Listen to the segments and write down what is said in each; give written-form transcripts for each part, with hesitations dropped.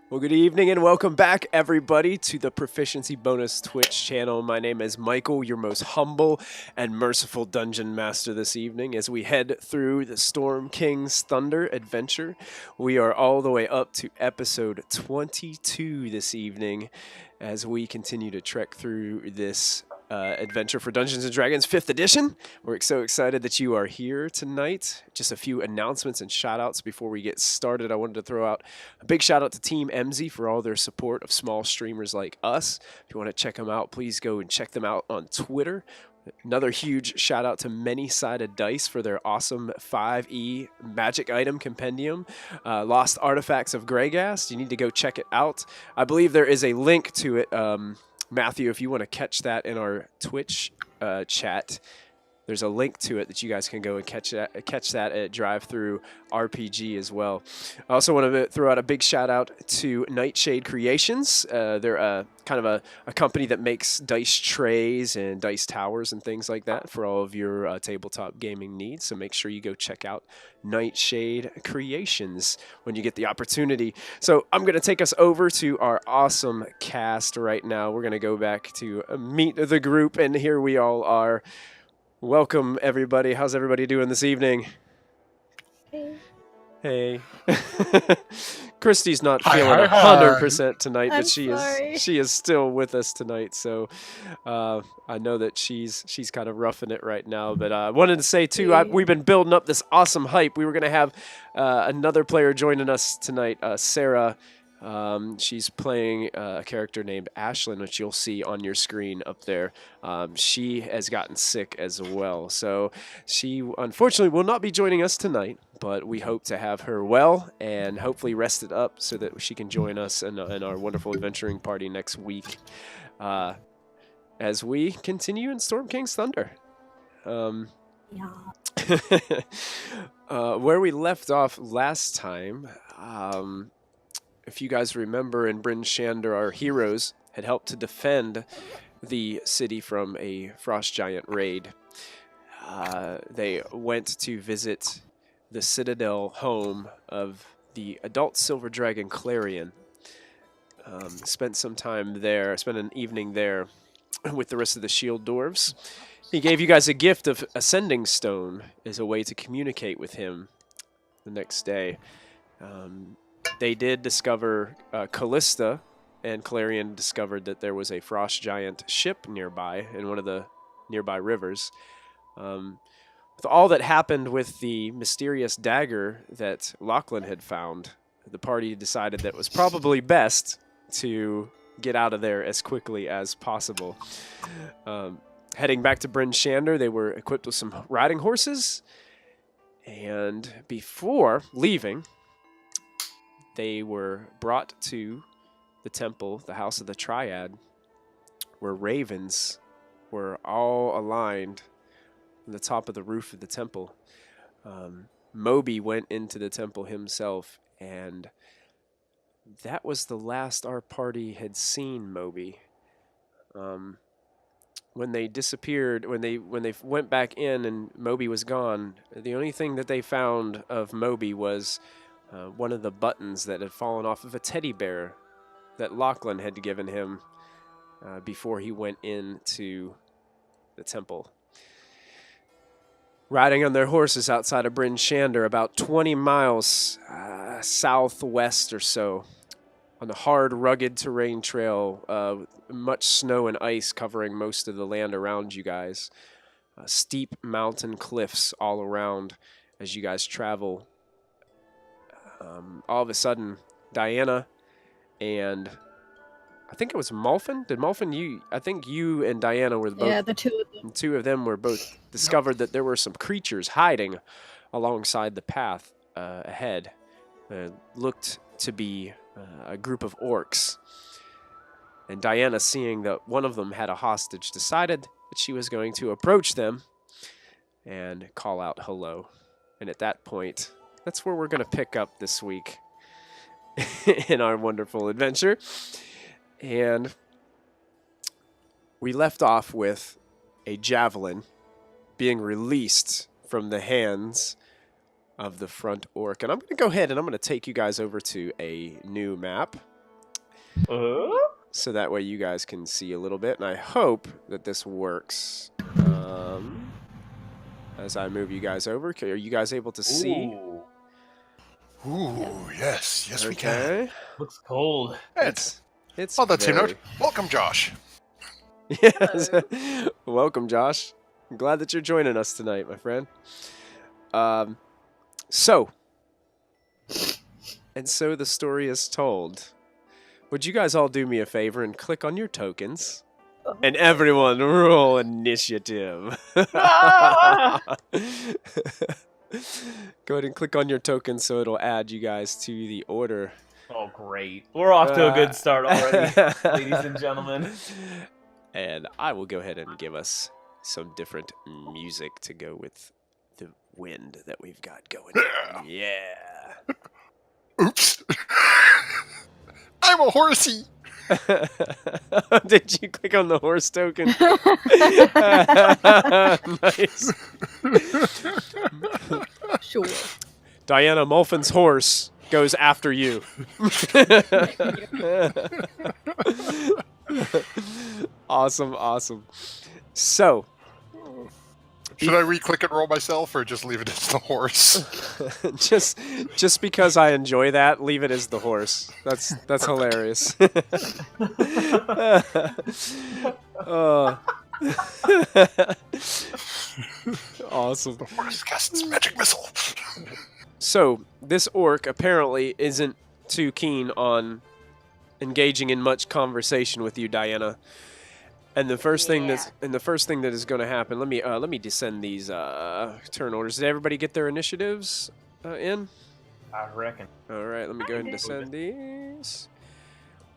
Well, good evening and welcome back, everybody, to the Proficiency Bonus Twitch channel. My name is Michael, your most humble and merciful dungeon master this evening. As we head through the Storm King's Thunder adventure, we are all the way up to episode 22 this evening as we continue to trek through this adventure for Dungeons & Dragons 5th edition. We're so excited that you are here tonight. Just a few announcements and shout-outs before we get started. I wanted to throw out a big shout-out to Team MZ for all their support of small streamers like us. If you want to check them out, please go and check them out on Twitter. Another huge shout out to Many Sided Dice for their awesome 5e magic item compendium, Lost Artifacts of Greygast. You need to go check it out. I believe there is a link to it, Matthew, if you want to catch that in our Twitch chat. There's a link to it that you guys can go and catch that at Drive Through RPG as well. I also want to throw out a big shout out to Nightshade Creations. They're kind of a company that makes dice trays and dice towers and things like that for all of your tabletop gaming needs. So make sure you go check out Nightshade Creations when you get the opportunity. So I'm going to take us over to our awesome cast right now. We're going to go back to meet the group, and here we all are. Welcome, everybody. How's everybody doing this evening? Hey. Christy's not feeling 100% tonight, but she is still with us tonight. So I know that she's kind of roughing it right now. But I wanted to say too, we've been building up this awesome hype. We were going to have another player joining us tonight, Sarah. She's playing a character named Ashlyn, which you'll see on your screen up there. She has gotten sick as well, so she unfortunately will not be joining us tonight, but we hope to have her well and hopefully rested up so that she can join us in our wonderful adventuring party next week as we continue in Storm King's Thunder. Where we left off last time, if you guys remember, in Bryn Shander, our heroes had helped to defend the city from a frost giant raid. They went to visit the citadel home of the adult silver dragon Clarion. Spent an evening there with the rest of the shield dwarves. He gave you guys a gift of Ascending Stone as a way to communicate with him the next day. They did discover Callista, and Clarion discovered that there was a frost giant ship nearby in one of the nearby rivers. With all that happened with the mysterious dagger that Lachlan had found, the party decided that it was probably best to get out of there as quickly as possible. Heading back to Bryn Shander, they were equipped with some riding horses, and before leaving, they were brought to the temple, the House of the Triad, where ravens were all aligned on the top of the roof of the temple. Moby went into the temple himself, and that was the last our party had seen Moby. When they disappeared, when they went back in and Moby was gone, the only thing that they found of Moby was one of the buttons that had fallen off of a teddy bear that Lachlan had given him before he went into the temple. Riding on their horses outside of Bryn Shander, about 20 miles southwest or so, on a hard, rugged terrain trail, much snow and ice covering most of the land around you guys. Steep mountain cliffs all around as you guys travel. All of a sudden, Diana and I think it was Mulfin. Did Mulfin, I think you and Diana were both. Yeah, the two of them. Two of them were both discovered that there were some creatures hiding alongside the path ahead. Looked to be a group of orcs. And Diana, seeing that one of them had a hostage, decided that she was going to approach them and call out hello. And at that point, that's where we're going to pick up this week in our wonderful adventure. And we left off with a javelin being released from the hands of the front orc. And I'm going to go ahead and I'm going to take you guys over to a new map. So that way you guys can see a little bit, and I hope that this works. As I move you guys over, are you guys able to see? Ooh, yes, we can. Looks cold. It's On that same note, welcome, Josh. Yes. Welcome, Josh. I'm glad that you're joining us tonight, my friend. So the story is told. Would you guys all do me a favor and click on your tokens? And everyone roll initiative. Go ahead and click on your tokens so it'll add you guys to the order. Oh, great. We're off to a good start already, ladies and gentlemen. And I will go ahead and give us some different music to go with the wind that we've got going. Yeah. Oops. I'm a horsey. Did you click on the horse token? Nice. Sure. Diana Mulfin's horse goes after you. Awesome. So, should I re-click and roll myself, or just leave it as the horse? just because I enjoy that, leave it as the horse. That's hilarious. Awesome. The horse casts magic missile. So, this orc apparently isn't too keen on engaging in much conversation with you, Diana. And the first thing that is going to happen. Let me descend these turn orders. Did everybody get their initiatives in? I reckon. All right, let me go ahead and descend these.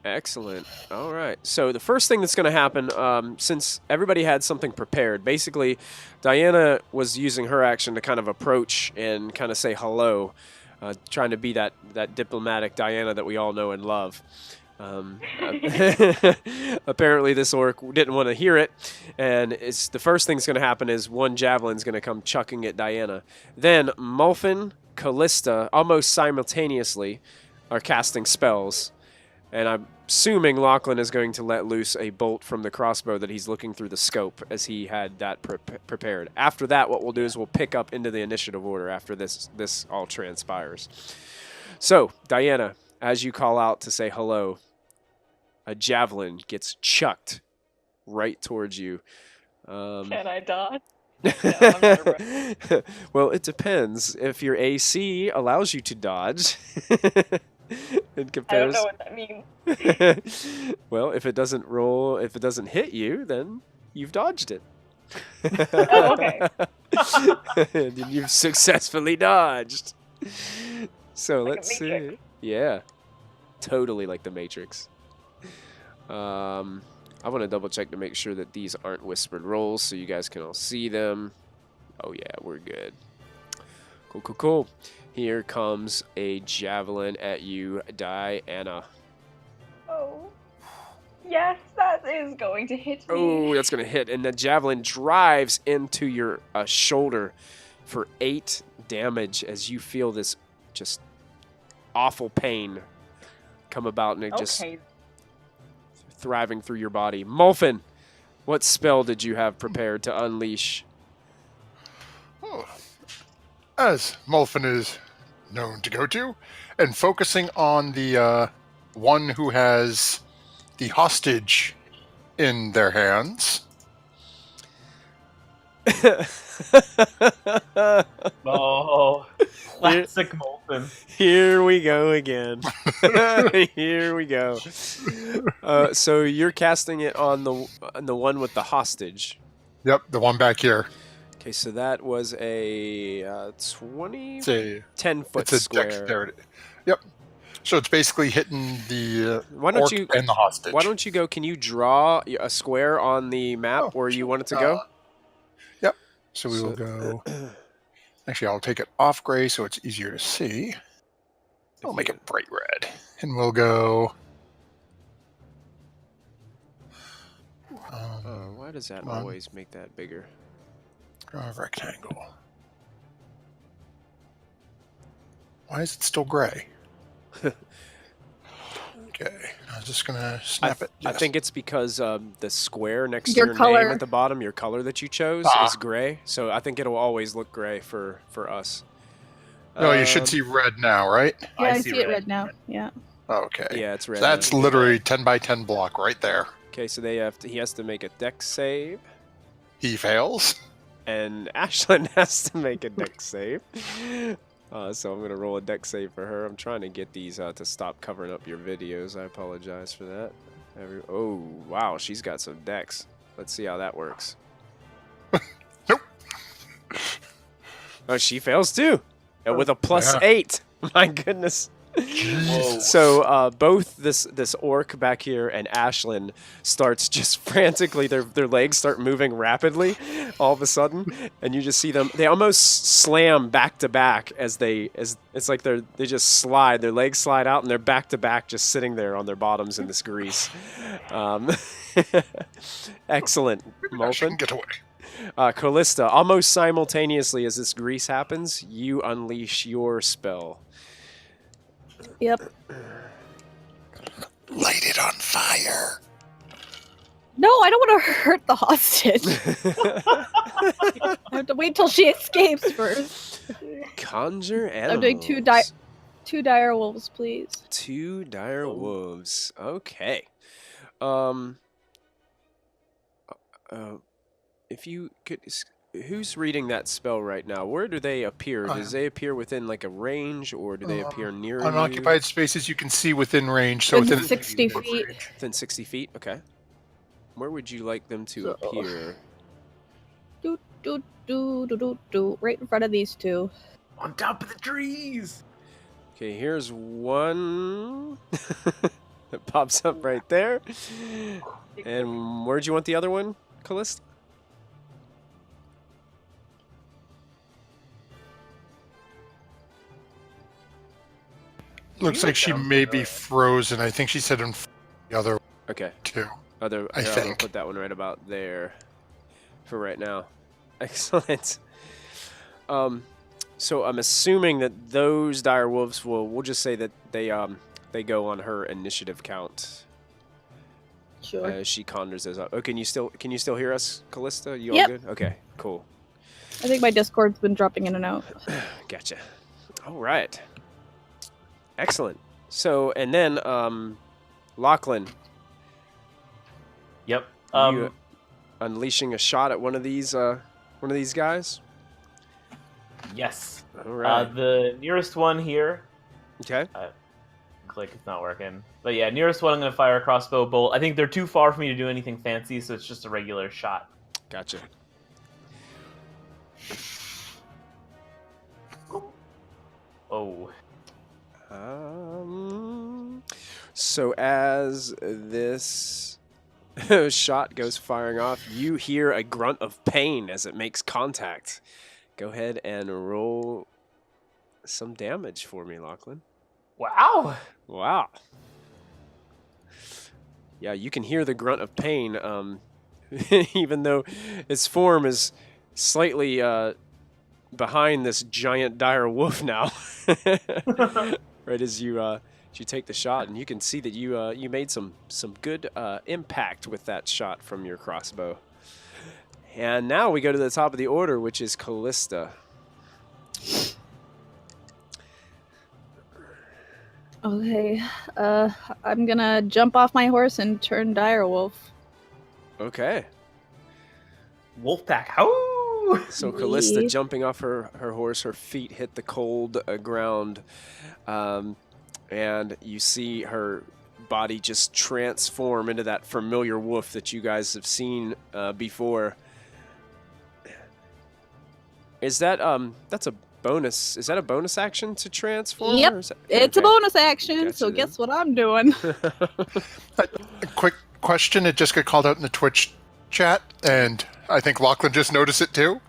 Excellent. All right. So the first thing that's going to happen, since everybody had something prepared, basically, Diana was using her action to kind of approach and kind of say hello, trying to be that diplomatic Diana that we all know and love. Apparently this orc didn't want to hear it, and the first thing's going to happen is one javelin's going to come chucking at Diana. Then Mulfin, Callista, almost simultaneously, are casting spells, and I'm assuming Lachlan is going to let loose a bolt from the crossbow that he's looking through the scope, as he had that prepared. After that, what we'll do is we'll pick up into the initiative order after this all transpires. So, Diana, as you call out to say hello, a javelin gets chucked right towards you. Can I dodge? Well, it depends. If your AC allows you to dodge, it compares. I don't know what that means. Well, if it doesn't hit you, then you've dodged it. Oh, okay. And you've successfully dodged. So Like let's a see. Matrix. Yeah, totally like the Matrix. I want to double check to make sure that these aren't whispered rolls so you guys can all see them. Oh yeah, we're good. Cool. Here comes a javelin at you, Diana. Oh. Yes, that is going to hit me. Oh, that's going to hit. And the javelin drives into your shoulder for 8 damage as you feel this just awful pain come about, and it just thriving through your body. Mulfin, what spell did you have prepared to unleash? Oh. As Mulfin is known to go to, and focusing on the one who has the hostage in their hands. Oh, classic Molten. Here we go again. Here we go. So you're casting it on the one with the hostage. Yep, the one back here. Okay, so that was a 10-foot it's a square. Dexterity. Yep. So it's basically hitting the orc and the hostage. Why don't you go? Can you draw a square on the map where you want it to go? Yep. So we will go. Actually, I'll take it off gray so it's easier to see. I'll make it bright red, and we'll go. Why does that always make that bigger? Draw a rectangle. Why is it still gray? Okay, now just gonna snap it. I Yes. think it's because the square next to Your your color. name at the bottom, your color that you chose, is gray. So I think it'll always look gray for us. No, you should see red now, right? Yeah, I I see see it red. red now. Yeah. Okay. Yeah, it's red. So that's now. literally 10 by 10 block right there. Okay, so he has to make a dex save, He fails. and Ashlyn has to make a dex save. So I'm gonna roll a dex save for her. I'm trying to get these to stop covering up your videos. I apologize for that. Oh wow, she's got some dex. Let's see how that works. Nope. Oh, she fails too, with a plus Yeah. 8. My goodness. So both this orc back here and Ashlyn starts just frantically, their legs start moving rapidly all of a sudden, and you just see them, they almost slam back to back as it's like they just slide, their legs slide out and they're back to back just sitting there on their bottoms in this grease. Excellent, She can Molten. get away. Callista, almost simultaneously as this grease happens, you unleash your spell. Yep. Light it on fire. No, I don't want to hurt the hostage. I have to wait till she escapes first. Conjure animals. I'm doing two dire wolves, please. 2 dire wolves. Okay. If you could, who's reading that spell right now? Where do they appear? Does they appear within like a range, or do they appear near you? Unoccupied spaces you can see within range. So Within within 60 feet. Within 60 feet. Okay. Where would you like them to appear? Right in front of these two. On top of the trees. Okay, here's one that pops up right there. And where'd you want the other one, Callista? looks like she may be frozen. I think she said in the other Okay. two. I I will think. put that one right about there for right now. Excellent. So I'm assuming that those dire wolves we'll just say that they go on her initiative count Sure. as she conjures those up. Oh, can you still hear us, Callista? You Yep. all good? Okay, cool. I think my Discord's been dropping in and out. Gotcha. All right. Excellent. So and then Lachlan, Yep. you unleashing a shot at one of these guys. Yes. All right. The nearest one here. Okay. Click, it's not working. But yeah, nearest one I'm going to fire a crossbow bolt. I think they're too far for me to do anything fancy, so it's just a regular shot. Gotcha. Oh. So as this shot goes firing off, you hear a grunt of pain as it makes contact. Go ahead and roll some damage for me, Lachlan. Wow. Wow. Yeah, you can hear the grunt of pain, even though its form is slightly behind this giant dire wolf now. Right as you take the shot, and you can see that you made some good impact with that shot from your crossbow. And now we go to the top of the order, which is Callista. Okay. I'm gonna jump off my horse and turn dire wolf. Okay. Wolfpack. How? So Callista Yeah. jumping off her horse, her feet hit the cold ground, and you see her body just transform into that familiar wolf that you guys have seen before. Is that that's a bonus? Is that a bonus action to transform? Yep, or is that- It's a okay. bonus action, Gotcha so then. guess what I'm doing? A quick question. It just got called out in the Twitch chat, and I think Lachlan just noticed it too.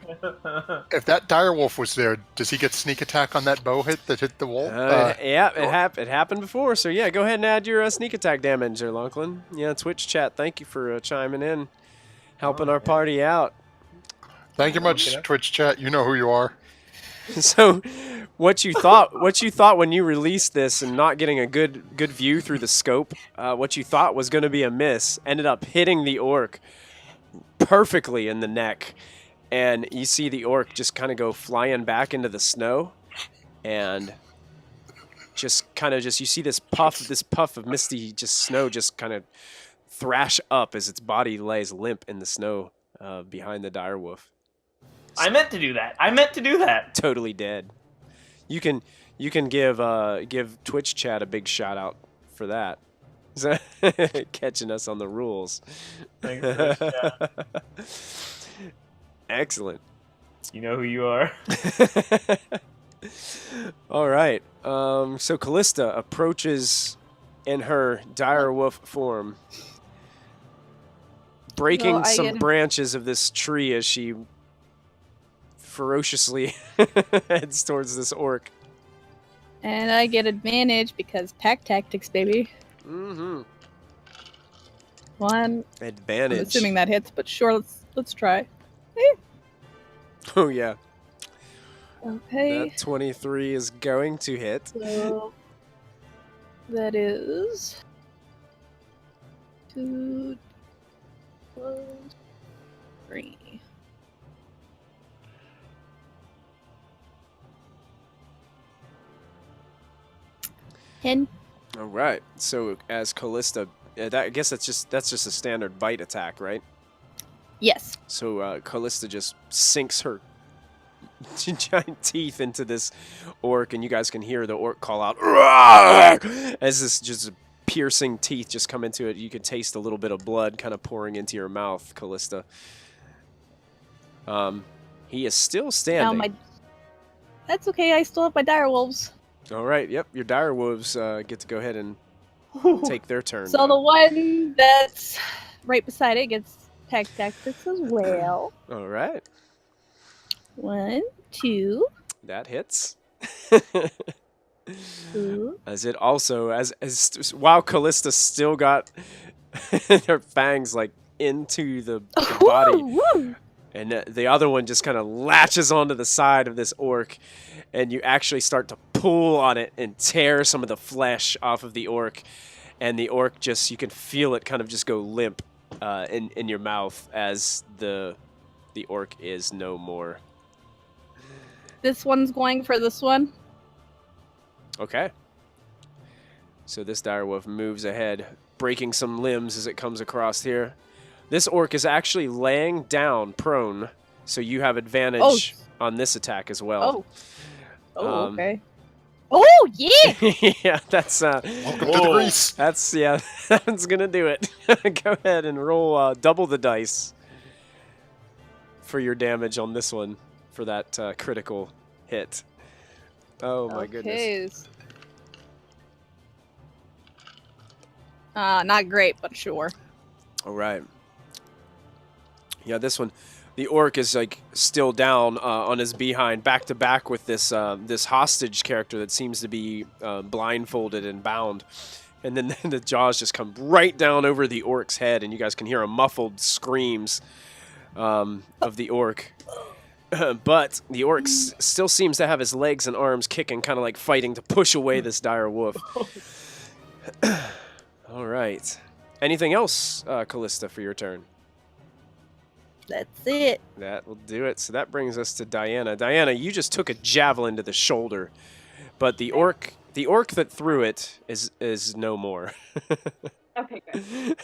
If that dire wolf was there, does he get sneak attack on that bow hit that hit the wolf? Yeah, it happened before. So yeah, go ahead and add your sneak attack damage there, Lachlan. Yeah, Twitch chat. Thank you for chiming in, helping our party out. Thank you much, Twitch chat. You know who you are. So what you thought when you released this and not getting a good view through the scope, what you thought was going to be a miss ended up hitting the orc perfectly in the neck, and you see the orc just kind of go flying back into the snow, and you see this puff of misty just snow just kind of thrash up as its body lays limp in the snow behind the direwolf. I meant to do that. Totally dead. You can give Twitch chat a big shout out for that. Catching us on the rules. Thanks, Twitch chat. Excellent. You know who you are. All right. So Callista approaches in her direwolf form, breaking some branches of this tree as she ferociously heads towards this orc. And I get advantage because pack tactics, baby. Mm-hmm. One. Advantage. I'm assuming that hits, but sure, let's try. Oh yeah. Okay. That 23 is going to hit. So that is 2 plus 3. Ten. All right. So as Callista, I guess that's just a standard bite attack, right? Yes. So Callista just sinks her giant teeth into this orc, and you guys can hear the orc call out as this just piercing teeth just come into it. You can taste a little bit of blood kind of pouring into your mouth, Callista. He is still standing. That's okay. I still have my direwolves. All right. Yep. Your direwolves get to go ahead and take their turn. So the one that's right beside it gets pack tactics as well. All right. 1, 2. That hits. 2. As it also, as while Callista still got her fangs like into the body, Woo! and the other one just kind of latches onto the side of this orc, and you actually start to pull on it and tear some of the flesh off of the orc, and the orc just, you can feel it kind of just go limp in your mouth as the orc is no more. This one's going for this one. Okay. So this direwolf moves ahead, breaking some limbs as it comes across here. This orc is actually laying down prone, so you have advantage on this attack as well. Okay. Oh, yeah! Welcome to the grease. That one's gonna do it. Go ahead and roll double the dice for your damage on this one for that critical hit. Oh my goodness. Not great, but sure. All right. Yeah, this one, the orc is like still down on his behind, back to back with this this hostage character that seems to be blindfolded and bound. And then the jaws just come right down over the orc's head, and you guys can hear a muffled screams of the orc. But the orc still seems to have his legs and arms kicking, kind of like fighting to push away this dire wolf. All right. Anything else, Callista, for your turn? That's it. That will do it. So that brings us to Diana. Diana, you just took a javelin to the shoulder, but the orc that threw it is no more. Okay, good.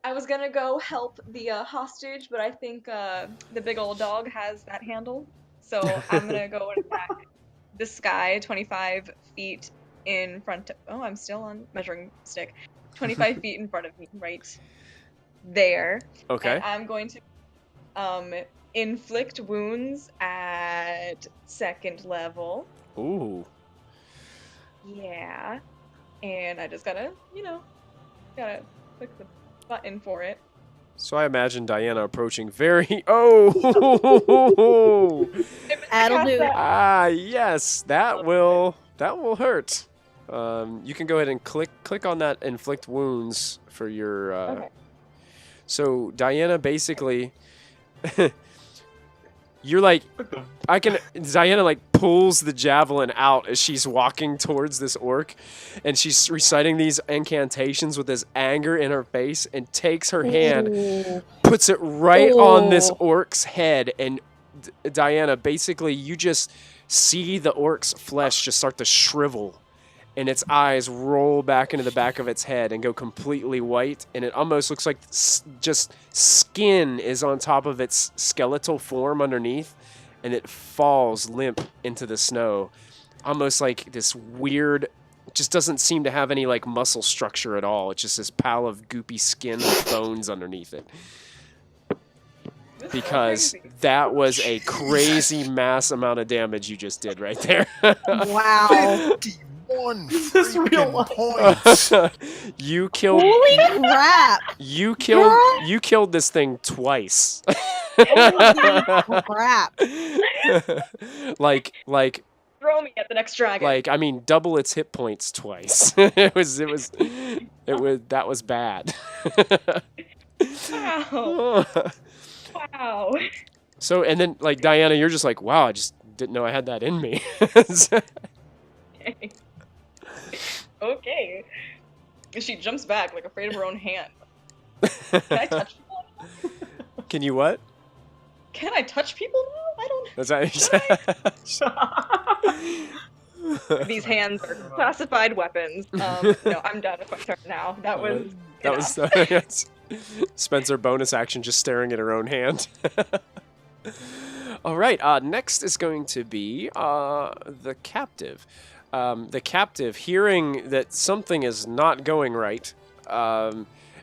I was gonna go help the hostage, but I think the big old dog has that handle. So I'm gonna go and attack this guy 25 feet in front of... Oh, I'm still on measuring stick. 25 feet in front of me, right there. Okay. And I'm going to inflict wounds at 2nd level. Ooh. Yeah. And I just gotta click the button for it. So I imagine Diana approaching very... Oh! That'll do. Ah, yes. That will hurt. You can go ahead and click on that inflict wounds for your... Okay. So Diana basically... You're like, Diana like pulls the javelin out as she's walking towards this orc, and she's reciting these incantations with this anger in her face, and takes her hand, Ooh. puts it right on this Ooh. orc's head, and Diana, basically you just see the orc's flesh just start to shrivel, and its eyes roll back into the back of its head and go completely white, and it almost looks like just skin is on top of its skeletal form underneath, and it falls limp into the snow, almost like this weird, it just doesn't seem to have any like muscle structure at all. It's just this pile of goopy skin with bones underneath it. This is Because crazy. that was a crazy mass amount of damage you just did right there. Wow. 51 this real freaking life? points. You killed. Holy crap! You killed. Girl. You killed this thing twice. Holy crap! like, Throw me at the next dragon. I mean, double its hit points twice. It was. That was bad. Wow. Wow. So, and then, like, Diana, you're just like, wow, I just didn't know I had that in me. Okay. Okay. She jumps back, like afraid of her own hand. Can I touch people now? Can you what? Can I touch people now? I don't Was that? These hands are classified weapons. No, I'm done with my turn now. That was yes. Spencer bonus action, just staring at her own hand. All right. Next is going to be the captive. The captive, hearing that something is not going right,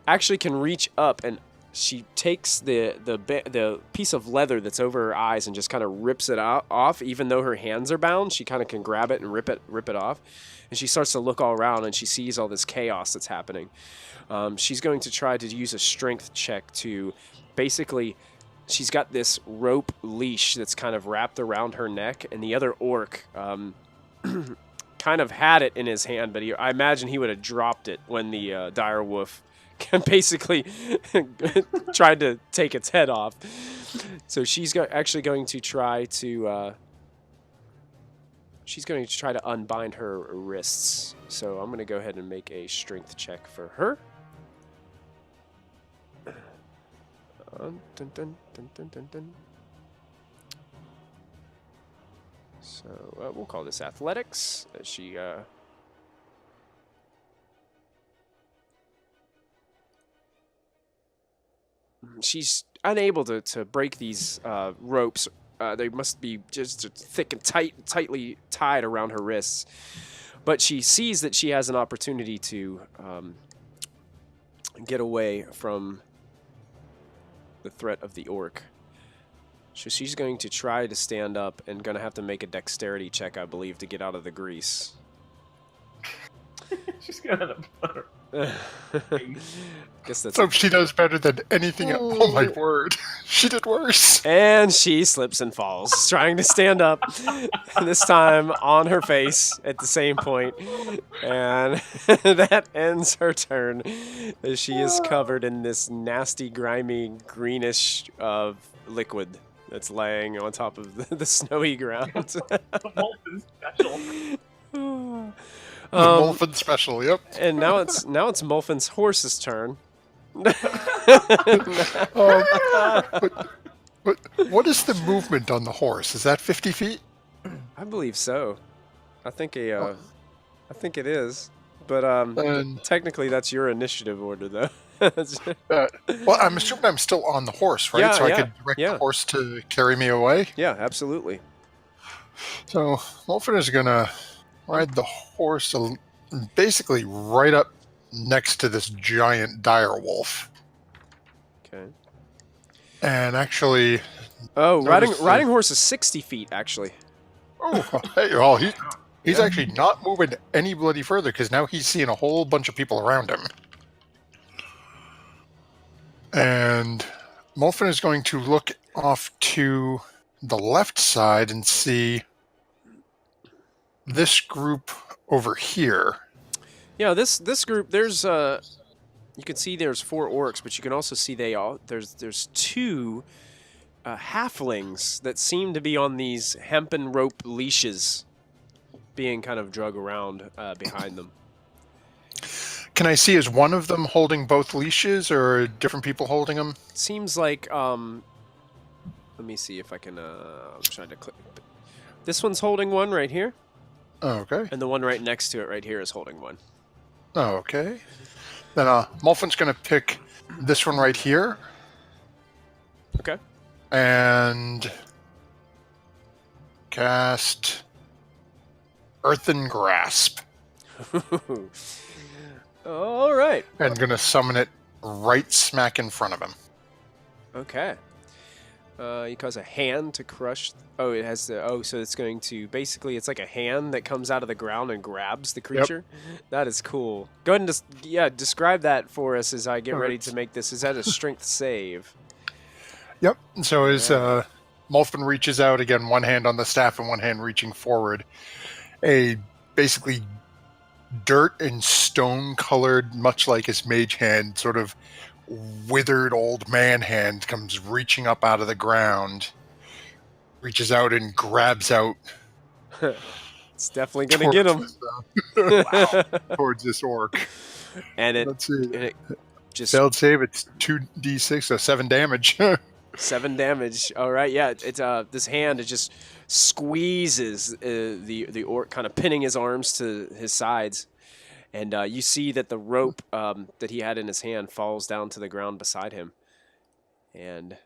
actually can reach up, and she takes the piece of leather that's over her eyes and just kind of rips it off. Even though her hands are bound, she kind of can grab it and rip it off. And she starts to look all around, and she sees all this chaos that's happening. She's going to try to use a strength check to basically. She's got this rope leash that's kind of wrapped around her neck, and the other orc kind of had it in his hand, but I imagine he would have dropped it when the dire wolf basically tried to take its head off. So she's actually going to try to unbind her wrists. So I'm going to go ahead and make a strength check for her. Dun, dun, dun, dun, dun, dun. So we'll call this athletics. She she's unable to break these ropes. They must be just thick and tightly tied around her wrists. But she sees that she has an opportunity to get away from the threat of the orc. So she's going to try to stand up and going to have to make a dexterity check, I believe, to get out of the grease. She's gonna put her. Guess that's. So she does better than anything. Oh my word. She did worse. And she slips and falls, trying to stand up, this time on her face at the same point. And that ends her turn, as she is covered in this nasty, grimy, greenish liquid that's laying on top of the snowy ground. The Molten special. Molfin special, yep. And now it's Molfin's horse's turn. But what is the movement on the horse? Is that 50 feet? I believe so. I think it is. But technically, that's your initiative order, though. Well, I'm assuming I'm still on the horse, right? Yeah, so I yeah, could direct yeah. the horse to carry me away? Yeah, absolutely. So Molfin is going to ride the horse basically right up next to this giant dire wolf. Okay. And actually... Oh, notice riding horse is 60 feet, actually. Oh, hey, well, he's actually not moving any bloody further, because now he's seeing a whole bunch of people around him. And Molfin is going to look off to the left side and see this group over here. Yeah, this group, there's you can see there's 4 orcs, but you can also see there's 2 halflings that seem to be on these hempen rope leashes being kind of drug around behind them. Can I see, is one of them holding both leashes, or different people holding them? Seems like, let me see if I can, I'm trying to click. This one's holding one right here, Oh, okay. and the one right next to it right here is holding one. Oh, okay. Then Mulfin's going to pick this one right here. Okay. And cast Earthen Grasp. All right. And going to summon it right smack in front of him. Okay. You cause a hand to crush. Oh, it has the. Oh, so it's going to basically. It's like a hand that comes out of the ground and grabs the creature. Yep. That is cool. Go ahead and just describe that for us as I get ready to make this. Is that a strength save? Yep. So as Mulfin reaches out again, one hand on the staff and one hand reaching forward, a basically dirt and stone colored, much like his mage hand, sort of withered old man hand comes reaching up out of the ground, reaches out and grabs out. It's definitely going to get him. Towards this orc. And let's see. And it just failed save. It's 2d6, so 7 damage. 7 damage. All right, yeah. It's this hand, it just squeezes the orc, kind of pinning his arms to his sides. And you see that the rope that he had in his hand falls down to the ground beside him. And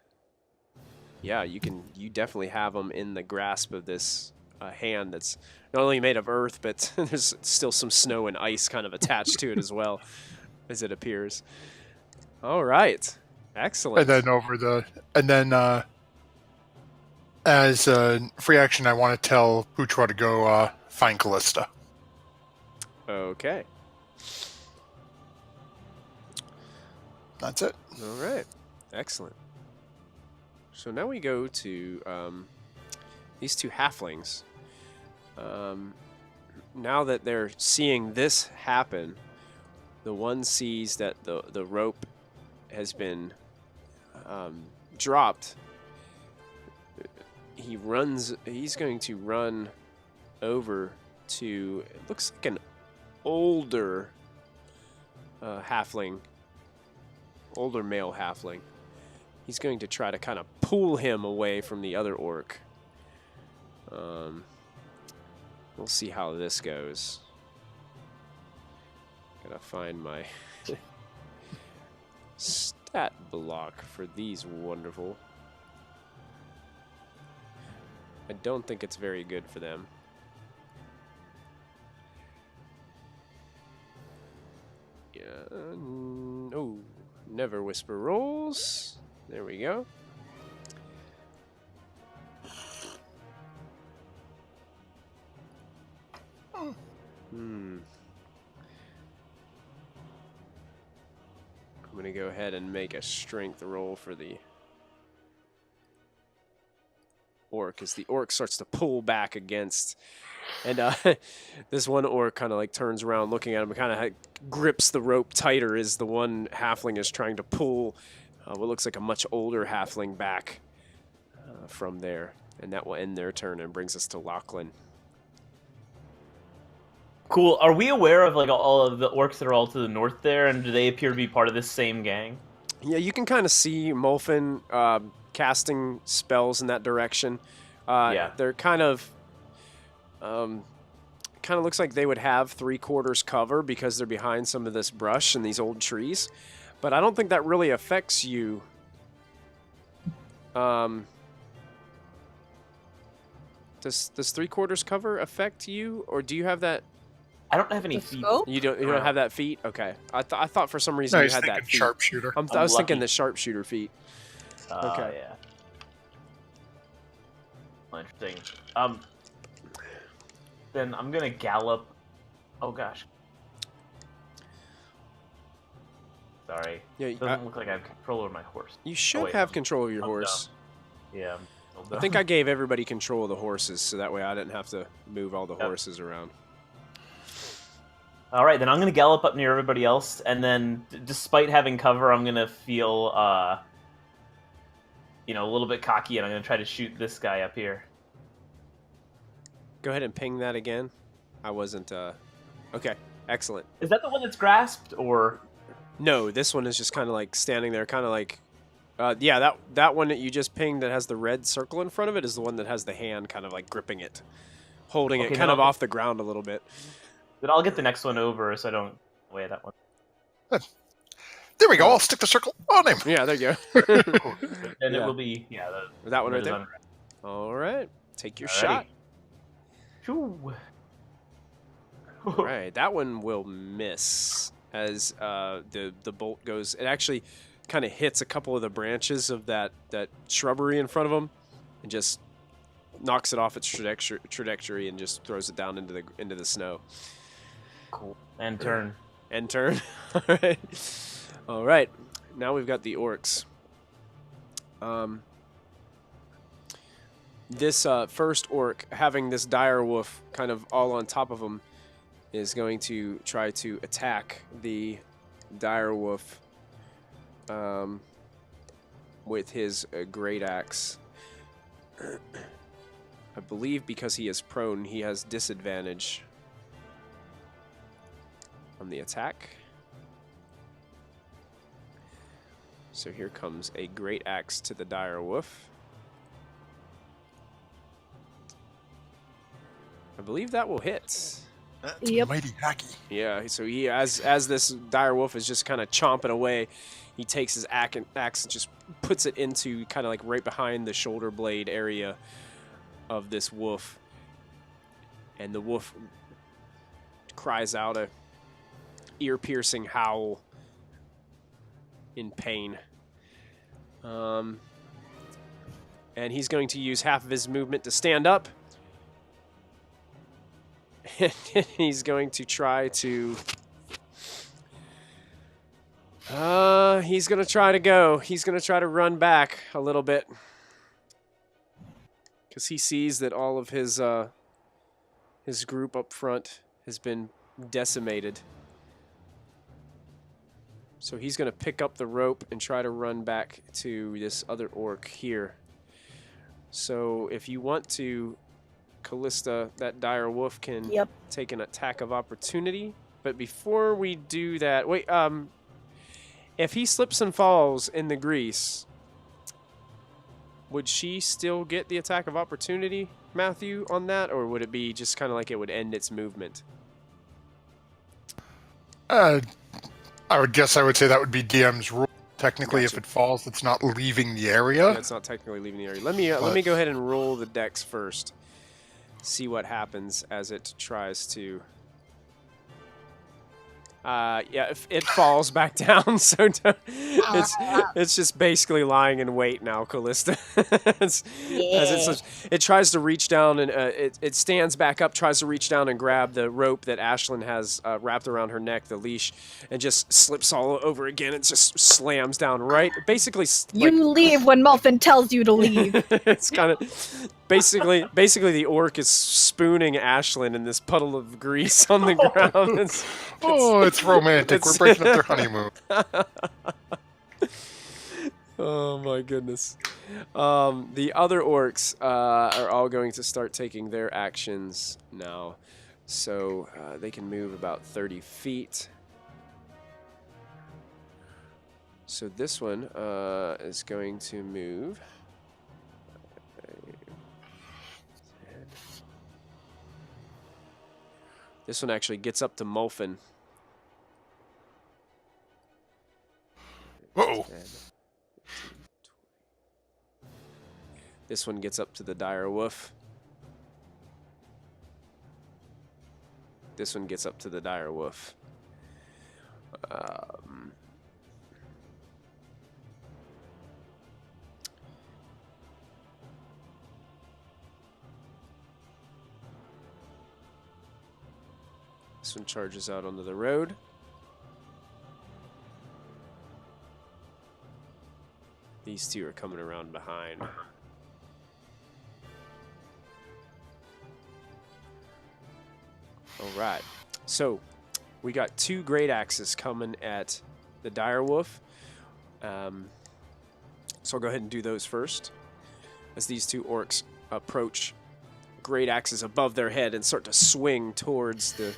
yeah, you definitely have him in the grasp of this hand that's not only made of earth, but there's still some snow and ice kind of attached to it as well, as it appears. All right, excellent. And then as a free action, I want to tell Putra to go find Callista. Okay. That's it. All right. Excellent. So now we go to these two halflings. Now that they're seeing this happen, the one sees that the rope has been dropped. He's going to run over to, it looks like an older halfling. Older male halfling. He's going to try to kind of pull him away from the other orc. We'll see how this goes. Gotta find my stat block for these wonderful. I don't think it's very good for them. Yeah. Oh. Never whisper rolls. There we go. I'm going to go ahead and make a strength roll for the orc, as the orc starts to pull back against. And this one orc kind of like turns around looking at him and kind of grips the rope tighter as the one halfling is trying to pull what looks like a much older halfling back from there. And that will end their turn and brings us to Lachlan. Cool. Are we aware of like all of the orcs that are all to the north there, and do they appear to be part of this same gang? Yeah, you can kind of see Mulfin casting spells in that direction. They're kind of looks like they would have 3/4 cover because they're behind some of this brush and these old trees. But I don't think that really affects you. Does 3/4 cover affect you, or do you have that? I don't have any feet. You don't have that feat? Okay. I thought for some reason you had that feat. Sharpshooter. I was thinking the sharpshooter feat. Okay. Yeah. Interesting. Then I'm gonna gallop. Oh gosh. Sorry. Yeah. It doesn't look like I have control over my horse. You should have control of your horse. Dumb. Yeah. I think I gave everybody control of the horses, so that way I didn't have to move all the horses around. All right, then I'm going to gallop up near everybody else, and then, despite having cover, I'm going to feel a little bit cocky, and I'm going to try to shoot this guy up here. Go ahead and ping that again. I wasn't. Okay, excellent. Is that the one that's grasped, or? No, this one is just kind of like standing there, kind of like. Yeah, that one that you just pinged that has the red circle in front of it is the one that has the hand kind of like gripping it, holding it kind of off the ground a little bit. Then I'll get the next one over so I don't weigh that one. There we go. I'll stick the circle on him. Yeah, there you Cool. go. And Yeah. it will be, that one right is there. on- All right, take your Alrighty. shot. Shoo. All right, that one will miss as the bolt goes. It actually kind of hits a couple of the branches of that shrubbery in front of him, and just knocks it off its trajectory and just throws it down into the snow. Cool. And turn. End turn. All right. All right. Now we've got the orcs. This first orc, having this dire wolf kind of all on top of him, is going to try to attack the dire wolf with his great axe. I believe because he is prone, he has disadvantage on the attack. So here comes a great axe to the dire wolf. I believe that will hit. That's Yep. mighty hacky. Yeah, so he as this dire wolf is just kind of chomping away, he takes his axe and just puts it into kind of like right behind the shoulder blade area of this wolf. And the wolf cries out a ear-piercing howl in pain. And he's going to use half of his movement to stand up. And he's going to try to... he's going to try to go. He's going to try to run back a little bit. Because he sees that all of his group up front has been decimated. So he's going to pick up the rope and try to run back to this other orc here. So if you want to, Callista, that dire wolf can take an attack of opportunity. But before we do that, wait, if he slips and falls in the grease, would she still get the attack of opportunity, Matthew, on that? Or would it be just kind of like it would end its movement? I would guess I would say that would be DM's rule. Technically, Gotcha. if it falls, it's not leaving the area. Yeah, it's not technically leaving the area. Let me go ahead and roll the dex first. See what happens as it tries to. Yeah, if it falls back down, so it's just basically lying in wait now, Callista. It tries to reach down and it stands back up, tries to reach down and grab the rope that Ashlyn has wrapped around her neck, the leash, and just slips all over again and just slams down right. Basically, You leave when Muffin tells you to leave. it's kind of basically the orc is spooning Ashlyn in this puddle of grease on the ground. It's romantic. We're breaking up their honeymoon. Oh my goodness. The other orcs are all going to start taking their actions now. So they can move about 30 feet. So this one is going to move. This one actually gets up to Mulfin. Uh-oh. This one gets up to the dire wolf. This one gets up to the dire wolf. This one charges out onto the road. These two are coming around behind. All right. So we got two great axes coming at the dire wolf. So I'll go ahead and do those first. As these two orcs approach, great axes above their head and start to swing towards the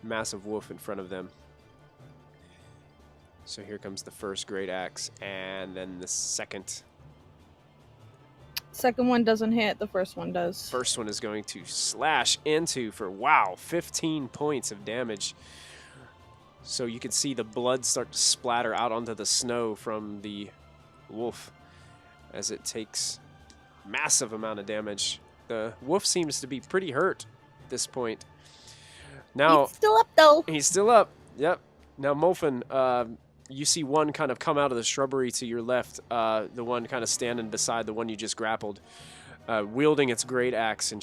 massive wolf in front of them. So here comes the first great axe, and then the second. Second one doesn't hit, the first one does. First one is going to slash into for, wow, 15 points of damage. So you can see the blood start to splatter out onto the snow from the wolf as it takes massive amount of damage. The wolf seems to be pretty hurt at this point. Now He's still up, though. he's still up. Yep. Now Molfin, you see one kind of come out of the shrubbery to your left, the one kind of standing beside the one you just grappled, wielding its great axe and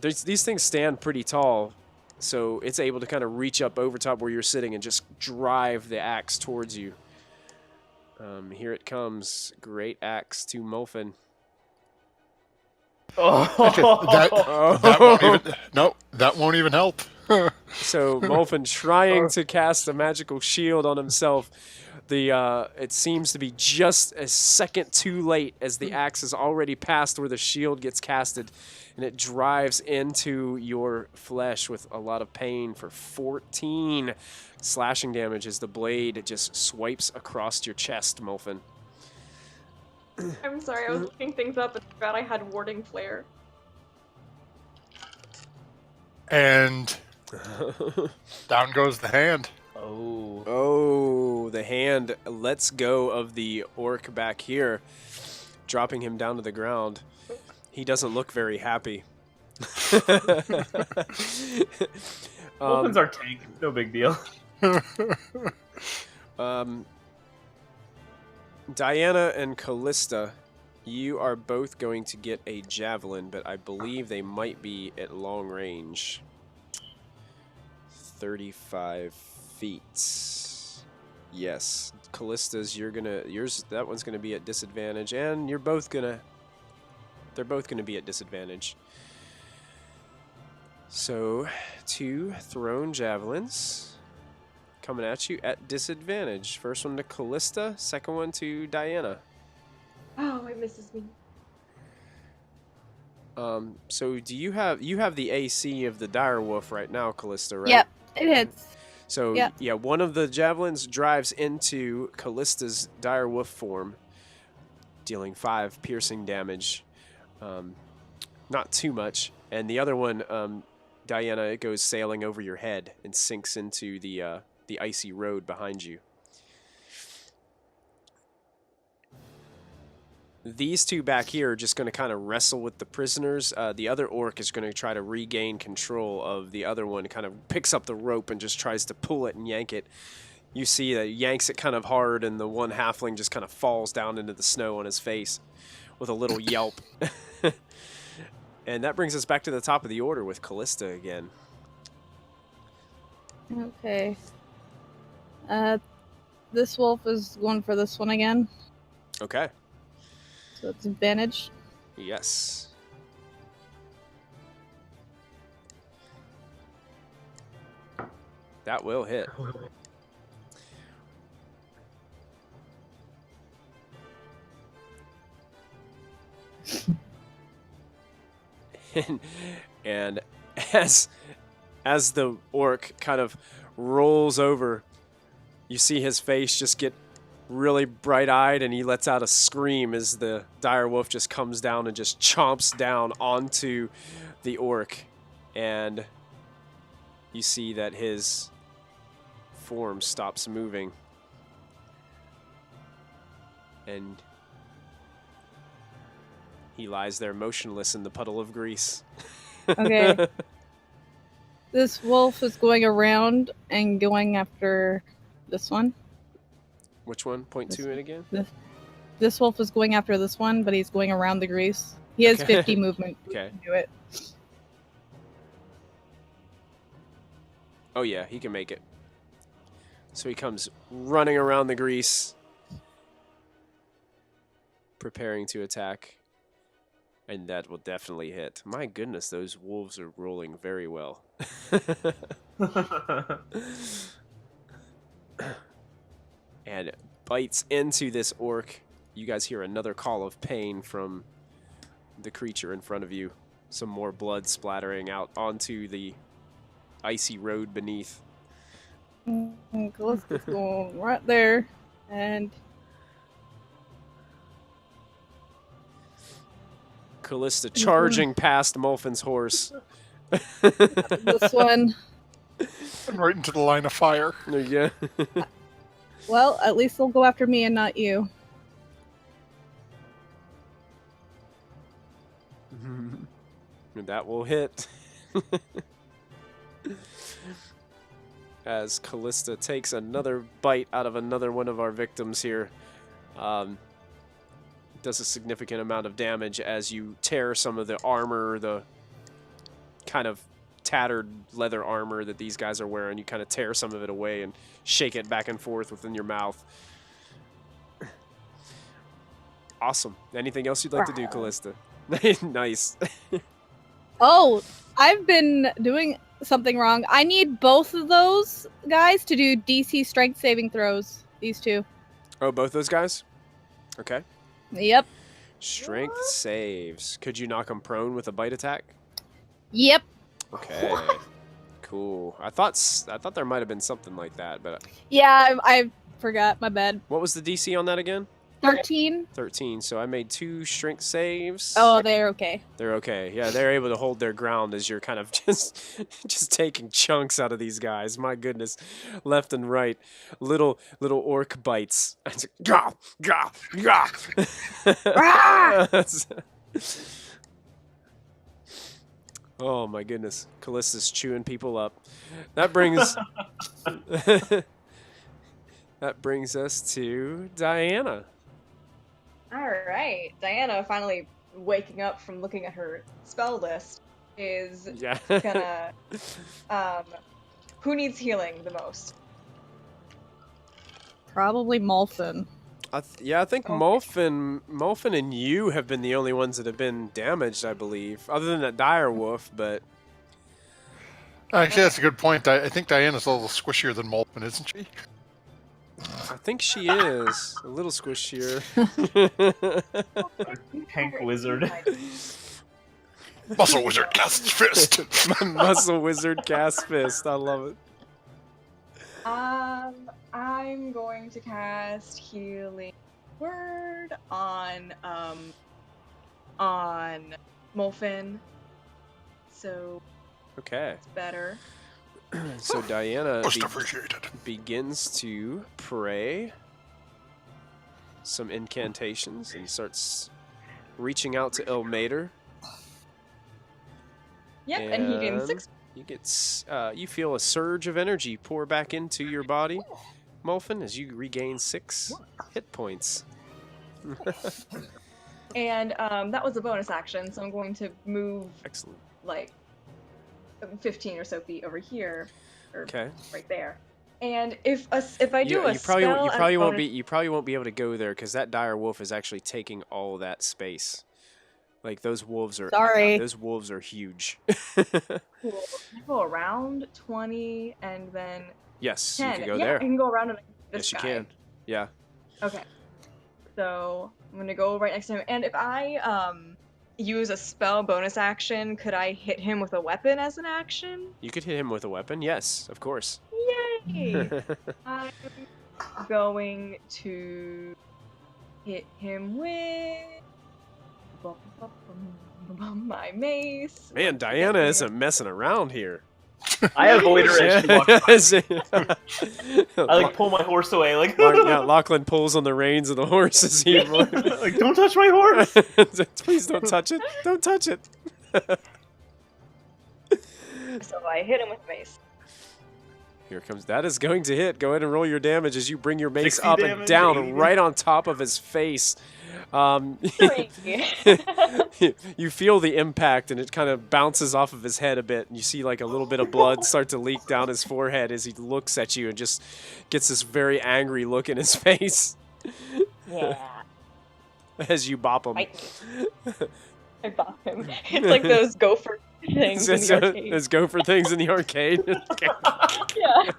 these things stand pretty tall, so it's able to kind of reach up over top where you're sitting and just drive the axe towards you. Here it comes. Great axe to Molfin. That won't even help. So Molfin trying to cast a magical shield on himself. It seems to be just a second too late as the axe is already past where the shield gets casted, and it drives into your flesh with a lot of pain for 14 slashing damage as the blade just swipes across your chest, Molfin. I'm sorry, I was looking things up and forgot I had warding flare. And down goes the hand. Oh, the hand lets go of the orc back here, dropping him down to the ground. He doesn't look very happy. Wolfen's our tank. No big deal. Diana and Callista, you are both going to get a javelin, but I believe they might be at long range. 35 feet. Yes, Callista's. That one's gonna be at disadvantage, and they're both gonna be at disadvantage. So, 2 thrown javelins coming at you at disadvantage. First one to Callista, second one to Diana. Oh, it misses me. So do you have the AC of the dire wolf right now, Callista, right? Yep, it hits. So Yep. yeah, one of the javelins drives into Callista's dire wolf form, dealing 5 piercing damage. Not too much. And the other one, Diana, it goes sailing over your head and sinks into the icy road behind you. These two back here are just going to kind of wrestle with the prisoners. The other orc is going to try to regain control of the other one, kind of picks up the rope and just tries to pull it and yank it. You see that he yanks it kind of hard, and the one halfling just kind of falls down into the snow on his face with a little yelp. And that brings us back to the top of the order with Callista again. Okay. This wolf is going for this one again, Okay. so it's advantage. Yes. That will hit. and as the orc kind of rolls over, you see his face just get really bright-eyed, and he lets out a scream as the dire wolf just comes down and just chomps down onto the orc. And you see that his form stops moving. And he lies there motionless in the puddle of grease. Okay. This wolf is going around and going after this one. Which one? Point This to it again? This wolf is going after this one, but he's going around the grease. He has Okay. 50 movement. Okay. To do it. Oh yeah, he can make it. So he comes running around the grease, preparing to attack. And that will definitely hit. My goodness, those wolves are rolling very well. And bites into this orc. You guys hear another call of pain from the creature in front of you. Some more blood splattering out onto the icy road beneath. Callista's going right there, and Callista charging past Molfin's horse. this one. And right into the line of fire. There you go. Well, at least they'll go after me and not you. That will hit. As Callista takes another bite out of another one of our victims here. Does a significant amount of damage as you tear some of the armor, the kind of tattered leather armor that these guys are wearing. You kind of tear some of it away and shake it back and forth within your mouth. Awesome. Anything else you'd like to do, Callista? Nice. Oh, I've been doing something wrong. I need both of those guys to do DC strength saving throws. These two. Oh, both those guys? Okay. Yep. Strength saves. Could you knock them prone with a bite attack? Yep. Okay. Cool. I thought there might have been something like that, but Yeah, I forgot. My bad. what was the DC on that again? 13. 13. So I made 2 strength saves. Oh, they're okay. They're okay. Yeah, they're able to hold their ground as you're kind of just taking chunks out of these guys. My goodness, left and right, little orc bites. Gah, gah, gah. Oh my goodness, Callista's chewing people up. That brings that brings us to Diana. All right, Diana finally waking up from looking at her spell list is Yeah. gonna. Who needs healing the most? Probably Molfin. I think Okay. Molfin and you have been the only ones that have been damaged, I believe, other than that dire wolf. But Actually, that's a good point. I think Diana's a little squishier than Molpin, isn't she? I think she is a little squishier. Tank wizard. Muscle Wizard casts fist. Muscle wizard cast fist. I love it. I'm going to cast Healing Word on Molfin. So Okay. it's better. So Diana Most appreciated. begins to pray some incantations and starts reaching out to Ilmater. Yep, and he gains 6. You get you feel a surge of energy pour back into your body, Molfin, as you regain 6 hit points. And that was a bonus action, so I'm going to move Excellent. like 15 or so feet over here, or Okay. right there. And if I do a You probably spell, you as probably won't bonus- be you probably won't be able to go there because that dire wolf is actually taking all that space. Like those wolves are Sorry. Those wolves are huge. Cool. I go around 20 and then Yes, 10. you can go yeah, there. I can go around and this Yes, you guy. can. Yeah. Okay. So I'm gonna go right next to him, and if I use a spell bonus action, could I hit him with a weapon as an action? You could hit him with a weapon. Yes, of course. Yay! I'm going to hit him with my mace. Man, Diana isn't messing around here. I avoid her as she walks by. I like pull my horse away, like Yeah, Lachlan pulls on the reins of the horse as he. like don't touch my horse. Please don't touch it. Don't touch it. So I hit him with mace. Here comes. That is going to hit. Go ahead and roll your damage as you bring your mace 60 up and damage, down 80. right on top of his face. 3. You feel the impact, and it kind of bounces off of his head a bit, and you see like a little bit of blood start to leak down his forehead as he looks at you and just gets this very angry look in his face Yeah. as you bop him. Bite me. I bop him. It's like those gopher things in the arcade. Let's go for things in the arcade. Yeah.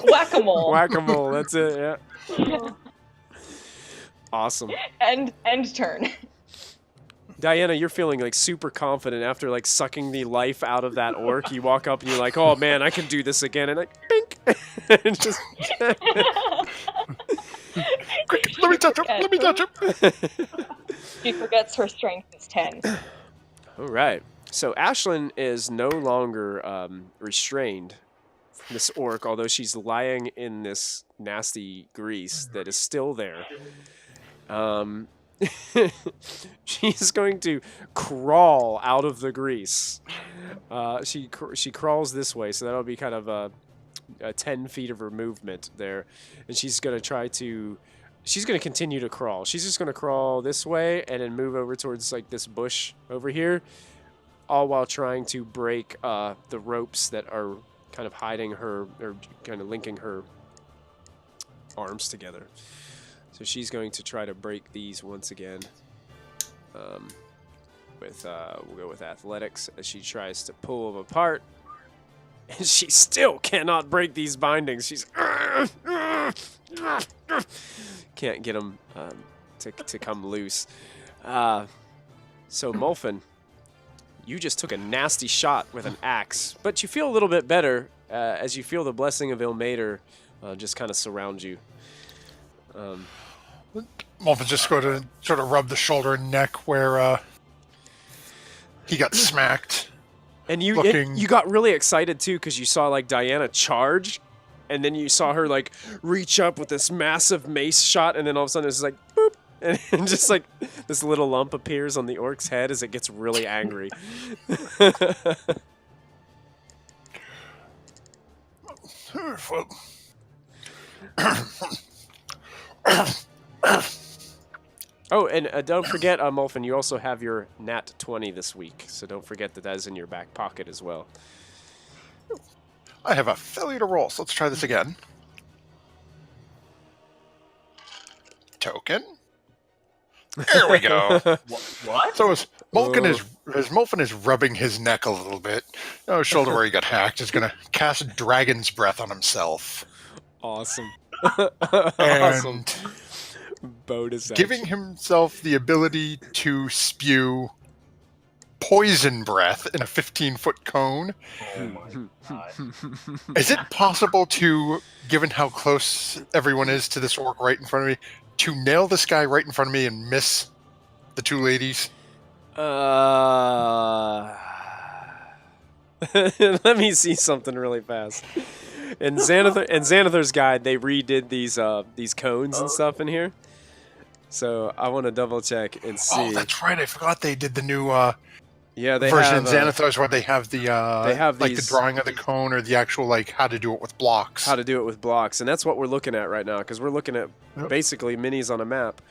Whack-a-mole. Whack-a-mole, that's it, yeah. Awesome. End turn. Diana, you're feeling like super confident after like sucking the life out of that orc. You walk up and you're like, "Oh man, I can do this again," and like, bink, and just. Quick, let me touch him. Let me touch him. She forgets her strength is 10. All right. So Ashlyn is no longer restrained from this orc, although she's lying in this nasty grease that is still there. She's going to crawl out of the grease. She crawls this way, so that'll be kind of a 10 feet of her movement there, and she's going to continue to crawl. She's just going to crawl this way and then move over towards like this bush over here, all while trying to break the ropes that are kind of hiding her or kind of linking her arms together. So she's going to try to break these once again. We'll go with athletics as she tries to pull them apart. And she still cannot break these bindings. She's can't get them to come loose. So Molfin, you just took a nasty shot with an axe, but you feel a little bit better as you feel the blessing of Ilmater just kind of surround you. Molfin's just going to sort of rub the shoulder and neck where he got smacked. And you got really excited too because you saw like Diana charge, and then you saw her like reach up with this massive mace shot, and then all of a sudden it's like boop, and just like this little lump appears on the orc's head as it gets really angry. Oh, and don't forget, Molfin, you also have your Nat 20 this week, so don't forget that is in your back pocket as well. I have a failure to roll, so let's try this again. Token. There we go. What? So as Molfin is rubbing his neck a little bit, shoulder where he got hacked, is going to cast Dragon's Breath on himself. Awesome. And bonus action. giving himself the ability to spew poison breath in a 15-foot cone. Oh my god. Is it possible to, given how close everyone is to this orc right in front of me, to nail this guy right in front of me and miss the two ladies? Let me see something really fast. In Xanathar's guide, they redid these cones and stuff in here. So I want to double check and see. Oh, that's right. I forgot they did the new they version have, in Xanathar's where they have the like the drawing of the cone or the actual like how to do it with blocks. How to do it with blocks, and that's what we're looking at right now because we're looking at basically minis on a map.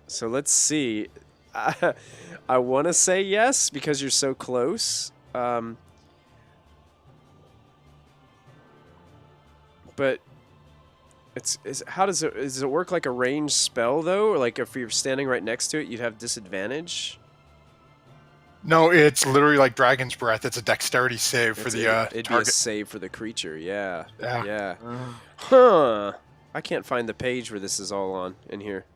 So let's see. I want to say yes because you're so close. But does it work like a ranged spell though? Or like if you're standing right next to it, you'd have disadvantage? No, it's literally like Dragon's Breath. It's a dexterity save for the it'd target. be a save for the creature. Yeah. Yeah. Huh. I can't find the page where this is all on in here.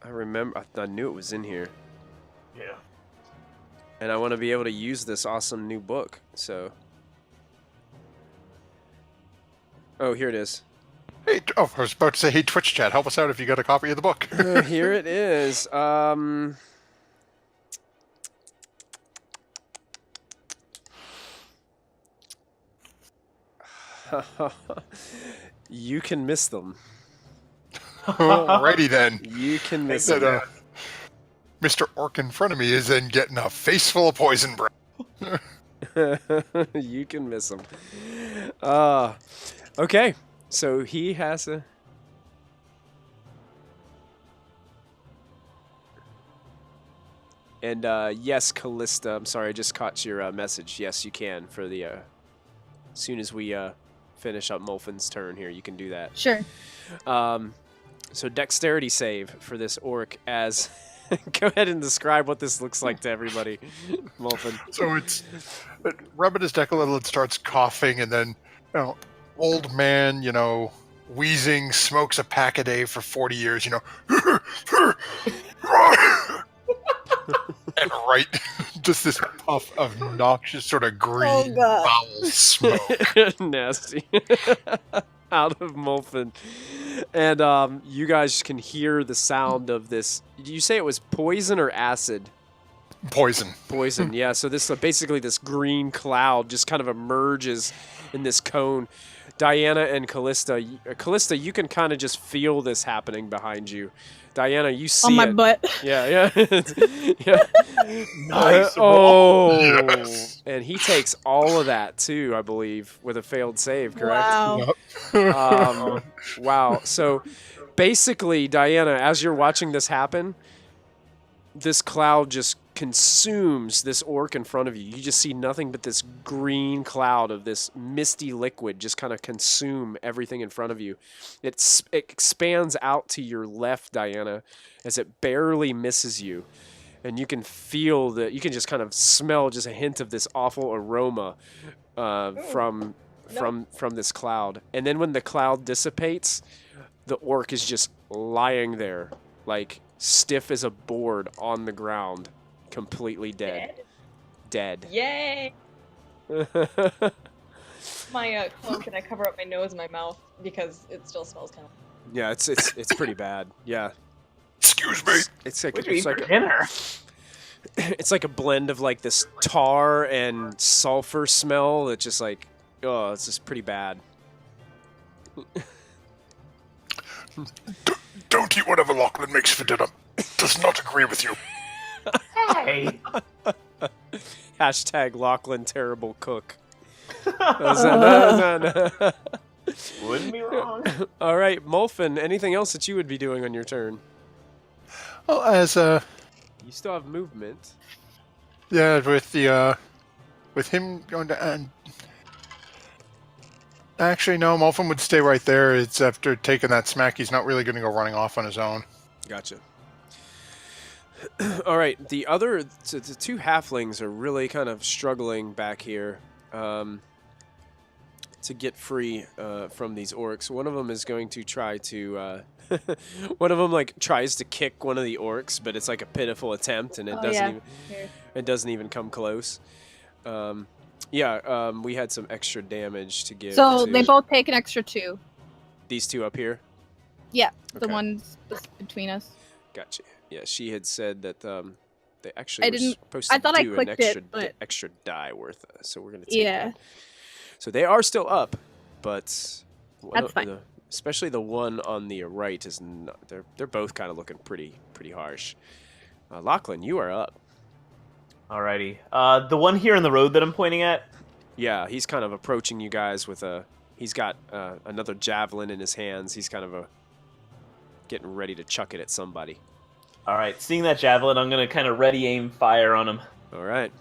I remember. I knew it was in here. Yeah. And I want to be able to use this awesome new book. So. Oh, here it is. Hey, I was about to say, hey, Twitch chat, help us out if you got a copy of the book. Here it is. You can miss them. Alrighty then. You can miss That, them. Mr. Orc in front of me is then getting a face full of poison breath. You can miss them. Okay. So he has a... And yes, Callista, I'm sorry, I just caught your message. Yes, you can for the... as soon as we finish up Molfin's turn here, you can do that. Sure. So dexterity save for this orc as... Go ahead and describe what this looks like to everybody, Molfin. So it's rubbing his neck a little, it starts coughing, and then old man, wheezing, smokes a pack a day for 40 years, and right, just this puff of noxious sort of green God. foul smoke. Nasty. Out of Molfin. And you guys can hear the sound of this. Did you say it was poison or acid? Poison. Poison, yeah. So this basically this green cloud just kind of emerges in this cone. Diana and Callista, you can kind of just feel this happening behind you. Diana, you see On my it. butt. Yeah, yeah. Nice Oh, Yes. and he takes all of that too, I believe, with a failed save. Correct? Wow. Wow. So basically, Diana, as you're watching this happen, this cloud just consumes this orc in front of you. You just see nothing but this green cloud of this misty liquid just kind of consume everything in front of you. It expands out to your left, Diana, as it barely misses you. And you can feel that, you can just kind of smell just a hint of this awful aroma from this cloud. And then when the cloud dissipates, the orc is just lying there, like stiff as a board on the ground, completely dead. Yay! My cloak, and I cover up my nose and my mouth because it still smells kind of. Yeah, it's pretty bad. Yeah, Excuse me. it's like What do you eat for a, dinner? it's like a blend of like this tar and sulfur smell that just like, oh, it's just pretty bad. Don't eat whatever Lachlan makes for dinner. Does not agree with you. Hey. Hashtag Lachlan terrible cook. No. Wouldn't be wrong. All right, Molfin, anything else that you would be doing on your turn? Well, as You still have movement. yeah, with him going to and actually no, Molfin would stay right there. It's after taking that smack, he's not really going to go running off on his own. Gotcha. All right, the two halflings are really kind of struggling back here to get free from these orcs. One of them is going to try to. One of them like tries to kick one of the orcs, but it's like a pitiful attempt, and it doesn't even come close. We had some extra damage to give. So to they both take an extra 2. these two up here. Yeah, the Okay. ones between us. Gotcha. Yeah, she had said that they actually were supposed I to thought I do an clicked extra it, but- extra die worth, so we're gonna take Yeah. that. So they are still up, but That's fine. Especially the one on the right is not. They're both kind of looking pretty harsh. Lachlan, you are up. Alrighty. The one here in the road that I'm pointing at. Yeah, he's kind of approaching you guys with a. He's got another javelin in his hands. He's kind of getting ready to chuck it at somebody. All right, seeing that javelin, I'm gonna kind of ready aim fire on him. All right.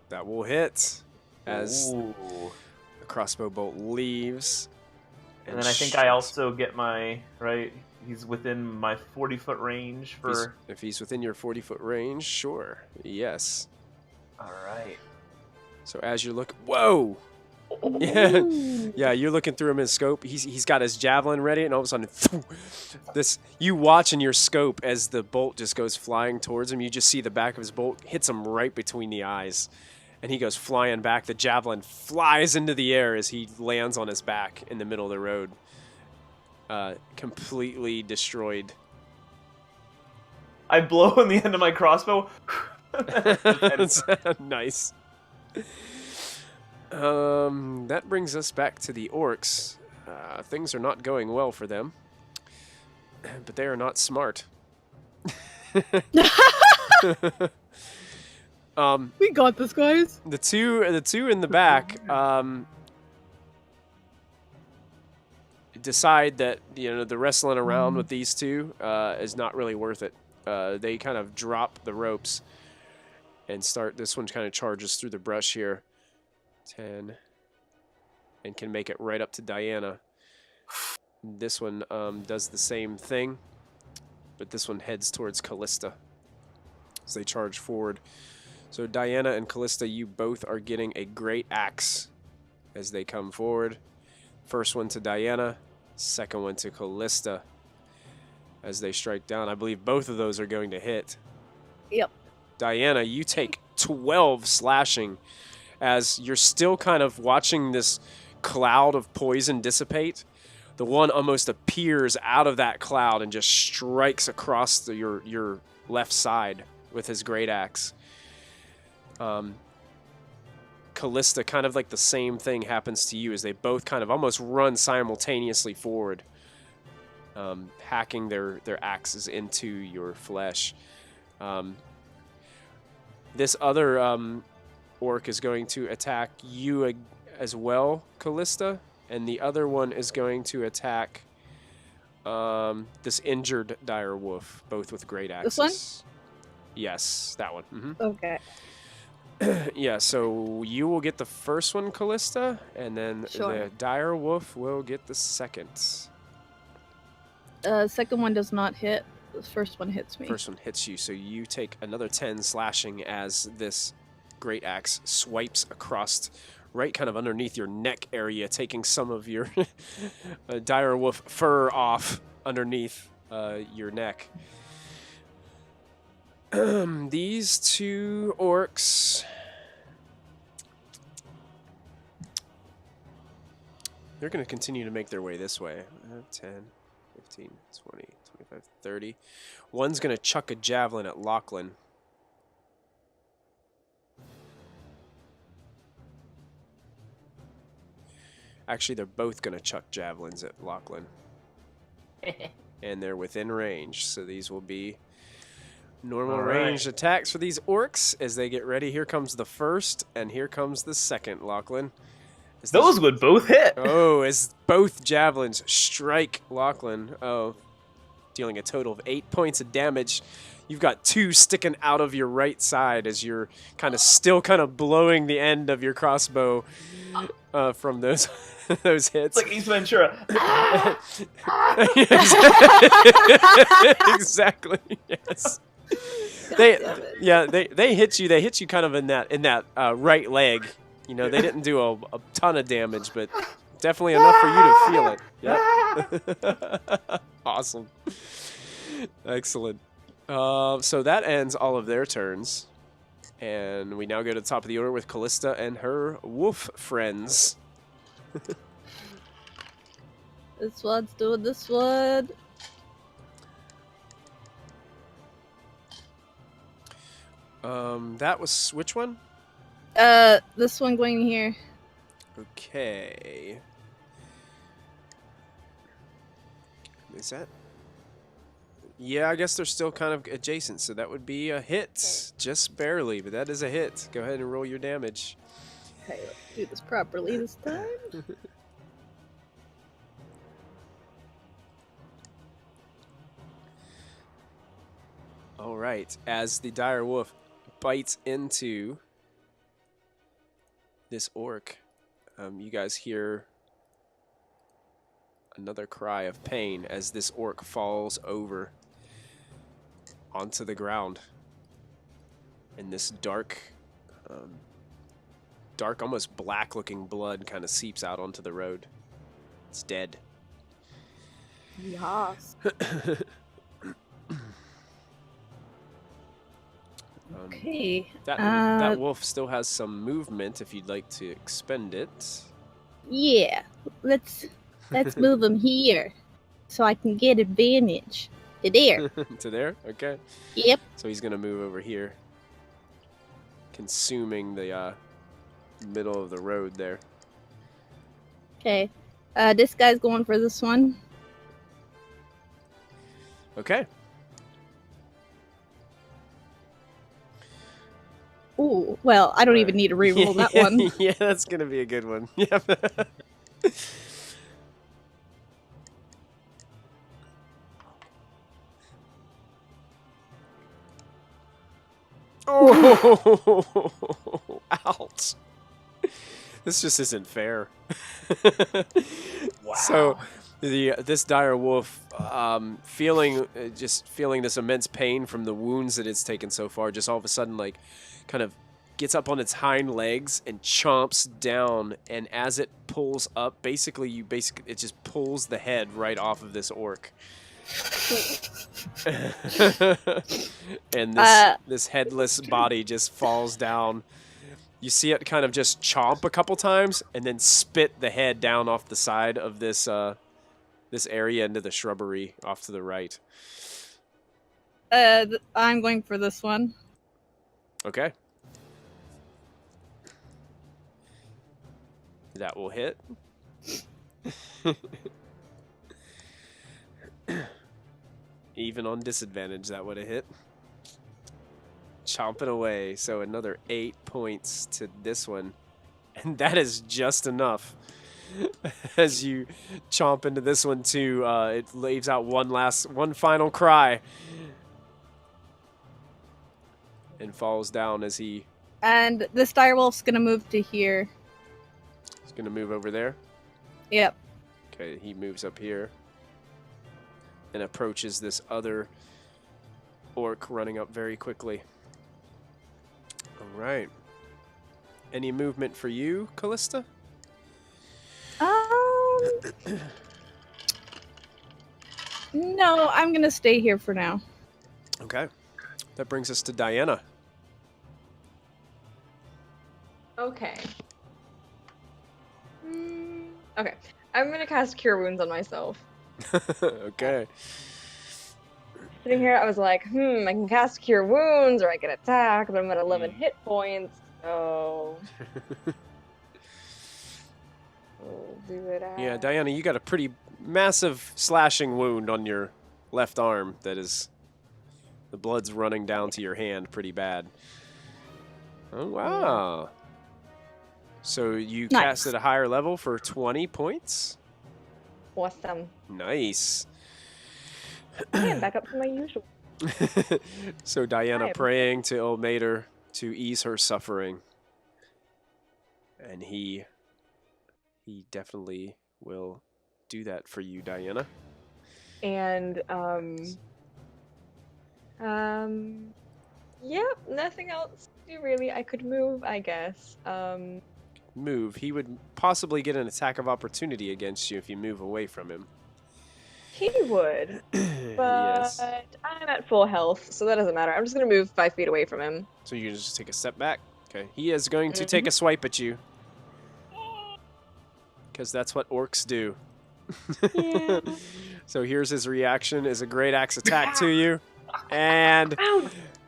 That will hit as Ooh. the crossbow bolt leaves. And then I think I also get my right. He's within my 40-foot range for. If he's within your 40-foot range, sure. Yes. All right. So as you look, whoa! Yeah, you're looking through him in scope. He's got his javelin ready, and all of a sudden, you watch in your scope as the bolt just goes flying towards him. You just see the back of his bolt hits him right between the eyes, and he goes flying back. The javelin flies into the air as he lands on his back in the middle of the road, completely destroyed. I blow on the end of my crossbow. Nice. That brings us back to the orcs. Things are not going well for them, but they are not smart. We got this, guys. The two in the back decide that the wrestling around with these two is not really worth it. They kind of drop the ropes and start. This one kind of charges through the brush here. 10 and can make it right up to Diana. This one does the same thing, but this one heads towards Callista as they charge forward. So Diana and Callista, you both are getting a great axe as they come forward. First one to Diana, second one to Callista as they strike down. I believe both of those are going to hit. Yep. Diana, you take 12 slashing as you're still kind of watching this cloud of poison dissipate. The one almost appears out of that cloud and just strikes across your left side with his great axe. Callista, kind of like the same thing happens to you as they both kind of almost run simultaneously forward, hacking their axes into your flesh. This other orc is going to attack you as well, Callista, and the other one is going to attack this injured dire wolf, both with great axes. This one? Yes, that one. Mm-hmm. Okay. Yeah, so you will get the first one, Callista, and then Sure. the dire wolf will get the second. Second one does not hit. The first one hits me. First one hits you, so you take another 10 slashing as this great axe swipes across right kind of underneath your neck area, taking some of your dire wolf fur off underneath your neck. These two orcs, they're going to continue to make their way this way. 10, 15, 20, 25, 30. One's going to chuck a javelin at Lachlan. Actually, they're both going to chuck javelins at Lachlan. And they're within range, so these will be normal ranged attacks for these orcs as they get ready. Here comes the first, and here comes the second, Lachlan. Those would both hit. Oh, as both javelins strike Lachlan. Oh, dealing a total of 8 points of damage. You've got 2 sticking out of your right side as you're still blowing the end of your crossbow from those those hits. It's like Ace Ventura. Exactly. Yes. They hit you. They hit you kind of in that right leg. You know, they didn't do a ton of damage, but definitely enough for you to feel it. Yep. Awesome. Excellent. So that ends all of their turns. And we now go to the top of the order with Callista and her wolf friends. This one's doing this one. That was which one? This one going here. Okay. Is that? Yeah, I guess they're still kind of adjacent, so that would be a hit. Just barely, but that is a hit. Go ahead and roll your damage. Okay, let's do this properly this time. All right, as the dire wolf bites into this orc, you guys hear another cry of pain as this orc falls over onto the ground. And this dark, almost black-looking blood kind of seeps out onto the road. It's dead. Yes. Okay. That wolf still has some movement if you'd like to expend it. Yeah. Let's move him here so I can get advantage. To there. To there? Okay. Yep. So he's going to move over here, consuming the middle of the road there. Okay. This guy's going for this one. Okay. Ooh, well, I don't even need to reroll that one. Yeah, that's going to be a good one. Yeah. Oh, ouch. This just isn't fair. Wow. So This dire wolf, feeling this immense pain from the wounds that it's taken so far, just all of a sudden like kind of gets up on its hind legs and chomps down, and as it pulls up, it just pulls the head right off of this orc. And this headless body just falls down. You see it kind of just chomp a couple times and then spit the head down off the side of this this area into the shrubbery off to the right. I'm going for this one. Okay. That will hit. Even on disadvantage, that would have hit. Chomping away. So another 8 points to this one. And that is just enough. As you chomp into this one too, it leaves out one final cry. And falls down as he... And this direwolf's gonna move to here. He's gonna move over there? Yep. Okay, he moves up here. And approaches this other orc running up very quickly. Alright. Any movement for you, Callista? No, I'm gonna stay here for now. Okay. That brings us to Diana. Okay. Okay. I'm gonna cast Cure Wounds on myself. Okay. Sitting here, I was like, I can cast Cure Wounds or I can attack, but I'm at 11 hit points, so... We'll do it at... Yeah, Diana, you got a pretty massive slashing wound on your left arm that is... The blood's running down to your hand pretty bad. Oh, wow. So you cast at a higher level for 20 points? Awesome. Nice. And back up to my usual. So Diana praying to Ilmater to ease her suffering. And he definitely will do that for you, Diana. And, yeah, nothing else really. I could move, I guess. Move. He would possibly get an attack of opportunity against you if you move away from him. He would, but Yes. I'm at full health, so that doesn't matter. I'm just gonna move 5 feet away from him. So you just take a step back. Okay. He is going to take a swipe at you. Because that's what orcs do. Yeah. So here's his reaction: is a great axe attack to you, and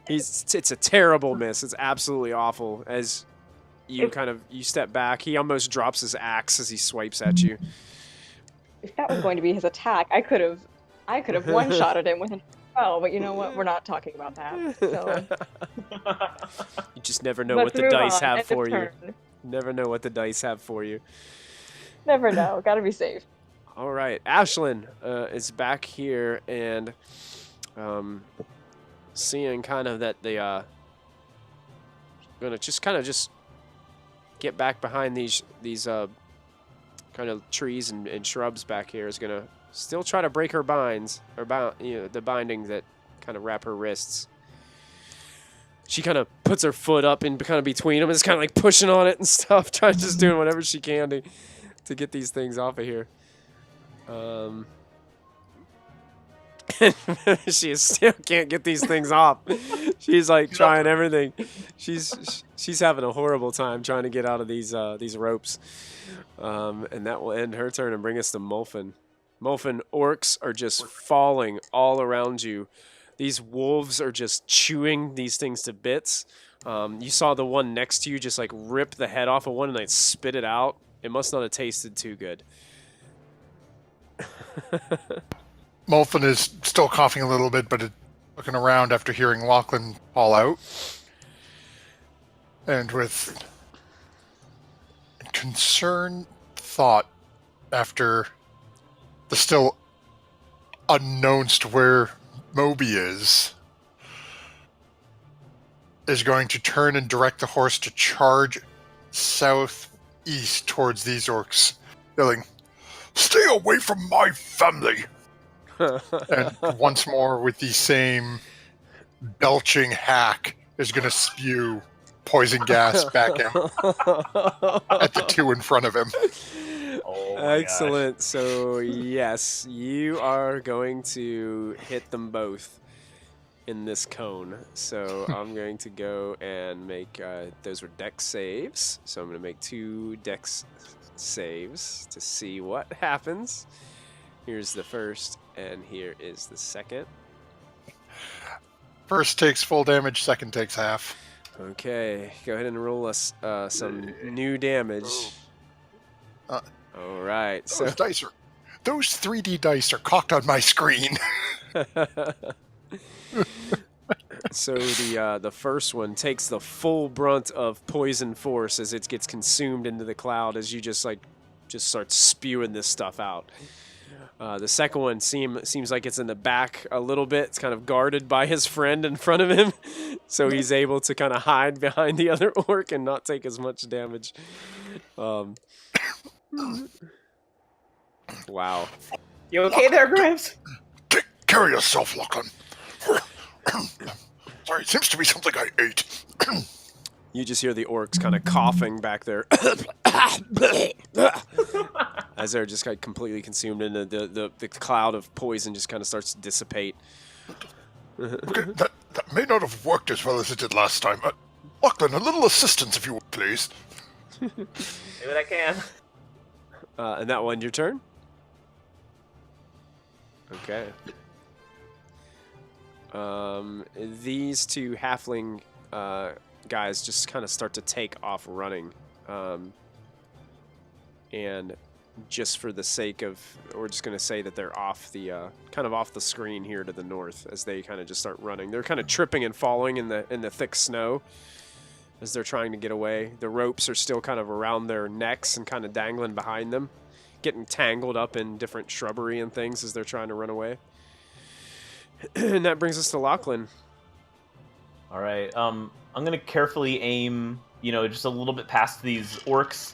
it's a terrible miss. It's absolutely awful. As you you step back, he almost drops his axe as he swipes at you. If that was going to be his attack, I could have one-shotted him with an spell, but you know what? We're not talking about that. So. You just never know Let's what the move dice on. have End of for you. turn. Never know what the dice have for you. Never know. Gotta be safe. All right, Ashlyn is back here and seeing kind of that they gonna just get back behind these kind of trees and shrubs back here. Is gonna still try to break her binds or the binding that kind of wrap her wrists. She kind of puts her foot up in kind of between them and is kind of like pushing on it and stuff, just doing whatever she can to get these things off of here. She still can't get these things off. She's like trying everything. She's having a horrible time trying to get out of these ropes. And that will end her turn and bring us to Molfin. Molfin, orcs are just falling all around you. These wolves are just chewing these things to bits. You saw the one next to you just like rip the head off of one and like spit it out. It must not have tasted too good. Molfin is still coughing a little bit, but looking around after hearing Lachlan fall out. And with concerned thought after the still unknowns to where Moby is going to turn and direct the horse to charge southeast towards these orcs, yelling, Stay away from my family! And once more, with the same belching hack, is going to spew poison gas back at the two in front of him. Oh my Excellent. So yes, you are going to hit them both in this cone. So I'm going to go and make those were dex saves. So I'm going to make 2 dex saves to see what happens. Here's the first, and here is the second. First takes full damage, second takes half. Okay, go ahead and roll us some new damage. All right, so Those 3D dice are cocked on my screen. so the first one takes the full brunt of poison force as it gets consumed into the cloud as you just start spewing this stuff out. The second one seems like it's in the back a little bit. It's kind of guarded by his friend in front of him, so he's able to kind of hide behind the other orc and not take as much damage. Wow. You okay there, Gramps? Take care of yourself, Lachlan. Sorry, it seems to be something I ate. You just hear the orcs kind of coughing back there as they're just like completely consumed, and the cloud of poison just kind of starts to dissipate. Okay, that may not have worked as well as it did last time. Lachlan, a little assistance, if you would, please. Do what I can. And that one, your turn? Okay. These two halfling guys just kind of start to take off running. And just for the sake of, we're just going to say that they're off the, kind of off the screen here to the north as they kind of just start running. They're kind of tripping and falling in the thick snow as they're trying to get away. The ropes are still kind of around their necks and kind of dangling behind them, getting tangled up in different shrubbery and things as they're trying to run away. And that brings us to Lachlan. All right. I'm going to carefully aim, just a little bit past these orcs,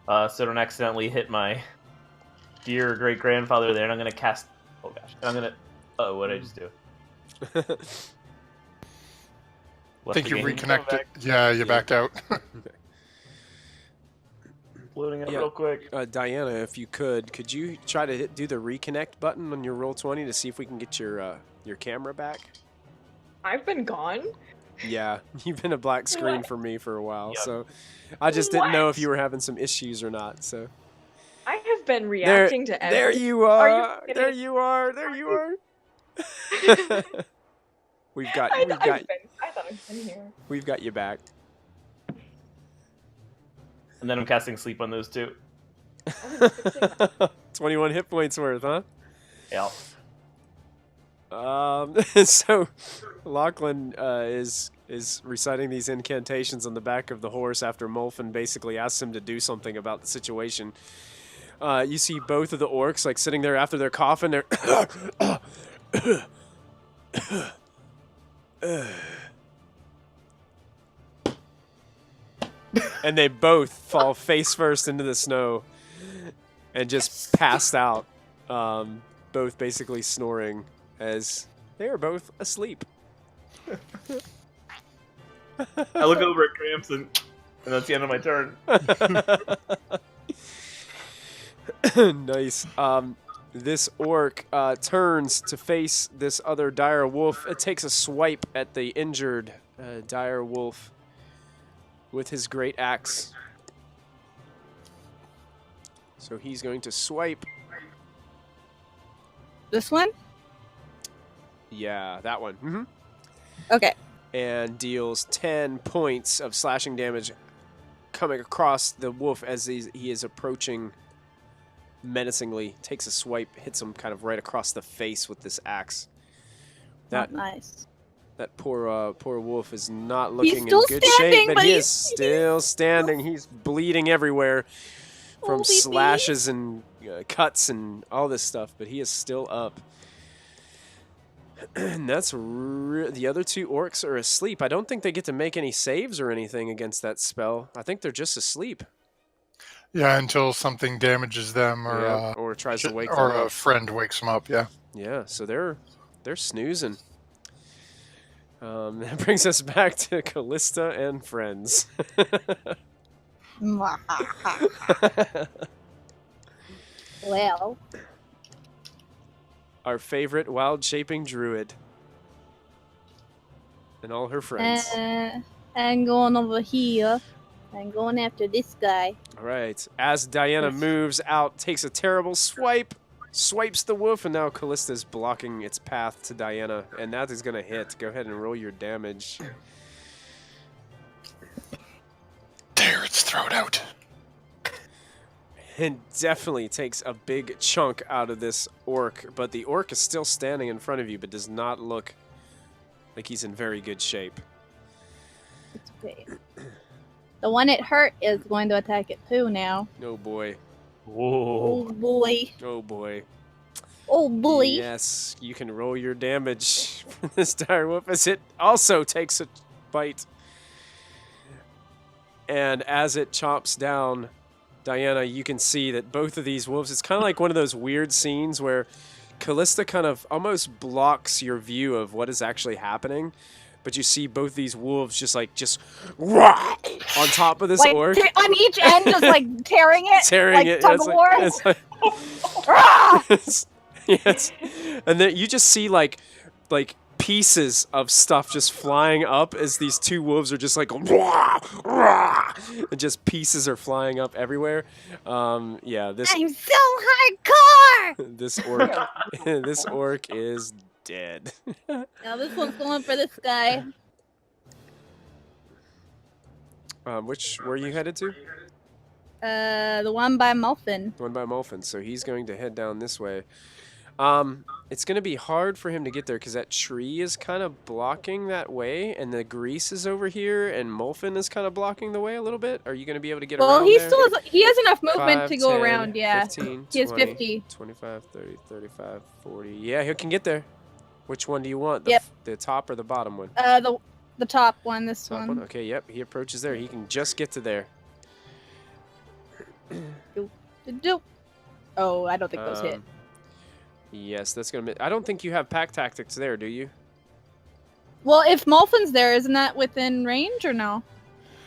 so I don't accidentally hit my dear great-grandfather there. And I'm going to cast... Oh, gosh. And I'm going to... Oh, what did I just do? I think you reconnected. Yeah, you backed out. Loading up real quick. Diana, if you could you try to do the reconnect button on your Roll20 to see if we can get your camera back? I've been gone. Yeah, you've been a black screen What? for me for a while, Yep. so I just didn't know What? if you were having some issues or not. So I have been reacting to everything. there you Are you are. kidding? There you are. There you are. We've got I thought I've been here. we've got you back. And then I'm casting sleep on those two. 21 hit points worth, huh? Yeah. So Lachlan is reciting these incantations on the back of the horse after Molfin basically asks him to do something about the situation. You see both of the orcs like sitting there after their coffin. They're and they both fall face first into the snow and just passed out, both basically snoring as they are both asleep. I look over at Gramps and that's the end of my turn. Nice. This orc turns to face this other dire wolf. It takes a swipe at the injured dire wolf with his great axe. So he's going to swipe. This one? Yeah, that one. Mm-hmm. Okay. And deals 10 points of slashing damage coming across the wolf as he is approaching menacingly. Takes a swipe, hits him kind of right across the face with this axe. Not nice. That poor wolf is not looking in still good standing, shape, but but he he's- is still standing. He's bleeding everywhere from Oh, baby. slashes and cuts and all this stuff, but he is still up. And that's the other two orcs are asleep. I don't think they get to make any saves or anything against that spell. I think they're just asleep. Yeah, until something damages them or tries to wake them or up. a friend wakes them up. Yeah. Yeah, so they're snoozing. That brings us back to Callista and friends. Well, Our favorite wild-shaping druid and all her friends. I'm going over here. I'm going after this guy. All right. As Diana moves out, takes a terrible swipe, swipes the wolf, and now Callista's blocking its path to Diana, and that is going to hit. Go ahead and roll your damage. Tear its throat out. And definitely takes a big chunk out of this orc, but the orc is still standing in front of you, but does not look like he's in very good shape. It's okay. The one it hurt is going to attack it too now. Oh boy. Whoa. Oh boy. Oh boy. Oh boy. Yes, you can roll your damage for this dire wolf as it also takes a bite. And as it chomps down Diana, you can see that both of these wolves, it's kind of like one of those weird scenes where Callista kind of almost blocks your view of what is actually happening. But you see both these wolves just rah, on top of this like, orc. On each end, just like tearing it. Tearing like it. Tug of war. It's like, yes. And then you just see like pieces of stuff just flying up as these two wolves are just like rah, rah, and just pieces are flying up everywhere. Yeah, this I'm so hardcore. this orc is dead. Now this one's going for this guy. Which where are you headed to? The one by Muffin. The one by Muffin. So he's going to head down this way. It's going to be hard for him to get there because that tree is kind of blocking that way, and the grease is over here, and Muffin is kind of blocking the way a little bit. Are you going to be able to get around Well, he there? still has. He has enough movement 5, to go 10, around. Yeah. 15, He has 20, 50. 25, 30, 35, 40. Yeah, he can get there. Which one do you want? Yep. The top or the bottom one? The top one. This Top one? Okay, yep. He approaches there. He can just get to there. Oh, I don't think those hit. Yes, that's going to... I don't think you have pack tactics there, do you? Well, if Muffin's there, isn't that within range or no?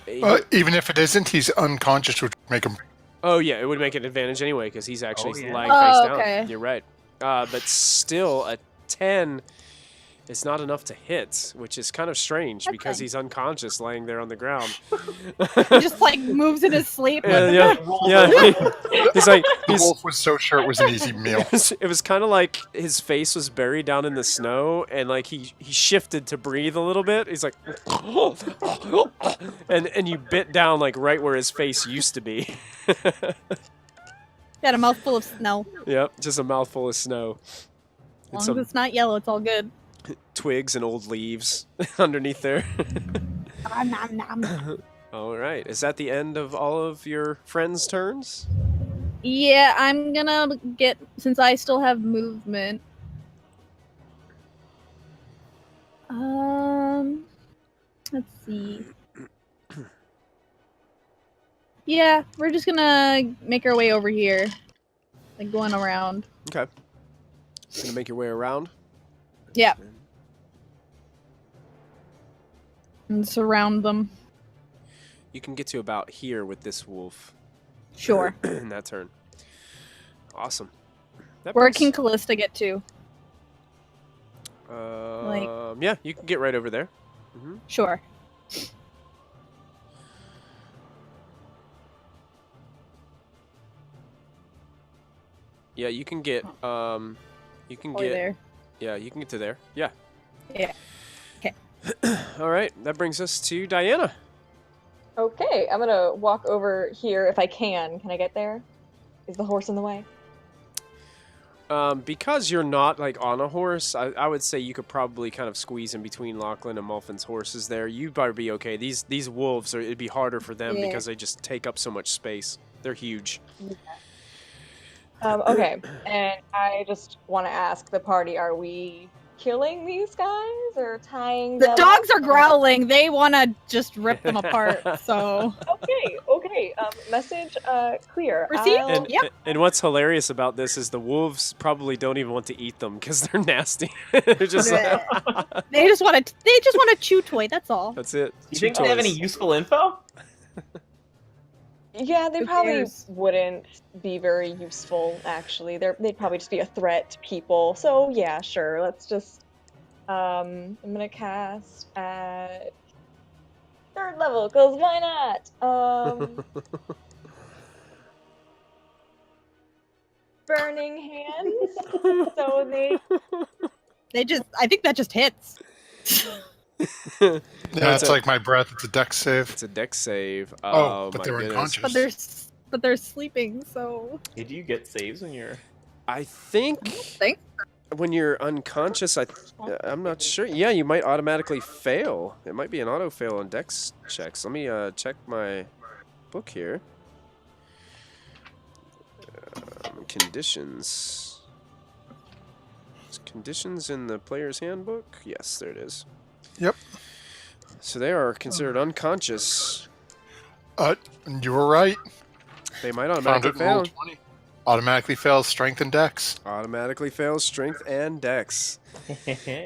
Even if it isn't, he's unconscious, which would make him... Oh, yeah, it would make an advantage anyway, because he's actually lying Oh, face down. okay. You're right. But still, a 10 is not enough to hit, which is kind of strange, because he's unconscious laying there on the ground. He just, like, moves in his sleep. Yeah. He's like... The wolf was so sure it was an easy meal. It was kind of like his face was buried down in the snow, and like he shifted to breathe a little bit. He's like, and you bit down like right where his face used to be. Got a mouthful of snow. Yep, just a mouthful of snow. As long as it's not yellow, it's all good. Twigs and old leaves underneath there. Nom, nom. All right, is that the end of all of your friends' turns? Yeah, I'm gonna get, since I still have movement. Let's see. Yeah, we're just gonna make our way over here. Like going around. Okay. Gonna make your way around? Yeah. And surround them. You can get to about here with this wolf. Sure. In that turn. Awesome. Where can Callista get to? Yeah, you can get right over there. Mm-hmm. Sure. Yeah, you can get you can get there. Yeah, you can get to there. Yeah. Yeah. Okay. All right, that brings us to Diana. Okay, I'm gonna walk over here if I can. Can I get there? Is the horse in the way? Because you're not like on a horse, I would say you could probably kind of squeeze in between Lachlan and Muffin's horses there. You'd better be okay. These wolves it'd be harder for them because they just take up so much space. They're huge. Yeah. Okay, and I just want to ask the party: are we killing these guys or tying The them dogs up? are growling. They want to just rip them apart. So Okay. Message clear. Proceed? I'll- And what's hilarious about this is the wolves probably don't even want to eat them because they're nasty. They're just like, they just want to. They just want to chew toy. That's all. that's it. Do you Chew think they have any toys. useful info? Yeah, they Who probably cares? wouldn't be very useful, actually. They'd probably just be a threat to people. So, yeah, sure. Let's just... I'm gonna cast at 3rd level, because why not? Burning Hands. So they... They just. I think that just hits. Yeah, it's it's a- like my breath. It's a dex save. It's a dex save. Oh, but my they're goodness. unconscious. But they're sleeping. So Did you get saves when you're? I think think when you're unconscious, I'm not sure. Yeah, you might automatically fail. It might be an auto fail on dex checks. Let me check my book here. Conditions. Is conditions in the player's handbook? Yes, there it is. Yep. So they are considered unconscious. You were right. They might Found automatically it in roll fail. 20. Automatically fails strength and dex. Automatically fails strength and dex.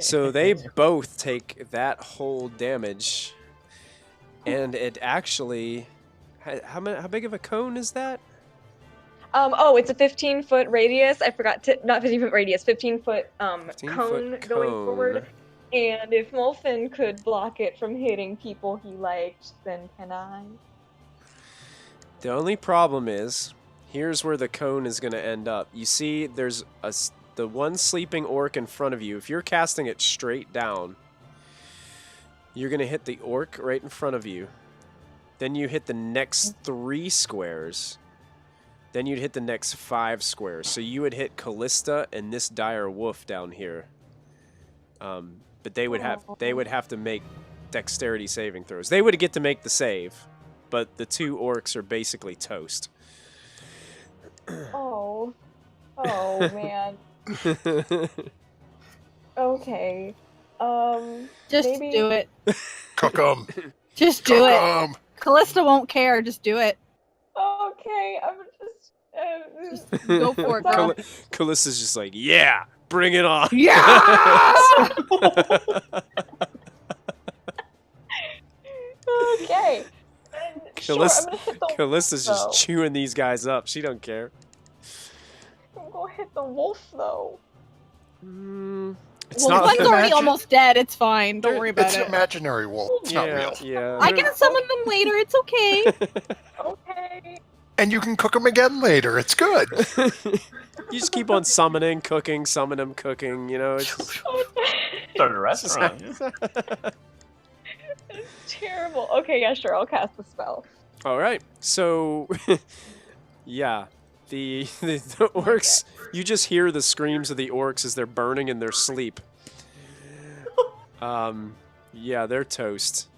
So they both take that whole damage, and it actually, how big of a cone is that? It's a 15-foot radius. I forgot to... Not 15-foot radius, 15-foot 15-foot cone going forward. And if Molfin could block it from hitting people he liked, then can I? The only problem is, here's where the cone is going to end up. You see, there's the one sleeping orc in front of you. If you're casting it straight down, you're going to hit the orc right in front of you. Then you hit the next 3 squares. Then you'd hit the next 5 squares. So you would hit Callista and this dire wolf down here. But they would have to make dexterity saving throws. They would get to make the save, but the 2 orcs are basically toast. Oh man. Okay. just Maybe- do it. Cook 'em. Just do Cook it. 'em. Callista won't care. Just do it. Okay, I'm just... Go for it, girl. Callista's just like, yeah, bring it on. Yeah. Okay. And sure, I'm gonna hit the Callista's just though. chewing these guys up. She don't care. I'm gonna hit the wolf though. It's Well, not. one's already Imagine- almost dead. It's fine. Don't worry about It's an it. imaginary wolf. It's not real. Yeah. I can summon them later. It's okay. Okay. And you can cook them again later. It's good. You just keep on summoning, cooking, summon them, cooking. You know. It's just, Start a restaurant. It's terrible. Okay, yeah, sure. I'll cast the spell. all right. So, yeah, the orcs. You just hear the screams of the orcs as they're burning in their sleep. Yeah, they're toast.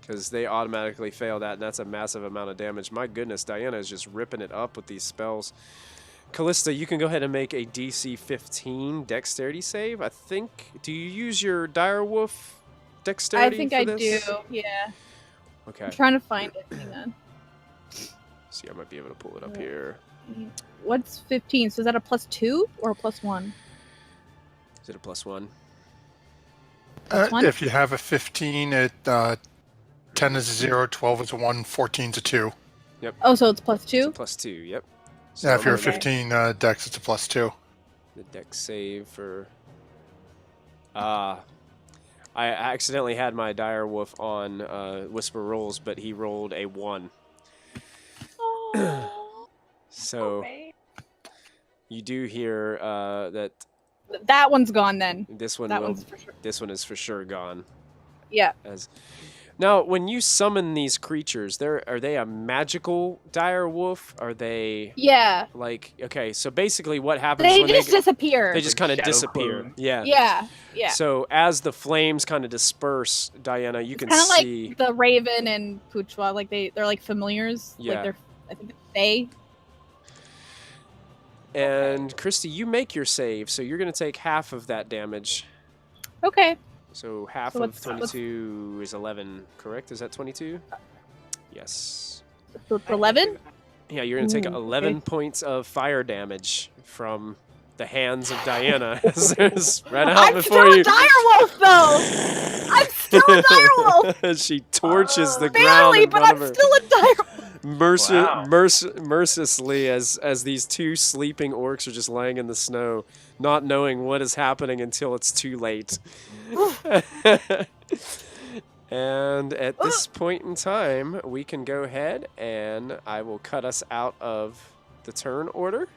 Because they automatically fail that, and that's a massive amount of damage. My goodness, Diana is just ripping it up with these spells. Callista, you can go ahead and make a DC 15 dexterity save. I think. Do you use your direwolf dexterity? I think for I this? do. Yeah. Okay. I'm trying to find it. Hang on. See, I might be able to pull it up here. What's 15? So is that a +2 or a +1? Is it a +1? One? If you have a 15, 10 is a 0, 12 is a 1, 14 is a 2. Oh, so it's It's +2? a +2. Yep. So Yeah, if I'm you're a gonna 15 dex, it's a +2. the dex save for. I accidentally had my direwolf on Whisper Rolls, but he rolled a 1. Oh, So okay. you do hear that That one's gone then. this one That will. one's for sure. This one is for sure gone. Yeah. Now, when you summon these creatures, are they a magical direwolf? Are they Yeah. like okay? So basically, what happens They when just disappear. they just kind of Shadow disappear? clone. Yeah. Yeah. Yeah. So as the flames kind of disperse, Diana, you It's can kind of see. like the Raven and Puchwa. Like they're like familiars. Yeah. Like I think they. And Christy, you make your save, so you're going to take half of that damage. Okay. So half So of what's- 22 is 11, correct? Is that 22? Yes. So it's 11? Yeah, you're going to take Ooh, 11 points of fire damage from the hands of Diana as they're spread out I'm before still you. a direwolf, though! I'm still a direwolf! She torches the ground Barely, in but front I'm of her. still a direwolf! Wow. Mercilessly as these two sleeping orcs are just laying in the snow, not knowing what is happening until it's too late. And at this point in time, we can go ahead and I will cut us out of the turn order,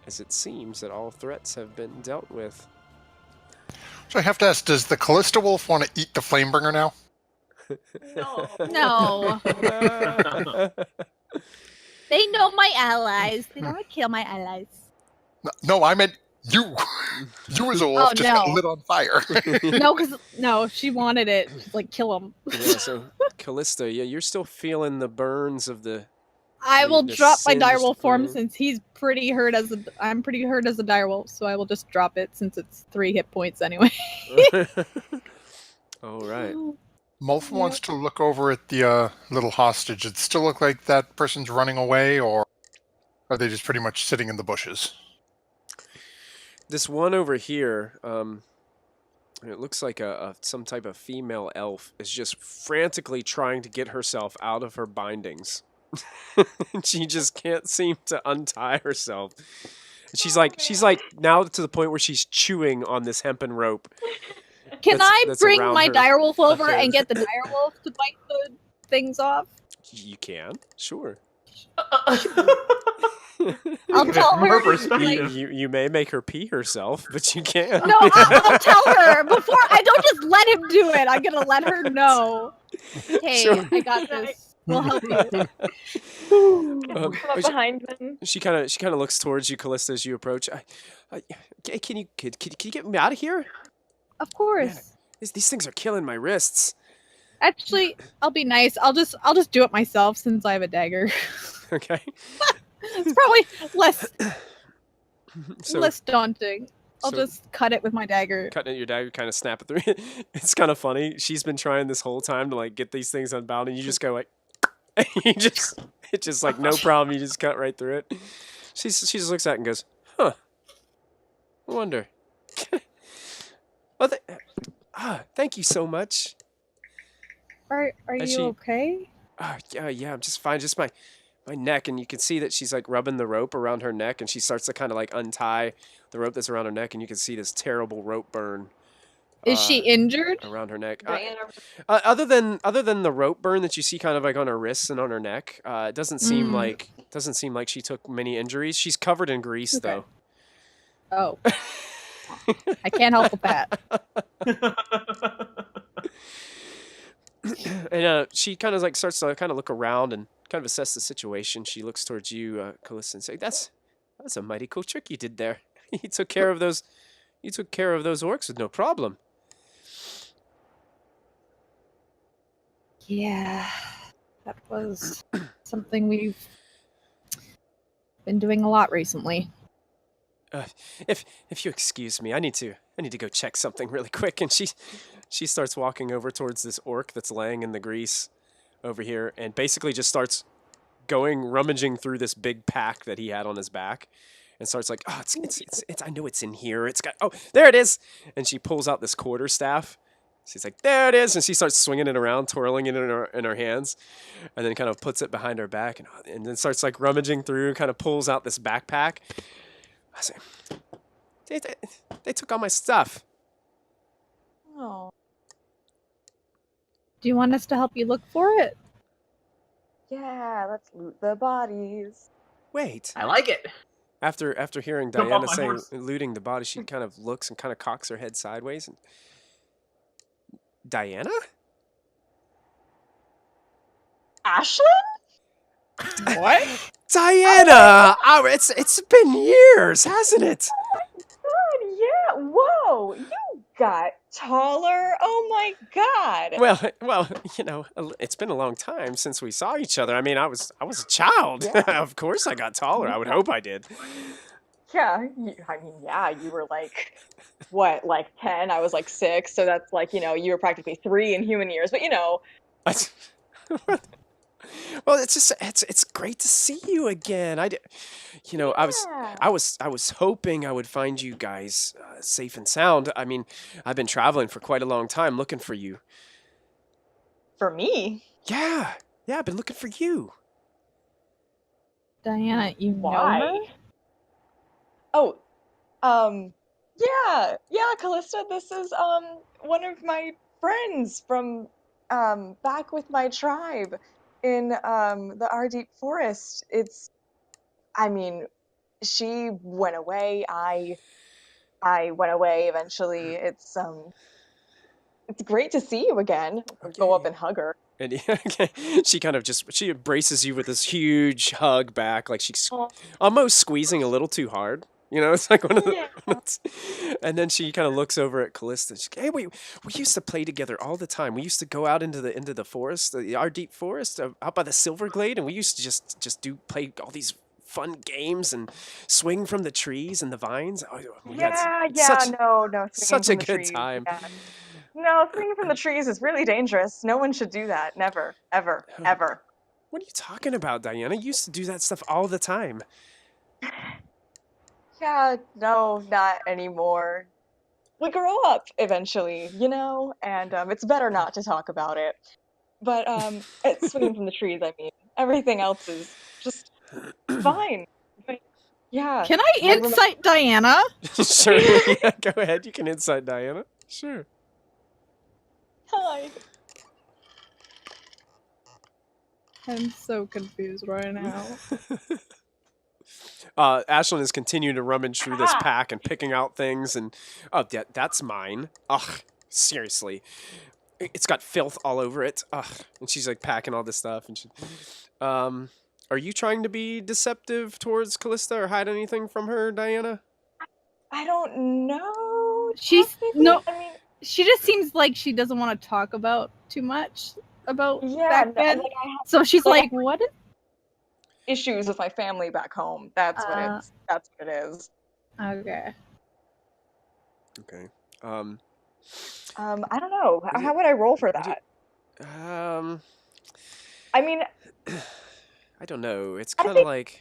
as it seems that all threats have been dealt with. So I have to ask, does the Callista Wolf want to eat the Flamebringer now? No. No. They know my allies. They don't want to kill my allies. No, I meant you. You as a wolf Oh, just got no. lit on fire. No, she wanted it. She's like, kill him. Yeah, so Callista, yeah, you're still feeling the burns of the. I will The drop my singed direwolf form ground. since I'm pretty hurt as a direwolf, so I will just drop it since it's 3 hit points anyway. All right. Mulf wants to look over at the little hostage. Does it still look like that person's running away, or are they just pretty much sitting in the bushes? This one over here, it looks like some type of female elf is just frantically trying to get herself out of her bindings. She just can't seem to untie herself. She's like now to the point where she's chewing on this hempen rope. Can I that's bring around my her. direwolf over Okay. and get the direwolf to bite the things off? You can, sure. I'll tell From her her. perspective. You may make her pee herself, but you can't. No, I'll tell her before. I don't just let him do it. I'm gonna let her know. Hey, Sure. I got this. We'll help you. Um, Come up behind them. She kind of looks towards you, Callista, as you approach. Can you get me out of here? Of course. These things are killing my wrists. Actually, I'll be nice. I'll just do it myself since I have a dagger. Okay. It's probably So less daunting. I'll so- just cut it with my dagger. cutting at your dagger, kind of snap it through. It's kind of funny. She's been trying this whole time to like get these things unbound, and you just go like, it's just like no problem. You just cut right through it. She just looks at it and goes, "Huh, I wonder." Well, thank you so much. Are And you she- okay? Yeah, I'm just fine. Just my neck, and you can see that she's like rubbing the rope around her neck, and she starts to kind of like untie the rope that's around her neck, and you can see this terrible rope burn. Is she injured? Around her neck? Diana. Other than the rope burn that you see kind of like on her wrists and on her neck, it doesn't seem like she took many injuries. She's covered in grease Okay. Oh. I can't help with that. And she kind of like starts to kind of look around and kind of assess the situation. She looks towards you, Callista, and say, "That's a mighty cool trick you did there. You took care of those orcs with no problem." Yeah, that was something we've been doing a lot recently. If you excuse me, I need to go check something really quick. And she starts walking over towards this orc that's laying in the grease over here, and basically just starts rummaging through this big pack that he had on his back, and starts like, "Oh, it's I know it's in here. It's got, oh, there it is." And she pulls out this quarterstaff. She's like, "There it is," and she starts swinging it around, twirling it in her hands, and then kind of puts it behind her back, and then starts like rummaging through, kind of pulls out this backpack. I say, they took all my stuff. Oh. Do you want us to help you look for it? Yeah, let's loot the bodies. Wait. I like it. After hearing Jump off Diana my say horse. looting the body, she kind of looks and kind of cocks her head sideways. And Diana? Ashlyn? What? Diana! Oh, it's been years, hasn't it? God, yeah. Whoa, you got taller? Oh my god! Well, it's been a long time since we saw each other. I mean, I was a child. Yeah. Of course, I got taller. I would hope I did. Yeah, you were like, what, like 10? I was like 6, so that's like, you were practically 3 in human years, but Well, it's great to see you again. Yeah. I was hoping I would find you guys safe and sound. I mean, I've been traveling for quite a long time looking for you. For me? Yeah, I've been looking for you. Diana, you know Why? her? Oh, yeah, Callista, this is, one of my friends from, back with my tribe in, the Ardeep Forest. I mean, she went away, I went away eventually. It's great to see you again. I'll go up Okay. and hug her. And she embraces you with this huge hug back, like she's Oh, almost squeezing a little too hard. It's like one of the. yeah. And then she kind of looks over at Callista. She's like, "Hey, we used to play together all the time. We used to go out into the forest, our deep forest, out by the Silver Glade, and we used to just play all these fun games and swing from the trees and the vines. Oh, we had No, swinging such a from the good trees. time." Yeah. No, swinging from the trees is really dangerous. No one should do that. Never, ever, ever. What are you talking about, Diana? You used to do that stuff all the time. Yeah, no, not anymore. We grow up eventually, and it's better not to talk about it. But it's swinging from the trees, I mean. Everything else is just fine. But yeah. Can I insight Diana? Sure. Yeah, go ahead. You can insight Diana. Sure. Hi. I'm so confused right now. Ashlyn is continuing to rummage through this pack and picking out things, and that's mine. Ugh, seriously, it's got filth all over it. Ugh, and she's like packing all this stuff, and are you trying to be deceptive towards Callista or hide anything from her, Diana? I don't know. She's technically. no. I mean, She just seems like she doesn't want to talk about too much about yeah, back then. like I have So she's like, like, "What is?" issues with my family back home. That's what it is. Okay. Okay. I don't know. How would I roll for that? I mean, I don't know. It's kind of like.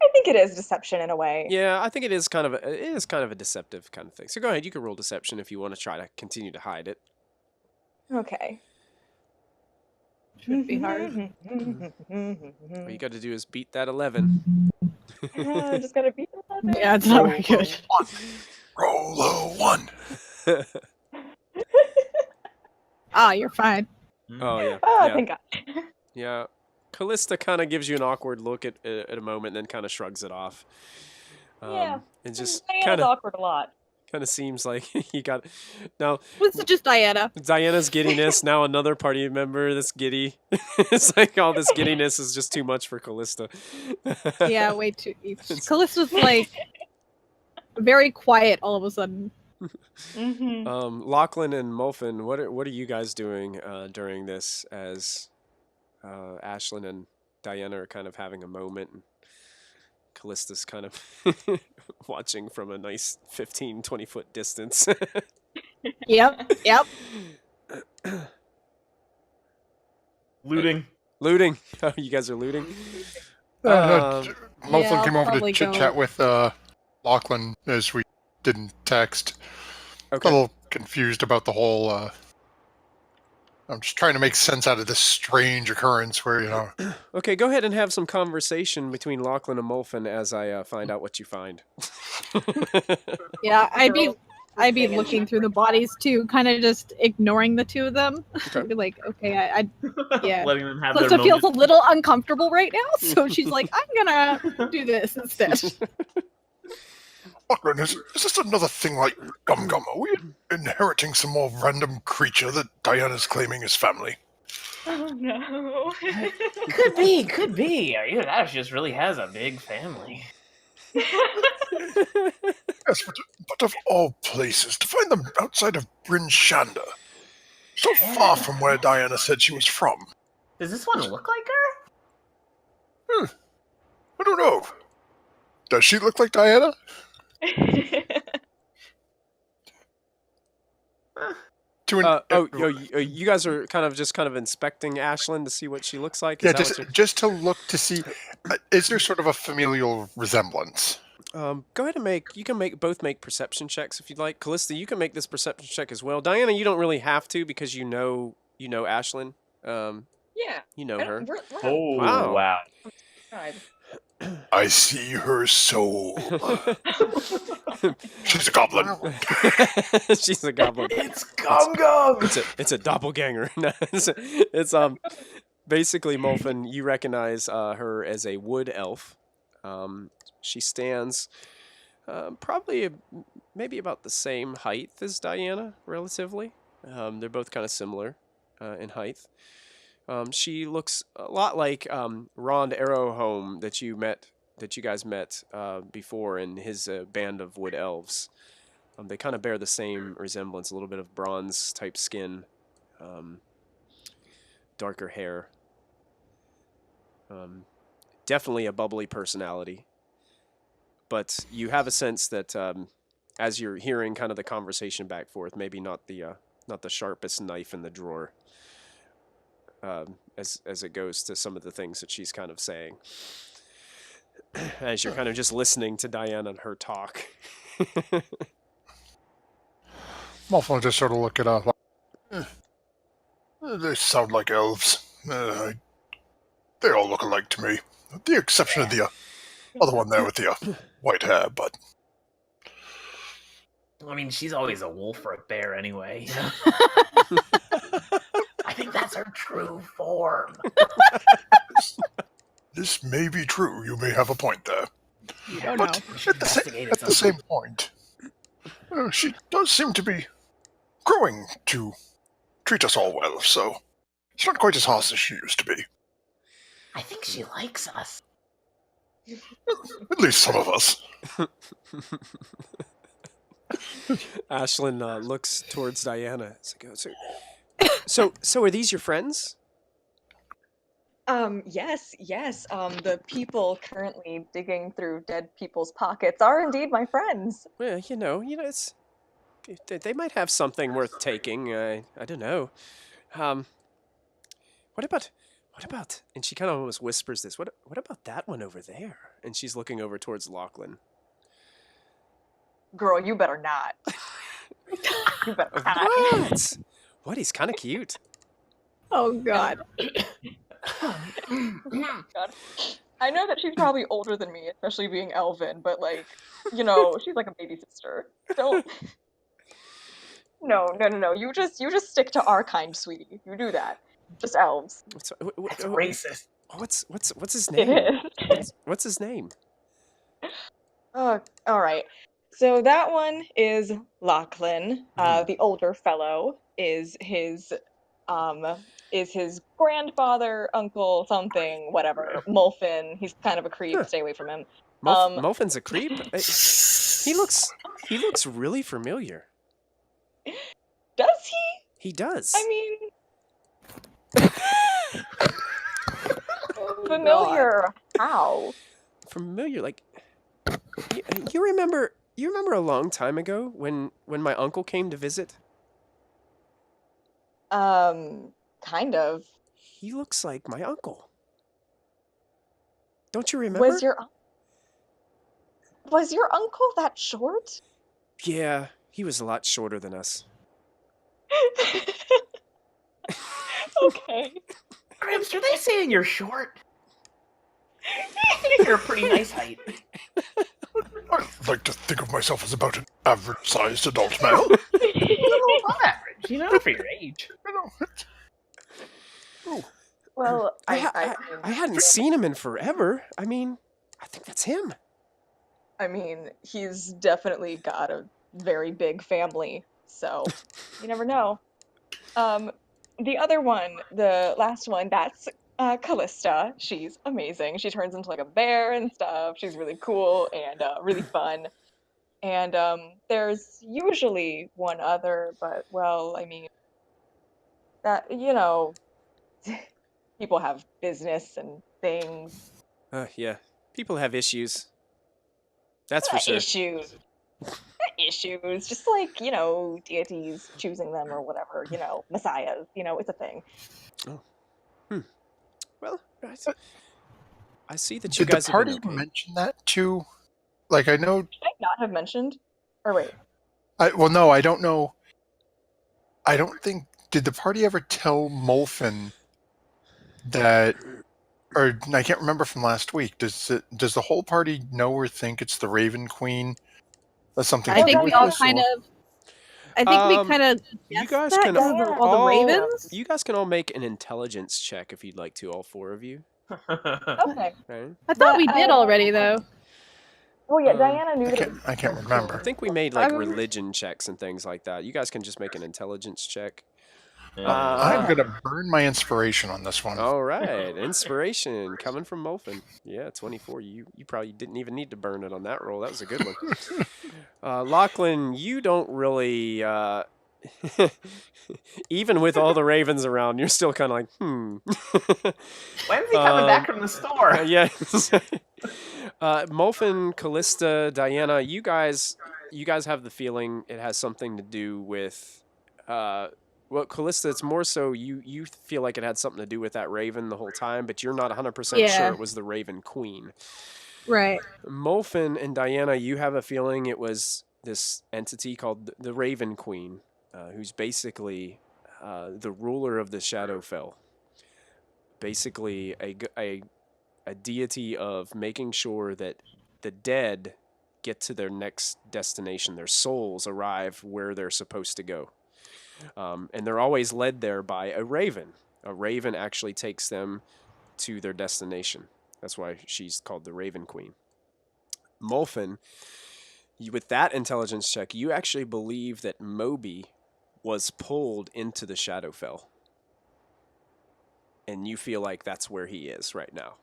I think it is deception in a way. Yeah, I think it is kind of a deceptive kind of thing. So go ahead, you can roll deception if you want to try to continue to hide it. Okay. Should be hard. All you got to do is beat that 11. Just gotta beat the Yeah, it's not very good. Roll a 1. Ah, you're fine. Oh yeah. Oh, Yeah. thank God. Yeah. Callista kind of gives you an awkward look at a moment, and then kind of shrugs it off. Yeah. It just Diana's kind of awkward a lot. seems like you got now. This is just Diana. Diana's giddiness. Now another party member that's giddy. It's like all this giddiness is just too much for Callista. Yeah, way too. Callista's like very quiet all of a sudden. Lachlan and Mulfin, what are you guys doing during this as Ashlyn and Diana are kind of having a moment, and Callista's kind of watching from a nice 15-20 foot distance? Yep. Looting. Looting. Oh, you guys are looting? Mulfin I'll came over to probably chit chat with Lachlan as we didn't text. Okay. A little confused about the whole. I'm just trying to make sense out of this strange occurrence where, Okay, go ahead and have some conversation between Lachlan and Mulfin as I find out what you find. Yeah, I'd be looking through the bodies too, kind of just ignoring the two of them. Okay. I'd be like, okay, yeah. Letting them have their Calista feels moment. a little uncomfortable right now, so she's like, I'm gonna do this instead. Lachlan, is this another thing like Gum Gum? Are we inheriting some more random creature that Diana's claiming as family? Oh no. Could be. That just really has a big family. Yes, but of all places, to find them outside of Bryn Shander. So far from where Diana said she was from. Does this one look like her? I don't know. Does she look like Diana? You guys are kind of inspecting Ashlyn to see what she looks like? Is Yeah, that just to look to see, is there sort of a familial resemblance? go ahead and both make perception checks if you'd like. Callista, you can make this perception check as well. Diana, you don't really have to because you know Ashlyn. Yeah. You know her. Oh, Wow. God. I see her soul. She's a goblin. She's a goblin. It's Gum Gum. It's a doppelganger. No, it's basically Molfin. You recognize her as a wood elf. She stands probably maybe about the same height as Diana, relatively. They're both kind of similar in height. She looks a lot like Rond Arrowhome that you guys met before in his band of wood elves. They kind of bear the same resemblance, a little bit of bronze type skin, darker hair. Definitely a bubbly personality. But you have a sense that as you're hearing kind of the conversation back and forth, maybe not the sharpest knife in the drawer. As it goes to some of the things that she's kind of saying, as you're kind of just listening to Diana and her talk. Molfin will just sort of look it up. They sound like elves. They all look alike to me, with the exception of the other one there with the white hair. But I mean, she's always a wolf or a bear anyway. You know? I think that's her true form. this may be true. You may have a point there. Oh, But no. at the same point, she does seem to be growing to treat us all well, so she's not quite as harsh as she used to be. I think she likes us. At least some of us. Ashlyn looks towards Diana. So are these your friends? Yes. The people currently digging through dead people's pockets are indeed my friends. Well, it's they might have something worth taking. I don't know. What about? And she kind of almost whispers this. What about that one over there? And she's looking over towards Lachlan. Girl, you better not. You better not. What? He's kind of cute. Oh, God. God. I know that she's probably older than me, especially being Elven, but she's like a baby sister. Don't. No. You just stick to our kind, sweetie. You do that. Just elves. That's racist. What's his name? It is. What's his name? All right. So that one is Lachlan. The older fellow is his grandfather, uncle, something, whatever. Molfin. He's kind of a creep. Stay away from him. Molfin's a creep. He looks really familiar. Does he? He does. I mean, familiar. How? Familiar, like you remember a long time ago when my uncle came to visit? Kind of. He looks like my uncle. Don't you remember? Was your uncle that short? Yeah, he was a lot shorter than us. Okay. Gramps, are they saying you're short? I think you're a pretty nice height. I like to think of myself as about an average-sized adult male. Above average, for your age. Well, I hadn't seen him in forever. I mean, I think that's him. I mean, he's definitely got a very big family, so you never know. The other one, the last one, that's Callista. She's amazing. She turns into like a bear and stuff. She's really cool and really fun. And there's usually one other, but well, I mean, that people have business and things. Yeah. People have issues. That's for sure. Issues. Issues. Just like, deities choosing them or whatever, messiahs, it's a thing. Oh. Well, I see that you Did the guys have been party okay. mention that too? Like, I know. Should I not have mentioned? Or wait. Well, no, I don't know. I don't think. Did the party ever tell Molfin that, or I can't remember from last week. Does the whole party know or think it's the Raven Queen? That's something I to do think we with all this, kind or? of. I think we kind of You guessed guys that can because of all the ravens. You guys can all make an intelligence check if you'd like to, all 4 of you. Okay. Right? I thought we But, did already, though. Oh yeah, Diana knew I that it can't. was I can't I remember. think we made like I remember- religion checks and things like that. You guys can just make an intelligence check. I'm gonna burn my inspiration on this one. All right, inspiration coming from Molfin. Yeah, 24. You probably didn't even need to burn it on that roll. That was a good one. Lachlan, you don't really. Even with all the ravens around, you're still kind of like, When's he coming back from the store? Yeah. Molfin, Callista, Diana, you guys have the feeling it has something to do with. Well, Callista, it's more so you feel like it had something to do with that raven the whole time, but you're not 100% sure it was the Raven Queen. Right. Molfin and Diana, you have a feeling it was this entity called the Raven Queen, who's basically the ruler of the Shadowfell. Basically, a deity of making sure that the dead get to their next destination. Their souls arrive where they're supposed to go. And they're always led there by a raven. A raven actually takes them to their destination. That's why she's called the Raven Queen. Molfin, with that intelligence check, you actually believe that Moby was pulled into the Shadowfell. And you feel like that's where he is right now.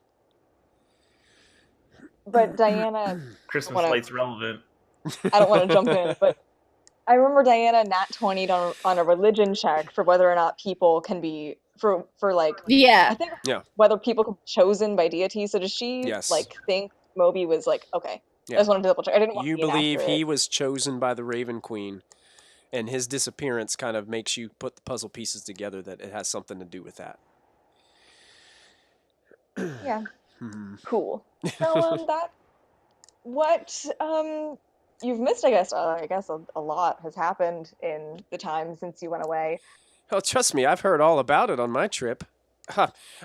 But Diana, Christmas lights relevant. I don't want to jump in, but I remember Diana nat 20'd on a religion check for whether or not people can be for like I think whether people can be chosen by deities. So does she like think Moby was like okay? Yeah. I just wanted to double check. I didn't want you to be believe inaccurate. He was chosen by the Raven Queen, and his disappearance kind of makes you put the puzzle pieces together that it has something to do with that. Yeah. Cool. So what you've missed, I guess a lot has happened in the time since you went away. Oh, trust me, I've heard all about it on my trip.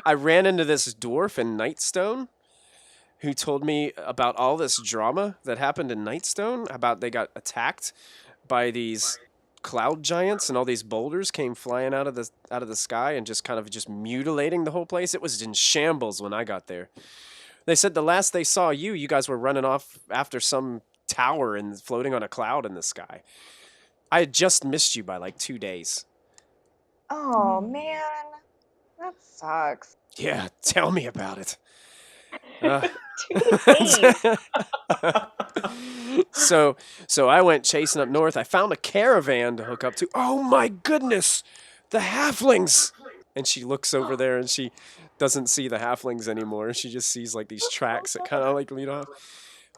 I ran into this dwarf in Nightstone who told me about all this drama that happened in Nightstone, about they got attacked by these cloud giants and all these boulders came flying out of the sky and just kind of just mutilating the whole place. It was in shambles when I got there. They said the last they saw you guys were running off after some tower and floating on a cloud in the sky. I had just missed you by like 2 days. Oh, man. That sucks. Yeah, tell me about it. 2 days. So I went chasing up north. I found a caravan to hook up to. Oh my goodness, the halflings! And she looks over there and she doesn't see the halflings anymore. She just sees like these tracks that kind of like lead off.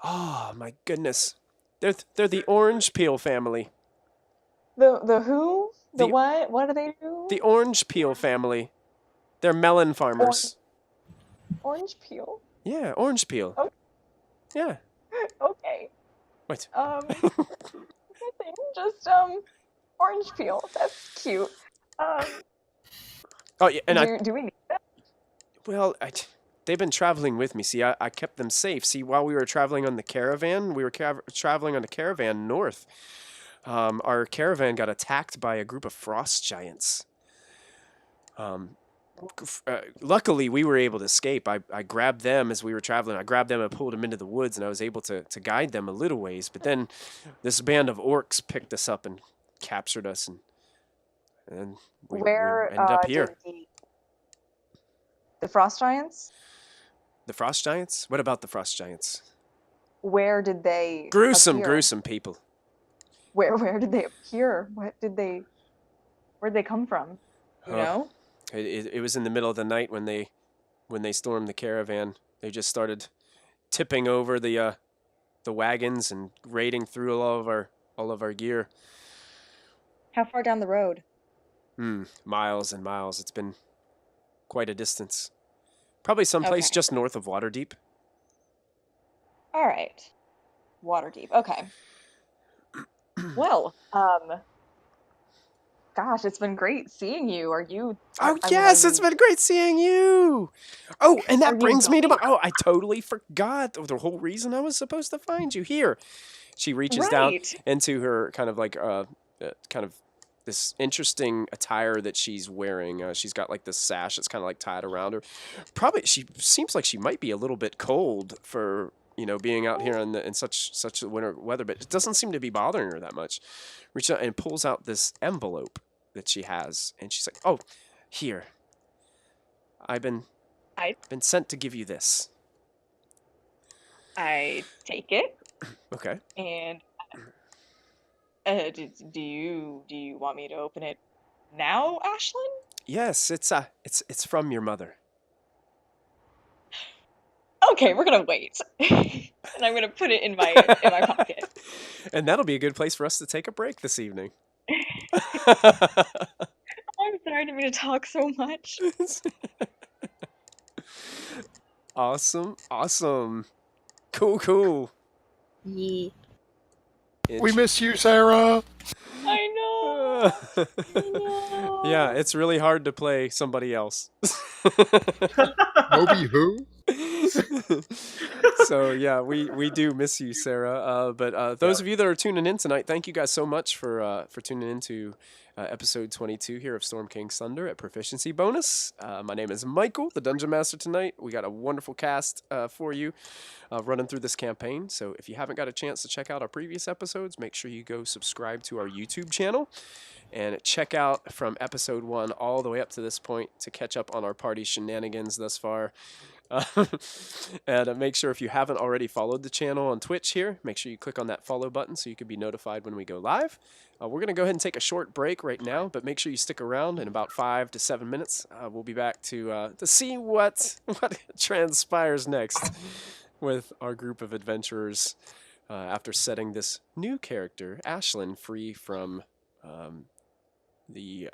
Oh my goodness, they're the orange peel family. The who? The what? What do they do? The orange peel family. They're melon farmers. Orange peel? Yeah, orange peel. Okay. Yeah. Okay. Wait. Nothing. Just orange peel. That's cute. Oh yeah, and do we need that? Well, they've been traveling with me. See, I kept them safe. See, while we were traveling on the caravan, traveling on the caravan north. Our caravan got attacked by a group of frost giants. Luckily, we were able to escape. I grabbed them as we were traveling. I grabbed them and pulled them into the woods, and I was able to guide them a little ways. But then this band of orcs picked us up and captured us, and we ended up here. The frost giants? The frost giants? What about the frost giants? Where did they Gruesome, appear? gruesome people. Where did they appear? Where'd they come from? You Huh. know? It was in the middle of the night when they stormed the caravan. They just started tipping over the wagons and raiding through all of our gear. How far down the road? Miles and miles. It's been quite a distance. Probably someplace Okay. just north of Waterdeep. All right. Waterdeep. Okay. Well, gosh, it's been great seeing you. Are you? Oh, I mean, yes, it's been great seeing you. Oh, and Are that you brings me to going? I totally forgot the whole reason I was supposed to find you here. She reaches down Right. into her kind of like kind of this interesting attire that she's wearing. She's got like this sash that's kind of like tied around her. Probably she seems like she might be a little bit cold for, being out here in such winter weather, but it doesn't seem to be bothering her that much. Reaches out and pulls out this envelope that she has, and she's like, "Oh, here. I've been sent to give you this." I take it. Okay. And do you want me to open it now, Ashlyn? Yes, it's from your mother. Okay, we're gonna wait, and I'm gonna put it in my pocket. And that'll be a good place for us to take a break this evening. I'm sorry, I didn't mean to talk so much. Awesome. Cool. Yeah. We miss you, Sarah. I know. Yeah, it's really hard to play somebody else. Moby who? So yeah, we do miss you, Sarah. But those of you that are tuning in tonight, thank you guys so much for tuning in to episode 22 here of Storm King's Thunder at Proficiency Bonus. My name is Michael, the Dungeon Master tonight. We got a wonderful cast for you running through this campaign. So if you haven't got a chance to check out our previous episodes, make sure you go subscribe to our YouTube channel and check out from episode 1 all the way up to this point to catch up on our party shenanigans thus far. And make sure if you haven't already followed the channel on Twitch here, make sure you click on that follow button so you can be notified when we go live. We're going to go ahead and take a short break right now, but make sure you stick around. In about 5 to 7 minutes, we'll be back to see what transpires next with our group of adventurers after setting this new character, Ashlyn, free from the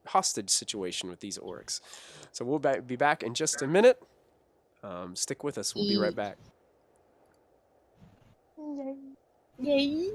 hostage situation with these orcs. So we'll be back in just a minute. Stick with us. We'll be right back. Yay.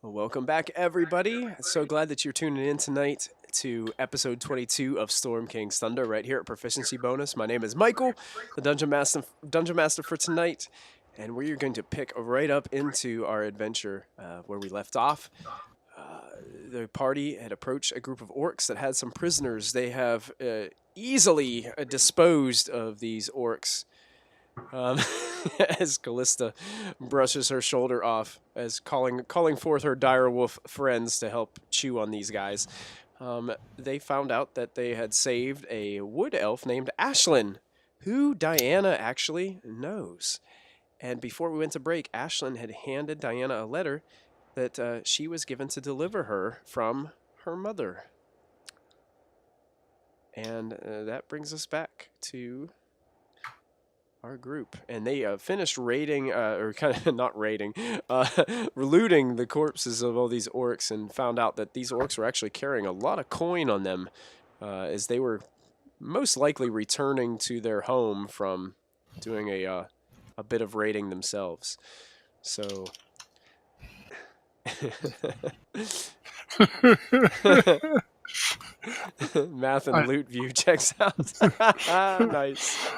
Well, welcome back, everybody. So glad that you're tuning in tonight to episode 22 of Storm King's Thunder right here at Proficiency Bonus. My name is Michael, the Dungeon Master for tonight, and we're going to pick right up into our adventure where we left off. The party had approached a group of orcs that had some prisoners. They have easily disposed of these orcs. As Callista brushes her shoulder off, as calling forth her direwolf friends to help chew on these guys, they found out that they had saved a wood elf named Ashlyn, who Diana actually knows. And before we went to break, Ashlyn had handed Diana a letter that she was given to deliver her from her mother. And that brings us back to our group, and they finished raiding, or kind of not raiding, looting the corpses of all these orcs, and found out that these orcs were actually carrying a lot of coin on them, as they were most likely returning to their home from doing a bit of raiding themselves. So. Math and loot view checks out. Nice.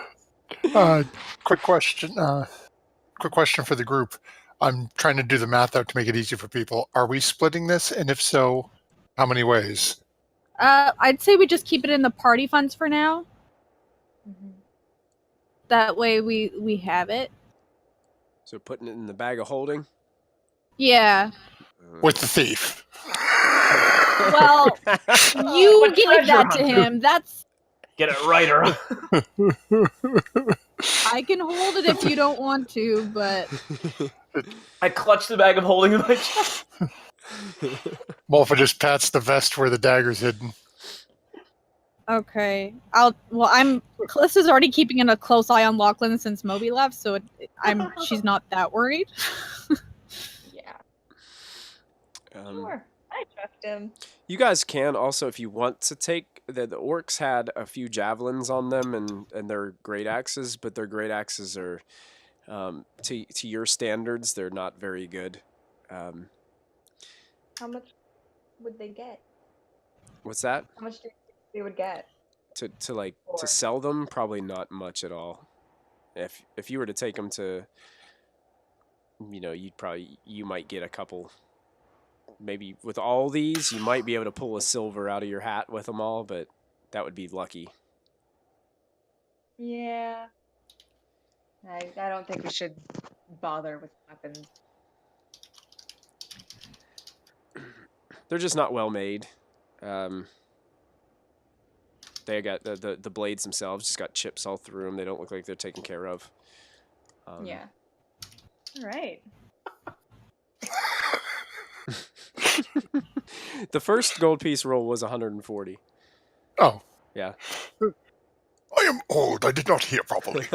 Quick question for the group. I'm trying to do the math out to make it easy for people. Are we splitting this? And if so, how many ways? I'd say we just keep it in the party funds for now. Mm-hmm. That way we have it. So putting it in the bag of holding? Yeah. With the thief. Well, you But gave treasure that to hunter. him. That's. Get it right, or I can hold it if you don't want to, but I clutch the bag of holding in my chest. Malfa just pats the vest where the dagger's hidden. okay. Callista's already keeping a close eye on Lachlan since Moby left, so she's not that worried. Yeah. Sure. I trust him. You guys can also, if you want to take, the orcs had a few javelins on them and their great axes, but their great axes are, to your standards, they're not very good. How much would they get? What's that? How much do you think they would get? To sell them, probably not much at all. If you were to take them to, you might get a couple. Maybe with all these, you might be able to pull a silver out of your hat with them all, but that would be lucky. Yeah. I don't think we should bother with weapons. They're just not well made. They got the blades themselves just got chips all through them. They don't look like they're taken care of. Yeah. All right. The first gold piece roll was 140. Oh. Yeah. I am old. I did not hear properly.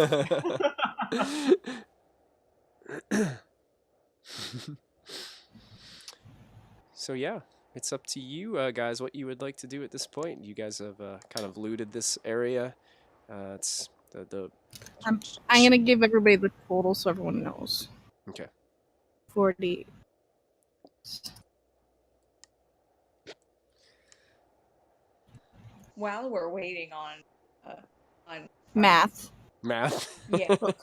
So yeah, it's up to you guys what you would like to do at this point. You guys have kind of looted this area. It's the I'm gonna give everybody the total so everyone knows. Okay. 40. While we're waiting on Math. yeah, while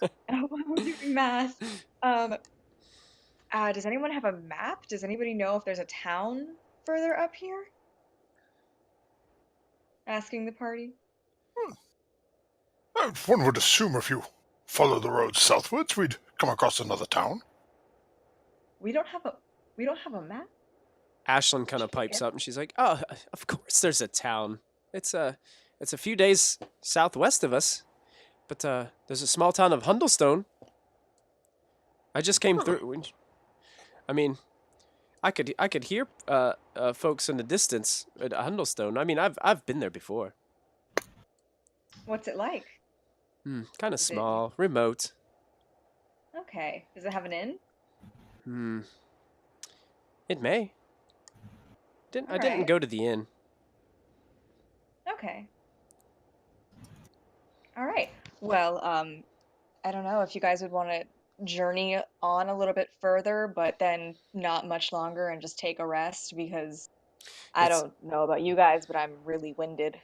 we're doing math, does anyone have a map? Does anybody know if there's a town further up here? Asking the party. One would assume if you follow the road southwards, we'd come across another town. We don't have a map. Ashlyn kind of pipes up and she's like, "Oh, of course there's a town. It's a few days southwest of us, but there's a small town of Hundlestone. I just came through. I mean, I could hear folks in the distance at Hundlestone. I mean, I've been there before. What's it like? Kind of small, remote. Okay. Does it have an inn? It may. I didn't go to the inn. Okay. All right. Well, I don't know if you guys would want to journey on a little bit further, but then not much longer and just take a rest because I It's don't know about you guys, but I'm really winded.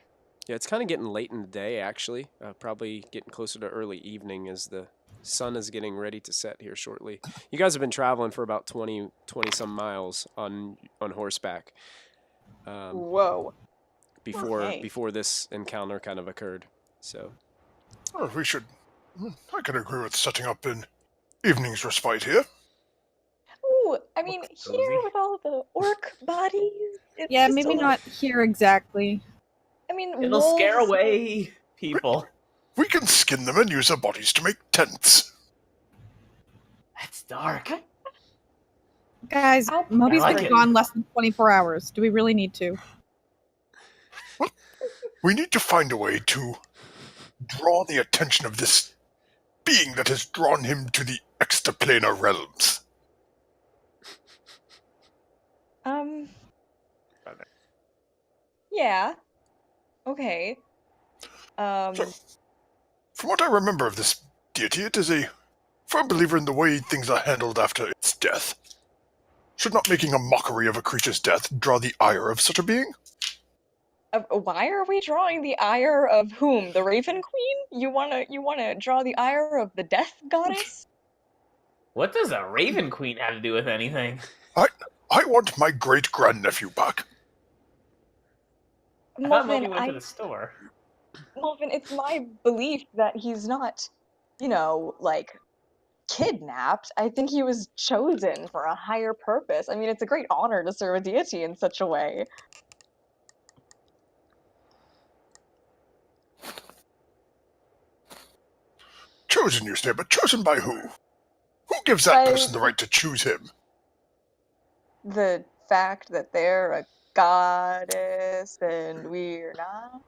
Yeah, it's kind of getting late in the day, actually. Probably getting closer to early evening as the sun is getting ready to set here shortly. You guys have been traveling for about 20 some miles on horseback Whoa. Okay. before this encounter kind of occurred. So Well, we should. I can agree with setting up an evening's respite here. Ooh, I mean, Looks here cozy. with all the orc bodies, it's Yeah, just a maybe little. not here exactly. I mean, It'll scare wolves. away people. We can skin them and use their bodies to make tents. It's dark. Guys, I'll Moby's like been it. gone less than 24 hours. Do we really need to? We need to find a way to draw the attention of this being that has drawn him to the extraplanar realms. Yeah. Okay. So, from what I remember of this deity, it is a firm believer in the way things are handled after its death. Should not making a mockery of a creature's death draw the ire of such a being? Why are we drawing the ire of whom? The Raven Queen? You wanna draw the ire of the Death Goddess? What does a Raven Queen have to do with anything? I want my great-grandnephew back. I thought Mulvin, Moby went to the store. Mulvin, it's my belief that he's not, like kidnapped. I think he was chosen for a higher purpose. I mean, it's a great honor to serve a deity in such a way. Chosen, you say, but chosen by who? Who gives that By person the right to choose him? the fact that they're a goddess and we're not.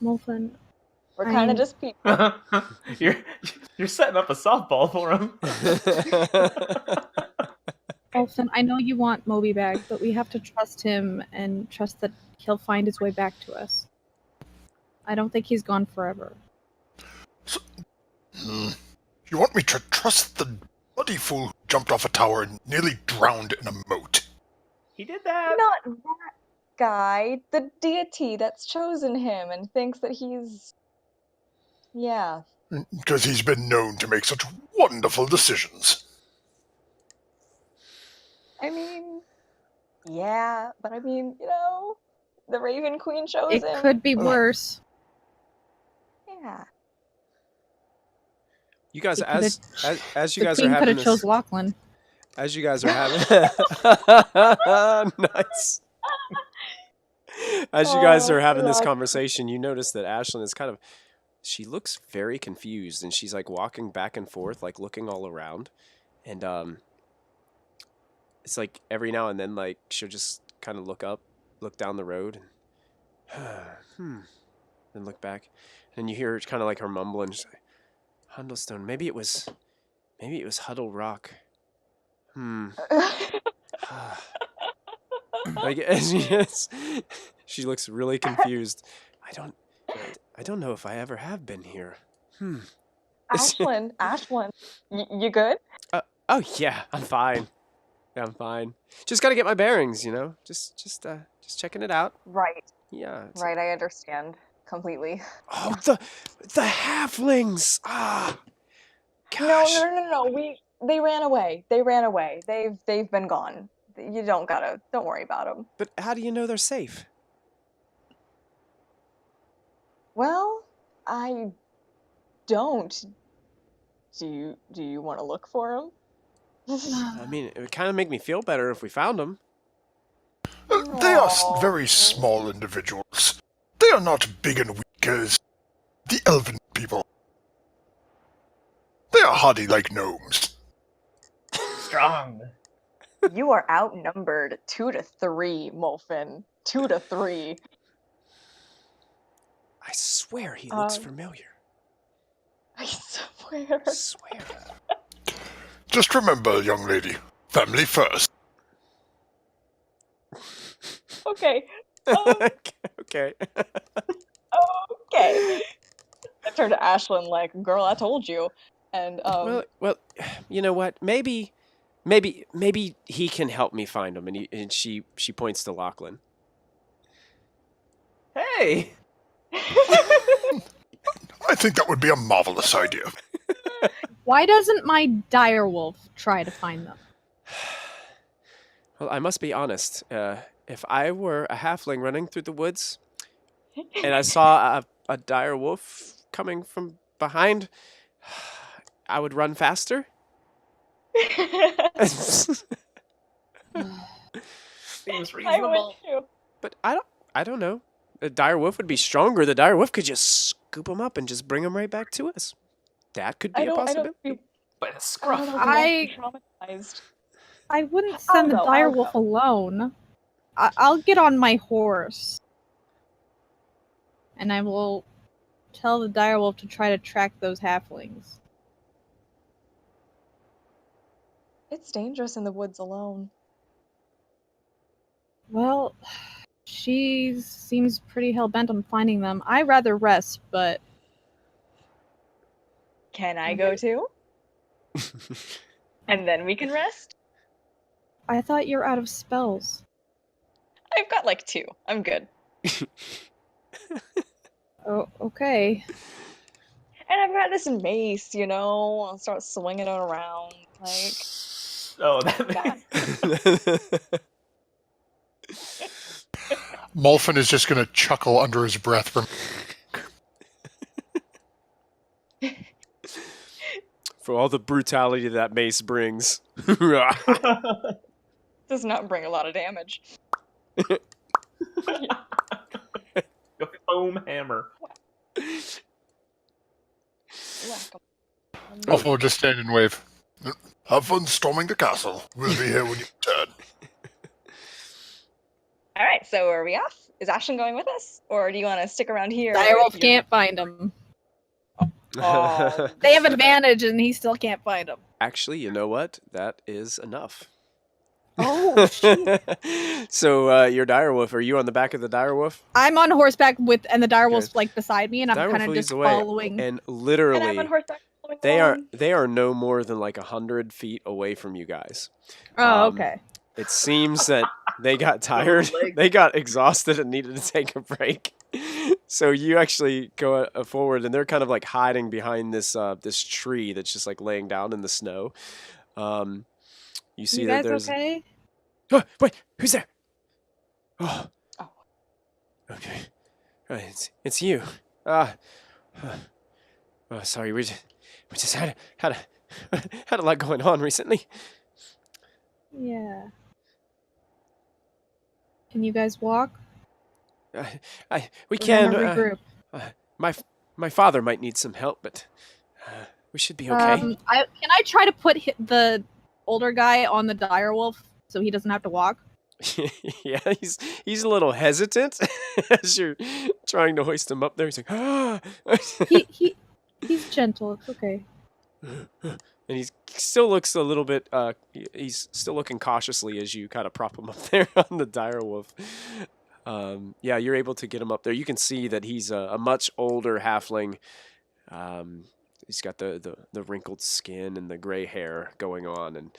Molfen, We're I kind of mean- just people. You're setting up a softball for him. Molfen, I know you want Moby back, but we have to trust him and trust that he'll find his way back to us. I don't think he's gone forever. You want me to trust the bloody fool who jumped off a tower and nearly drowned in a moat? He did that. Not that guy, the deity that's chosen him and thinks that he's. Yeah. Because he's been known to make such wonderful decisions. I mean, yeah, but I mean, the Raven Queen chose It him. could be worse. Yeah. you guys, He could've- as you The guys queen are could having have chose this, Lachlan. as you guys are having, nice. As you guys are having this God. conversation, you notice that Ashlyn is she looks very confused, and she's like walking back and forth, like looking all around, and it's like every now and then, like she'll just kind of look down the road, and then look back, and you hear kind of like her mumbling, she's like, Hundlestone, maybe it was Huddle Rock. Like she looks really confused. I don't know if I ever have been here. Ashlyn, you good? Oh yeah, I'm fine. Yeah, I'm fine. Just gotta get my bearings, Just checking it out. Right. Yeah. Right, I understand completely. Oh, the halflings. Gosh. No. They ran away. They've been gone. You don't worry about them. But how do you know they're safe? Well, I don't. Do you want to look for them? I mean, it would kind of make me feel better if we found them. They are very small individuals. They are not big and weak as the elven people. They are hardy like gnomes. Strong. You are outnumbered 2-3, Molfen. 2-3. I swear he looks Um, familiar. I swear. I swear. Just remember, young lady, family first. Okay. Okay. Okay. I turned to Ashlyn like, girl, I told you. And Well, you know what? Maybe he can help me find them. And she points to Lachlan. Hey! I think that would be a marvelous idea. Why doesn't my direwolf try to find them? Well, I must be honest. If I were a halfling running through the woods and I saw a dire wolf coming from behind, I would run faster. Seems I would reasonable. too. But I don't know. The dire wolf would be stronger. The dire wolf could just scoop him up and just bring him right back to us. That could be a possibility. By the I don't scruff. know, I'm traumatized. I wouldn't send the I'll direwolf go. alone. I'll get on my horse. And I will tell the direwolf to try to track those halflings. It's dangerous in the woods alone. Well, she seems pretty hell-bent on finding them. I'd rather rest, but... Can I go too? And then we can rest? I thought you were out of spells. I've got like 2. I'm good. Oh, okay. And I've got this mace, you know? I'll start swinging it around. Like, Oh, that Molfin is just going to chuckle under his breath. For all the brutality that mace brings. does not bring a lot of damage. foam hammer. Molfin will just stand and wave. Have fun storming the castle. We'll be here when you return. Alright, so are we off? Is Ashlyn going with us? Or do you want to stick around here? Direwolf can't find them. Oh. They have advantage, and he still can't find them. Actually, you know what? That is enough. Oh, shit. So, your direwolf, are you on the back of the direwolf? I'm on horseback and the direwolf's like beside me, and I'm Direwolf kind of leads just the way, following. And And I'm literally, on horseback following they along. are no more than like 100 feet away from you guys. Oh, okay. It seems that they got tired, they got exhausted and needed to take a break. So you actually go forward, and they're kind of like hiding behind this this tree that's just like laying down in the snow. You see You that guys there's. okay? Oh, wait, who's there? Oh. Oh. Okay. It's you. Sorry, we just had a lot going on recently. Yeah. Can you guys walk? We We're can. gonna regroup. My father might need some help, but we should be okay. Can I try to put the older guy on the direwolf so he doesn't have to walk? Yeah, he's a little hesitant as you're trying to hoist him up there. He's like, ah. He's gentle. It's okay. And he still looks a little bit. He's still looking cautiously as you kind of prop him up there on the direwolf. Yeah, you're able to get him up there. You can see that he's a much older halfling. He's got the wrinkled skin and the gray hair going on, and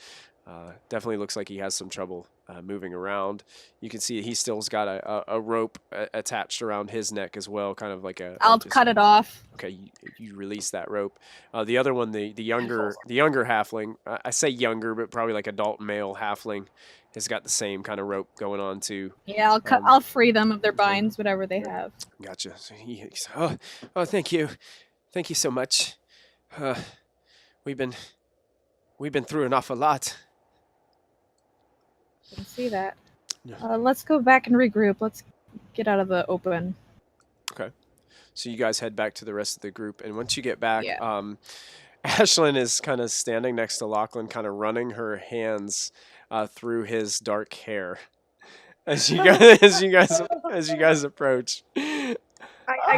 definitely looks like he has some trouble moving around. You can see he's still's got a rope attached around his neck as well, kind of like a. I'll cut it off. Okay, you release that rope. The other one, the younger halfling. I say younger, but probably like adult male halfling, has got the same kind of rope going on too. Yeah, I'll free them of their binds, whatever they have. Gotcha. So he's, oh, thank you so much. We've been through an awful lot. I can see that. Yeah. Let's go back and regroup. Let's get out of the open. Okay. So you guys head back to the rest of the group, and once you get back, Yeah. Ashlyn is kind of standing next to Lachlan, kind of running her hands through his dark hair as you guys approach. I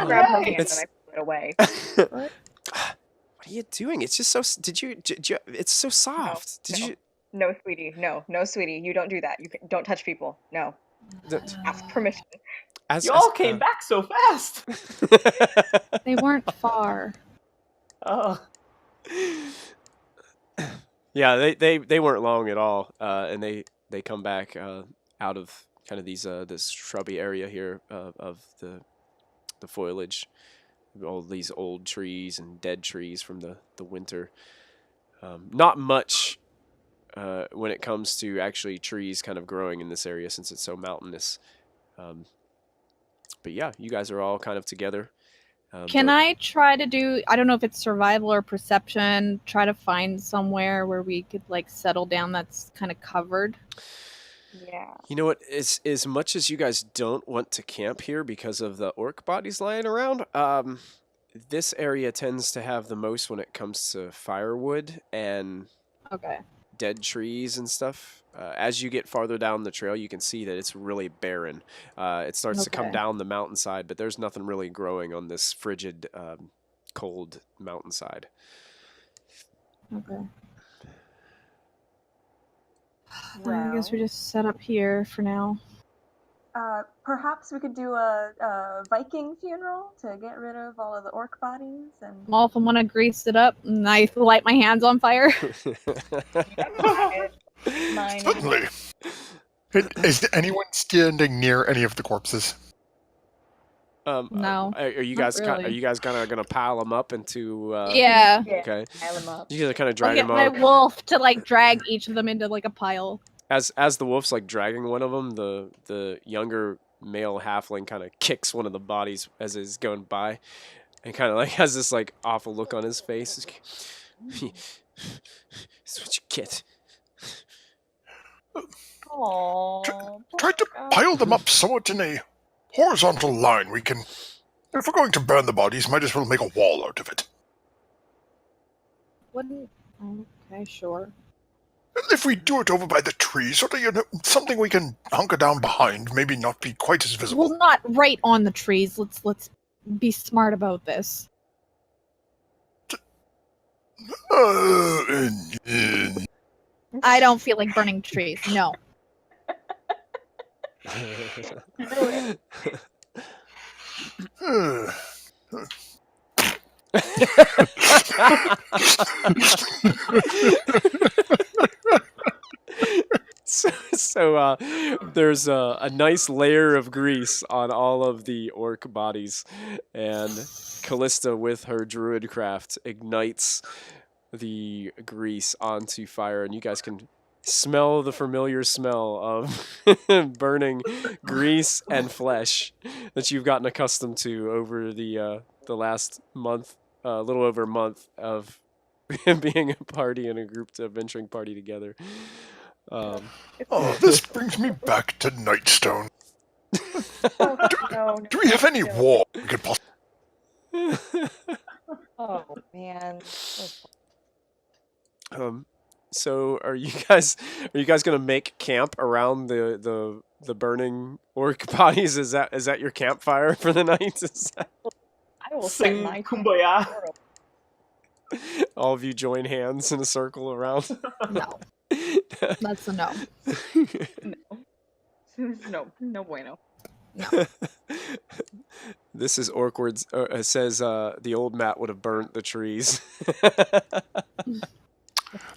grab her hand and I pull it away. What? What are you doing? It's just so. Did you it's so soft. No, sweetie. No, sweetie. You don't do that. Don't touch people. No. Ask permission. You all came back so fast. They weren't far. Oh. Yeah, they weren't long at all, and they come back out of kind of these this shrubby area here of the foliage, all these old trees and dead trees from the winter. Not much when it comes to actually trees kind of growing in this area since it's so mountainous. Um, but yeah, you guys are all kind of together. Can I try to do, I don't know if it's survival or perception, try to find somewhere where we could like settle down that's kind of covered? Yeah. You know what? As much as you guys don't want to camp here because of the orc bodies lying around, this area tends to have the most when it comes to firewood and Okay. dead trees and stuff. As you get farther down the trail, you can see that it's really barren. It starts to come Okay. down the mountainside, but there's nothing really growing on this frigid, cold mountainside. Okay. Well, I guess we just set up here for now. perhaps we could do a Viking funeral to get rid of all of the orc bodies and. Well, if I want to grease it up and I light my hands on fire. Mine. Certainly. Is anyone standing near any of the corpses? No, are you not guys really. are you guys kind of gonna pile them up into? Yeah. Okay. Pile them up. You guys are kind of I'll drag get them my up. wolf to like drag each of them into like a pile. As the wolf's like dragging one of them, the younger male halfling kind of kicks one of the bodies as it's going by, and kind of like has this like awful look on his face. That's what you get. Aww. Try to pile them up somewhat in a horizontal line. We can, if we're going to burn the bodies, might as well make a wall out of it. Wouldn't. Okay, sure. If we do it over by the trees, sort of, something we can hunker down behind, maybe not be quite as visible. Well, not right on the trees. Let's be smart about this. I don't feel like burning trees. No. So there's a nice layer of grease on all of the orc bodies, and Callista, with her druid craft, ignites the grease onto fire, and you guys can smell the familiar smell of burning grease and flesh that you've gotten accustomed to over the last month, a little over a month of being a party and a group adventuring party together. This brings me back to Nightstone. No. Do we have any wall we could possibly... Oh man. So are you guys gonna make camp around the burning orc bodies? Is that your campfire for the night? I will Sing set my Kumbaya. All of you join hands in a circle around? No. That's a no. No bueno. This is awkward. Says the old Matt would have burnt the trees.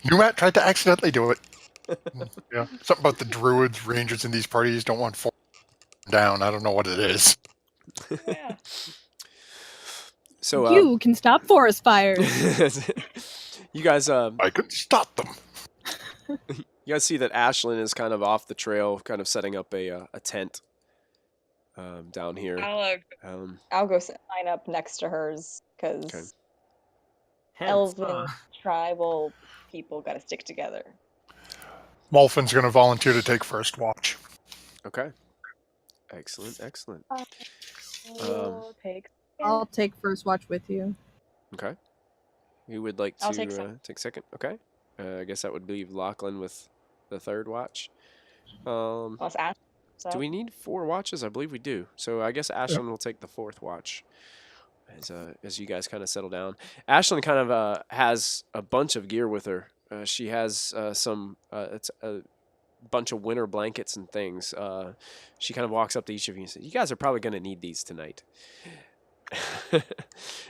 New Matt tried to accidentally do it. Yeah, something about the druids, rangers in these parties don't want fall down. I don't know what it is. Yeah. So You can stop forest fires. you guys I could stop them. you guys see that Ashlyn is kind of off the trail, kind of setting up a tent down here. I'll go line up next to hers because Okay. elven tribal people got to stick together. Molfin's going to volunteer to take first watch. Okay. Excellent. We'll take. I'll take first watch with you. Okay. Who would like I'll to take second. take second? Okay. I guess that would leave Lachlan with the third watch. Plus Ash. So. Do we need 4 watches? I believe we do. So I guess Ashlyn will take the 4th watch as you guys kind of settle down. Ashlyn kind of has a bunch of gear with her. She has it's a bunch of winter blankets and things. She kind of walks up to each of you and says, "You guys are probably going to need these tonight."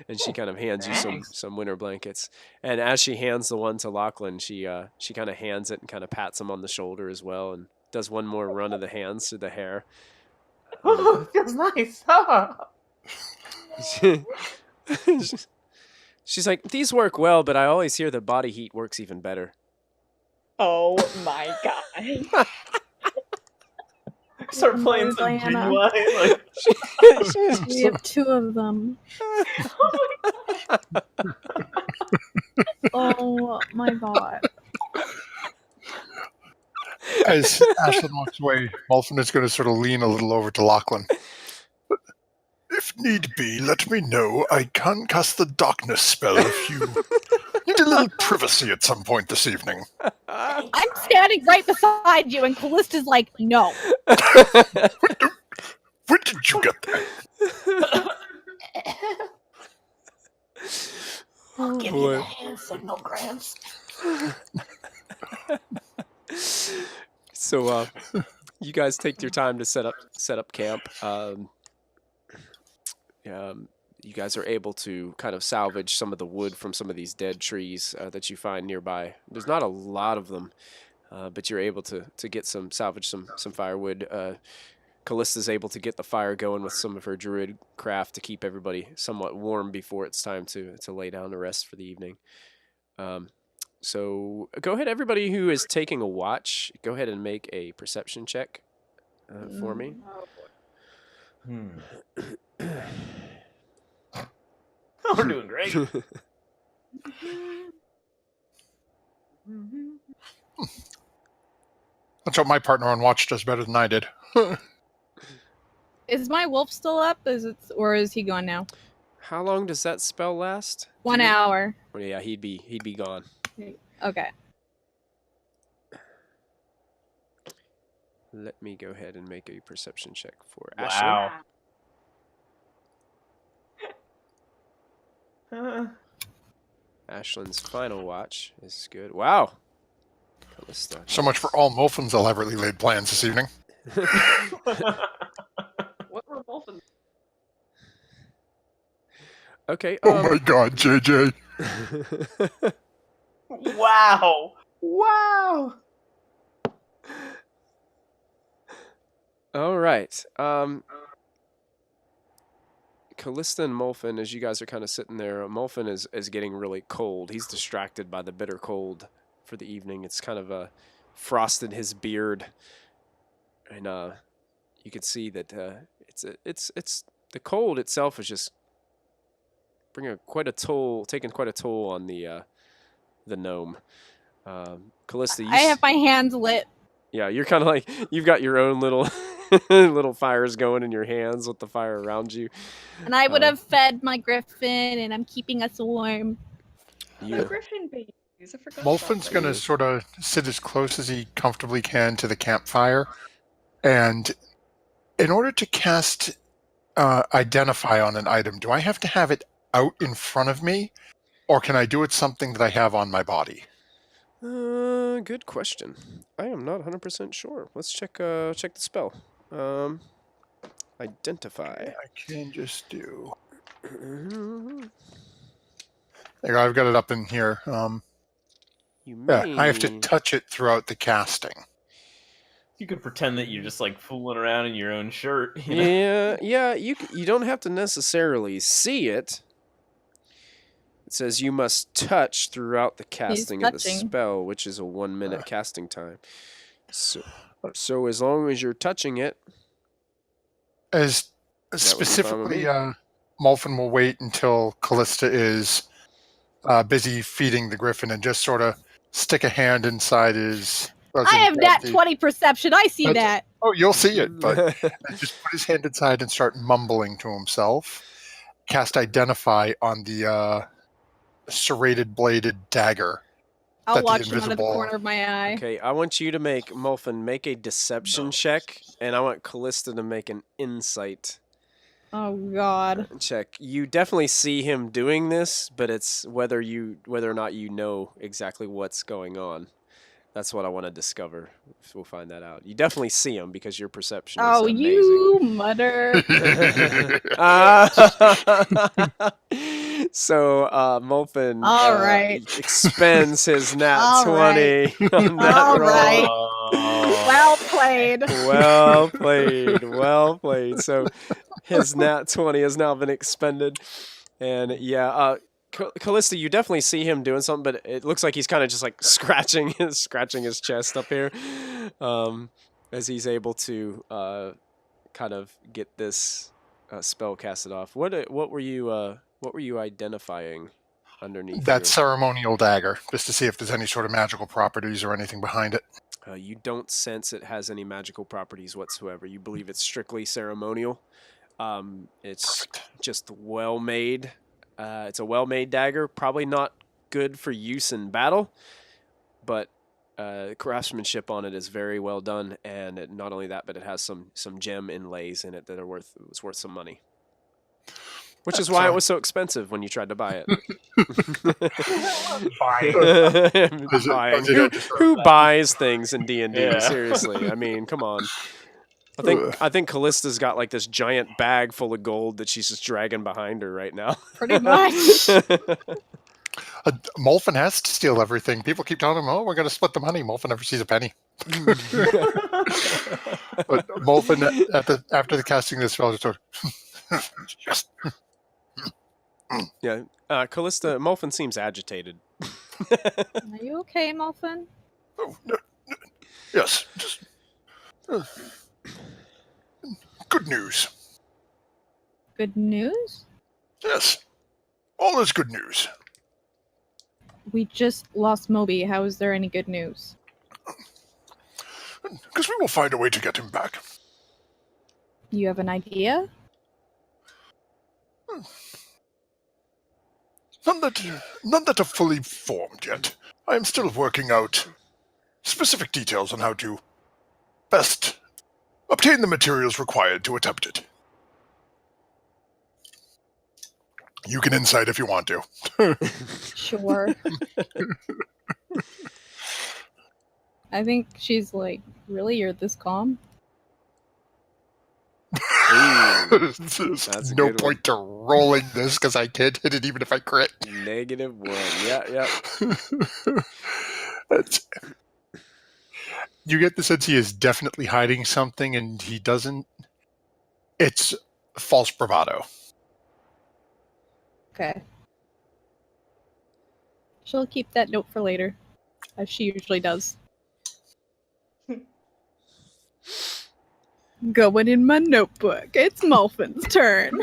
And she kind of hands you Thanks. some winter blankets. And as she hands the one to Lachlan, she kind of hands it and kind of pats him on the shoulder as well, and does one more run of the hands through the hair. Oh, it feels nice. Ah. She's like, these work well, but I always hear the body heat works even better. Oh my god. Start playing some Diana. Genuine. Like, We have 2 of them. Oh my god. As Ashlyn walks away, Molfen is going to sort of lean a little over to Lachlan. If need be, let me know. I can cast the darkness spell if you need a little privacy at some point this evening. I'm standing right beside you, and Callista's like, no. When did you get that? I'll give boy. you the hand signal, Gramps. So you guys take your time to set up camp. You guys are able to kind of salvage some of the wood from some of these dead trees that you find nearby. There's not a lot of them, but you're able to get salvage some firewood. Callista's able to get the fire going with some of her druid craft to keep everybody somewhat warm before it's time to lay down to rest for the evening. So go ahead, everybody who is taking a watch, go ahead and make a perception check for me. We're doing great. That's what my partner on watch does better than I did. Is my wolf still up? Or is he gone now? How long does that spell last? 1 hour. Well, yeah, he'd be gone. Okay. Let me go ahead and make a perception check for Ashlyn. Wow. Ashlyn's final watch is good. Wow. Callista. So much for all Molfen's elaborately laid plans this evening. What were both of them? Okay. Oh my god, JJ. Wow. Wow. All right. Callista and Molfen, as you guys are kind of sitting there, Molfen is getting really cold. He's distracted by the bitter cold for the evening. It's kind of frosted his beard, and you can see that it's the cold itself is just taking quite a toll on the gnome. Callista, I have my hands lit. yeah, you're kind of like you've got your own little little fires going in your hands with the fire around you. And I would have fed my griffin, and I'm keeping us warm. The griffin babies. I forgot. Molfen's going to sort of sit as close as he comfortably can to the campfire. And in order to cast Identify on an item, do I have to have it out in front of me? Or can I do it something that I have on my body? Good question. I am not 100% sure. Let's check the spell. Identify. I can just do... You There you go, I've got it up in here. may... Yeah, I have to touch it throughout the casting. You could pretend that you're just like fooling around in your own shirt. You know? Yeah. You don't have to necessarily see it. It says you must touch throughout the casting of the touching. spell, which is a 1 minute casting time. So as long as you're touching it, As would be fine with specifically, me. Molfen will wait until Callista is busy feeding the griffin and just sort of stick a hand inside his... I have that 20 perception. I see That's- that. Oh, you'll see it, but just put his hand inside and start mumbling to himself. Cast Identify on the serrated bladed dagger. I'll that the watch him out of the invisible- corner of my eye. Okay, I want you to make a deception check, and I want Callista to make an insight Oh God. check. You definitely see him doing this, but it's whether or not you know exactly what's going on. That's what I want to discover. We'll find that out. You definitely see him because your perception is Oh, amazing. you mutter. So Molfin All right. expends his nat All 20 on that All roll. right. Oh. Well played. Well played. Well played. So his nat 20 has now been expended. And yeah, Callista, you definitely see him doing something, but it looks like he's kind of just like scratching his chest up here, as he's able to kind of get this spell casted off. What were you identifying underneath That your... ceremonial dagger, just to see if there's any sort of magical properties or anything behind it. You don't sense it has any magical properties whatsoever. You believe it's strictly ceremonial. It's just well made. It's a well-made dagger. Probably not good for use in battle, but craftsmanship on it is very well done. And not only that, but it has some gem inlays in it that are worth some money. Which is why it was so expensive when you tried to buy it. Buying. Who buys things in D&D? Yeah. Seriously, I mean, come on. I think Callista's got like this giant bag full of gold that she's just dragging behind her right now. Pretty much. Molfin has to steal everything. People keep telling him, "Oh, we're going to split the money." Molfin never sees a penny. But Molfin, after the casting this spell, just yes. Yeah, Callista, Molfin seems agitated. Are you okay, Molfin? Oh, yes. Just, good news. Good news? Yes. All is good news. We just lost Moby. How is there any good news? Because we will find a way to get him back. You have an idea? None that are fully formed yet. I am still working out specific details on how to best obtain the materials required to attempt it. You can insight if you want to. Sure. I think she's like, really? You're this calm? There's That's a no good point to rolling this because I can't hit it even if I crit. -1. Yeah. You get the sense he is definitely hiding something and he doesn't. It's false bravado. Okay. She'll keep that note for later, as she usually does. Going in my notebook. It's Molfin's turn.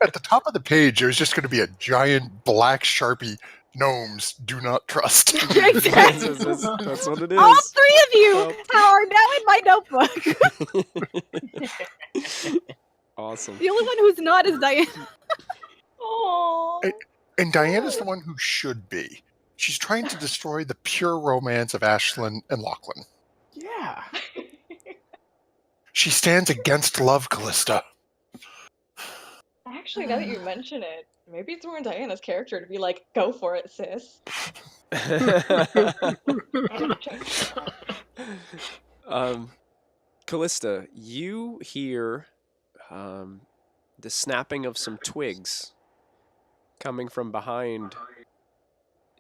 At the top of the page, there's just going to be a giant black Sharpie. Gnomes do not trust. Exactly. That's what it is. All three of you Well. are now in my notebook. Awesome. The only one who's not is Diane. Aww. And Diana's the one who should be. She's trying to destroy the pure romance of Ashlyn and Lachlan. Yeah. She stands against love, Callista. Actually, now that you mention it, maybe it's more in Diana's character to be like, go for it, sis. Callista, you hear the snapping of some twigs coming from behind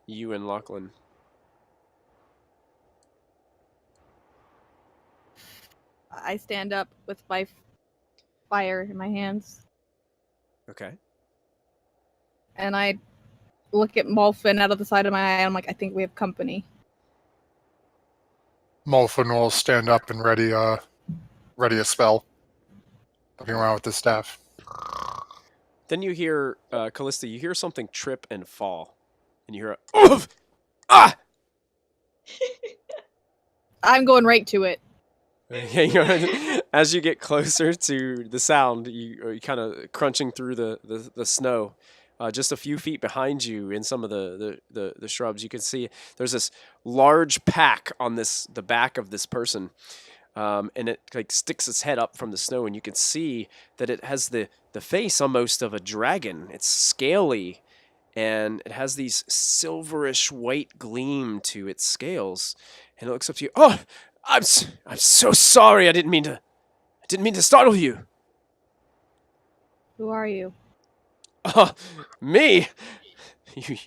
you and Lachlan. I stand up with my fire in my hands, Okay. and I look at Molfin out of the side of my eye, and I'm like, I think we have company. Molfin will stand up and ready a spell. Looking around with his staff. Then you hear, Callista, you hear something trip and fall. And you hear a, oof! Ah! I'm going right to it. As you get closer to the sound, you kind of crunching through the snow. Just a few feet behind you, in some of the shrubs, you can see there's this large pack on the back of this person, and it like sticks its head up from the snow, and you can see that it has the face almost of a dragon. It's scaly, and it has these silverish white gleam to its scales. And it looks up to you. Oh, I'm so sorry. I didn't mean to startle you. Who are you? Oh, me?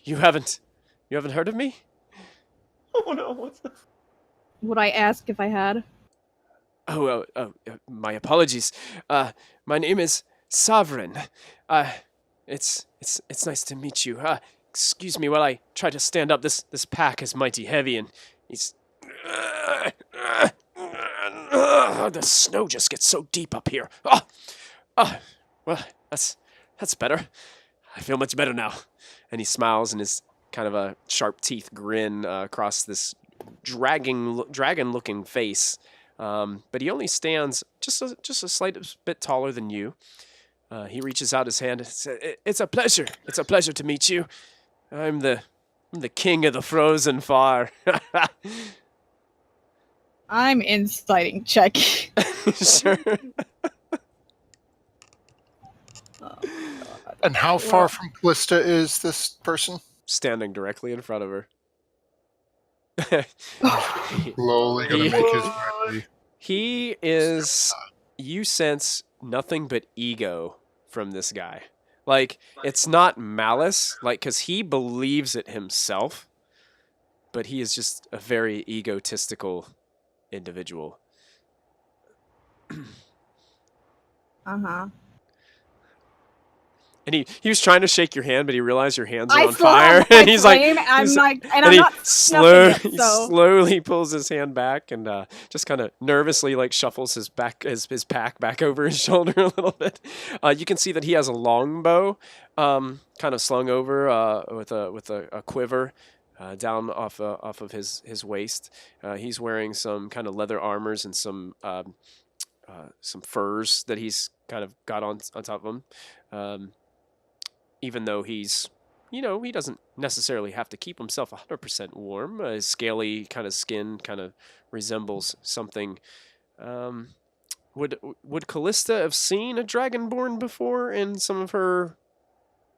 You haven't heard of me? Oh no, what's this? Would I ask if I had? My apologies. My name is Sovereign. It's nice to meet you. Excuse me while I try to stand up. This pack is mighty heavy, and he's. The snow just gets so deep up here. Well, that's better. I feel much better now. And he smiles, and his kind of a sharp teeth grin across this dragon-looking face. But he only stands just a slight bit taller than you. He reaches out his hand and says, "It's a pleasure. It's a pleasure to meet you. I'm the king of the Frozenfar." I'm inciting check. Sure. Oh, And how far from Callista is this person? Standing directly in front of her. Slowly gonna He- make his way. He is. You sense nothing but ego from this guy. Like, it's not malice, like, because he believes it himself, but he is just a very egotistical individual. Uh-huh. And he was trying to shake your hand, but he realized your hands are I on still have fire, my and he's like, flame, I'm he's- like, and and I'm he not snuffing it, he so. slowly pulls his hand back and just kind of nervously like shuffles his pack back over his shoulder a little bit. You can see that he has a longbow, kind of slung over with a quiver. Down off of his waist. He's wearing some kind of leather armors and some furs that he's kind of got on top of him. Even though he's, he doesn't necessarily have to keep himself 100% warm. His scaly kind of skin kind of resembles something. Would Callista have seen a dragonborn before in some of her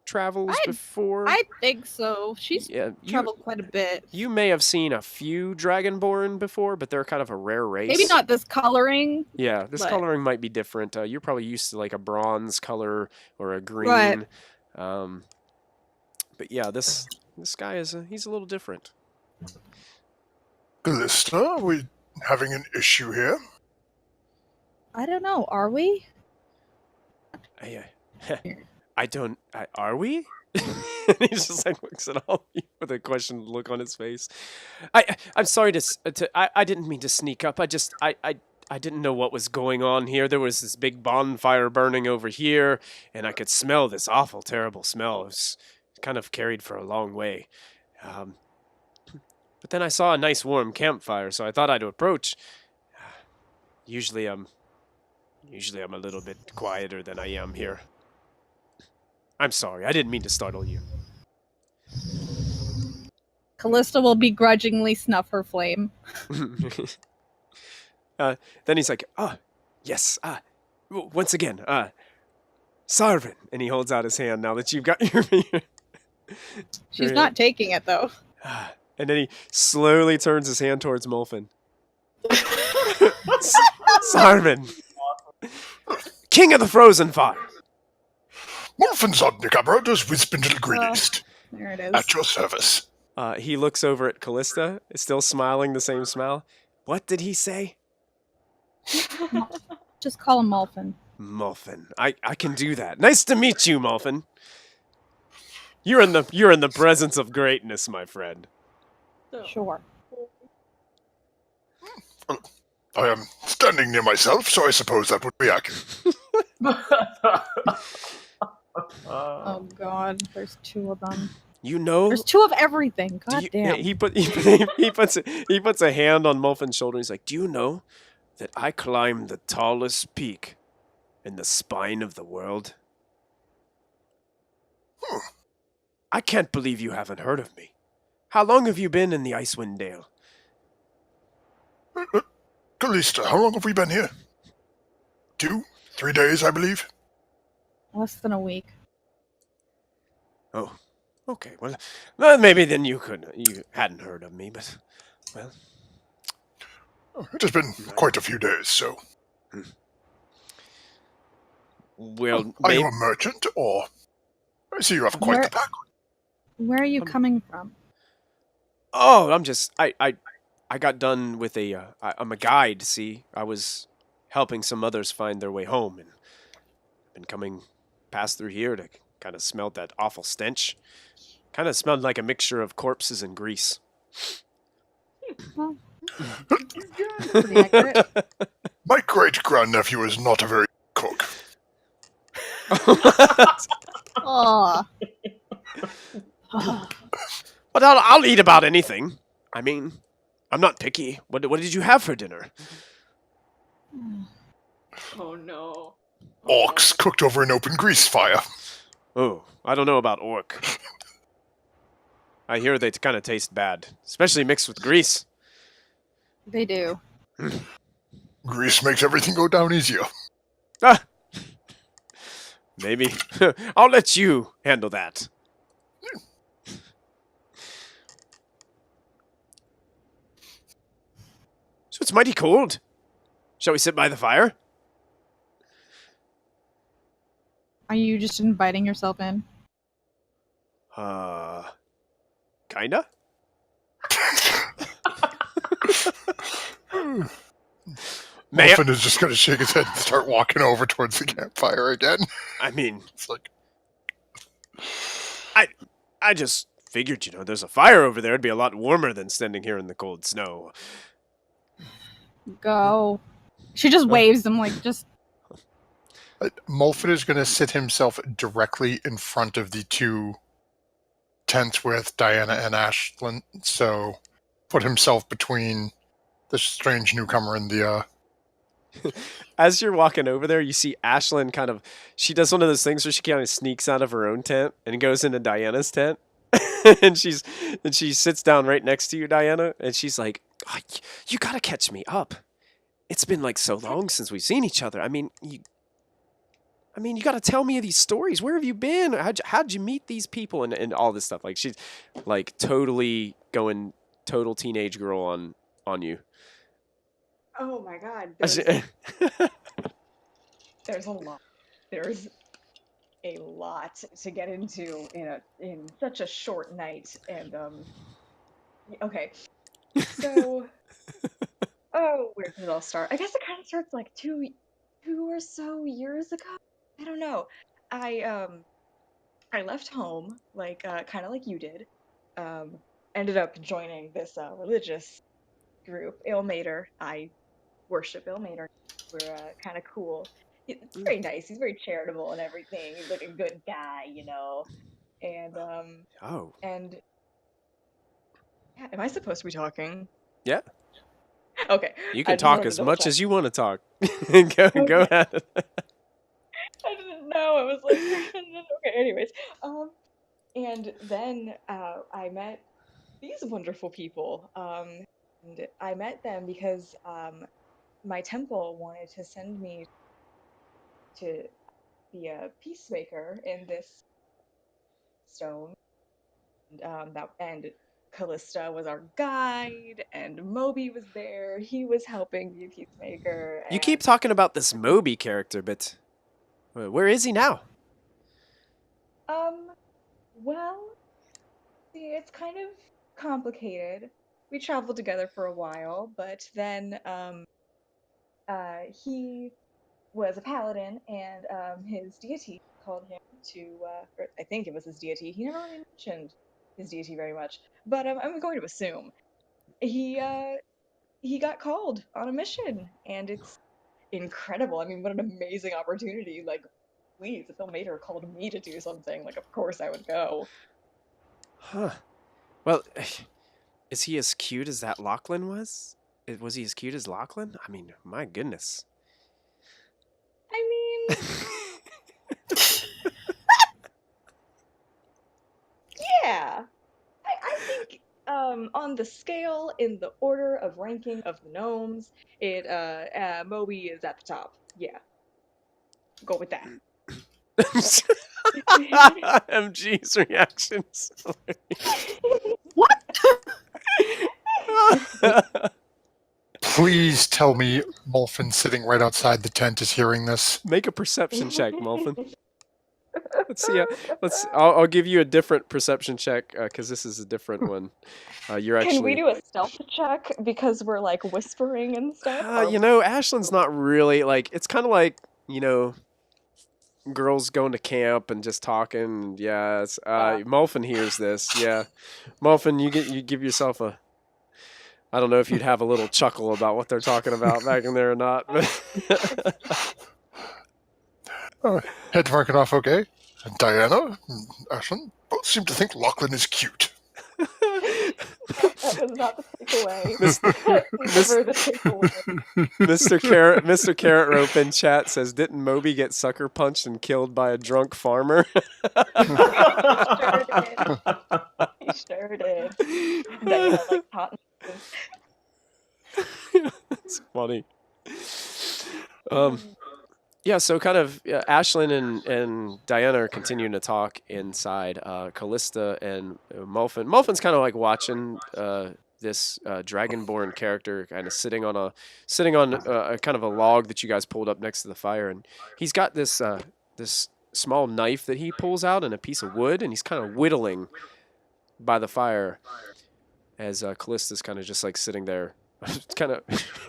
travels before? I think so. She's traveled quite a bit. You may have seen a few dragonborn before, but they're kind of a rare race. Maybe not this coloring. Yeah, this but- coloring might be different. You're probably used to like a bronze color or a green. Right. But yeah, this guy he's a little different. Callista, are we having an issue here? I don't know. Are we? I don't. Are we? And he just like looks at all of you with a questioned look on his face. I'm sorry I didn't mean to sneak up. I didn't know what was going on here. There was this big bonfire burning over here, and I could smell this awful, terrible smell. It was kind of carried for a long way. But then I saw a nice warm campfire, so I thought I'd approach. Usually I'm a little bit quieter than I am here. I'm sorry. I didn't mean to startle you. Callista will begrudgingly snuff her flame. Then he's like, "Oh, yes. Once again, Sarvin." And he holds out his hand now that you've got your... She's not taking it, though. And then he slowly turns his hand towards Molfin. Sarvin. King of the Frozenfar. Morphin Zodnicabra does Wispindle greatest. There it is. At your service. He looks over at Callista, still smiling the same smile. What did he say? Just call him Molfin. Molfin. I can do that. Nice to meet you, Molfin. You're in the presence of greatness, my friend. Sure. I am standing near myself, so I suppose that would be accurate. Oh God, there's two of them. You know, There's two of everything. God damn. he puts a hand on Molfin's shoulder. He's like, "Do you know that I climbed the tallest peak in the spine of the world? I can't believe you haven't heard of me. How long have you been in the Icewind Dale?" Callista, how long have we been here? 2, 3 days, I believe. Less than a week. Oh, Okay, well, maybe then you hadn't heard of me, but, well... It has been quite a few days, so... Well, Are you maybe... a merchant, or... I see you have quite the background. Where are you coming from? Oh, I got done with I'm a guide, see? I was helping some others find their way home, and been coming past through here to kind of smell that awful stench. Kind of smelled like a mixture of corpses and grease. Well, pretty accurate. My great-grandnephew is not a very good cook. Aw. But I'll eat about anything. I mean, I'm not picky. What did you have for dinner? Oh no. Orcs cooked over an open grease fire. Oh, I don't know about orc. I hear they kind of taste bad, especially mixed with grease. They do. Grease makes everything go down easier. Ah, maybe. I'll let you handle that. So it's mighty cold. Shall we sit by the fire? Are you just inviting yourself in? Kinda? Muffin is just going to shake his head and start walking over towards the campfire again. I mean, It's like... I just figured, there's a fire over there. It'd be a lot warmer than standing here in the cold snow. Go. She just waves them like, just... Mulford is going to sit himself directly in front of the two tents with Diana and Ashlyn, so put himself between the strange newcomer and the... As you're walking over there, you see Ashlyn she does one of those things where she kind of sneaks out of her own tent and goes into Diana's tent. and she sits down right next to you, Diana, and she's like, oh, you gotta catch me up. It's been like so long since we've seen each other. I mean, you gotta tell me these stories. Where have you been? How'd you meet these people and all this stuff? Like, she's like totally going total teenage girl on you. Oh my god. There's a lot. There's a lot to get into in such a short night. And okay. So where did it all start? I guess it kind of starts like two or so years ago. I don't know. I left home like kind of like you did. Ended up joining this religious group, Ilmater. I worship Ilmater. We're kind of cool. It's very nice. He's very charitable and everything. He's like a good guy, And Oh. And yeah, am I supposed to be talking? Yeah. Okay. You can talk as much as you want to talk. Go ahead. I didn't know. I was like, okay. Anyways, and then I met these wonderful people. And I met them because my temple wanted to send me to be a peacemaker in this stone. And Callista was our guide, and Moby was there. He was helping be a peacemaker. You keep talking about this Moby character, but where is he now? Well, see, it's kind of complicated. We traveled together for a while, but then he was a paladin, and his deity called him to, or I think it was his deity. He never really mentioned his deity very much, but I'm going to assume he got called on a mission, and it's incredible. I mean, what an amazing opportunity! Like, please, if Ilmater called me to do something, like, of course I would go. Huh. Well, is he as cute as that Lachlan was? Was he as cute as Lachlan? I mean, my goodness. I mean, yeah. I think on the scale, in the order of ranking of the gnomes, Moby is at the top. Yeah. Go with that. MG's reactions. Please tell me Molfin sitting right outside the tent is hearing this. Make a perception check, Molfin. Let's see. I'll give you a different perception check because this is a different one. You're actually. Can we do a stealth check because we're like whispering and stuff? Ashland's not really like. It's kind of like girls going to camp and just talking. Yeah, Molfin hears this. Yeah, Molfin, you give yourself a. I don't know if you'd have a little chuckle about what they're talking about back in there or not. But Head marking off okay. And Diana and Ashland both seem to think Lachlan is cute. That was not the takeaway. Never the takeaway. Mr. Carrot Rope in chat says, "Didn't Moby get sucker punched and killed by a drunk farmer?" He sure did. Diana like cotton. It's funny. Yeah, so kind of Ashlyn and Diana are continuing to talk inside. Callista and Molfin. Molfin's kind of like watching this dragonborn character kind of sitting on a kind of a log that you guys pulled up next to the fire, and he's got this this small knife that he pulls out and a piece of wood, and he's kind of whittling by the fire as Callista's kind of just like sitting there, kind of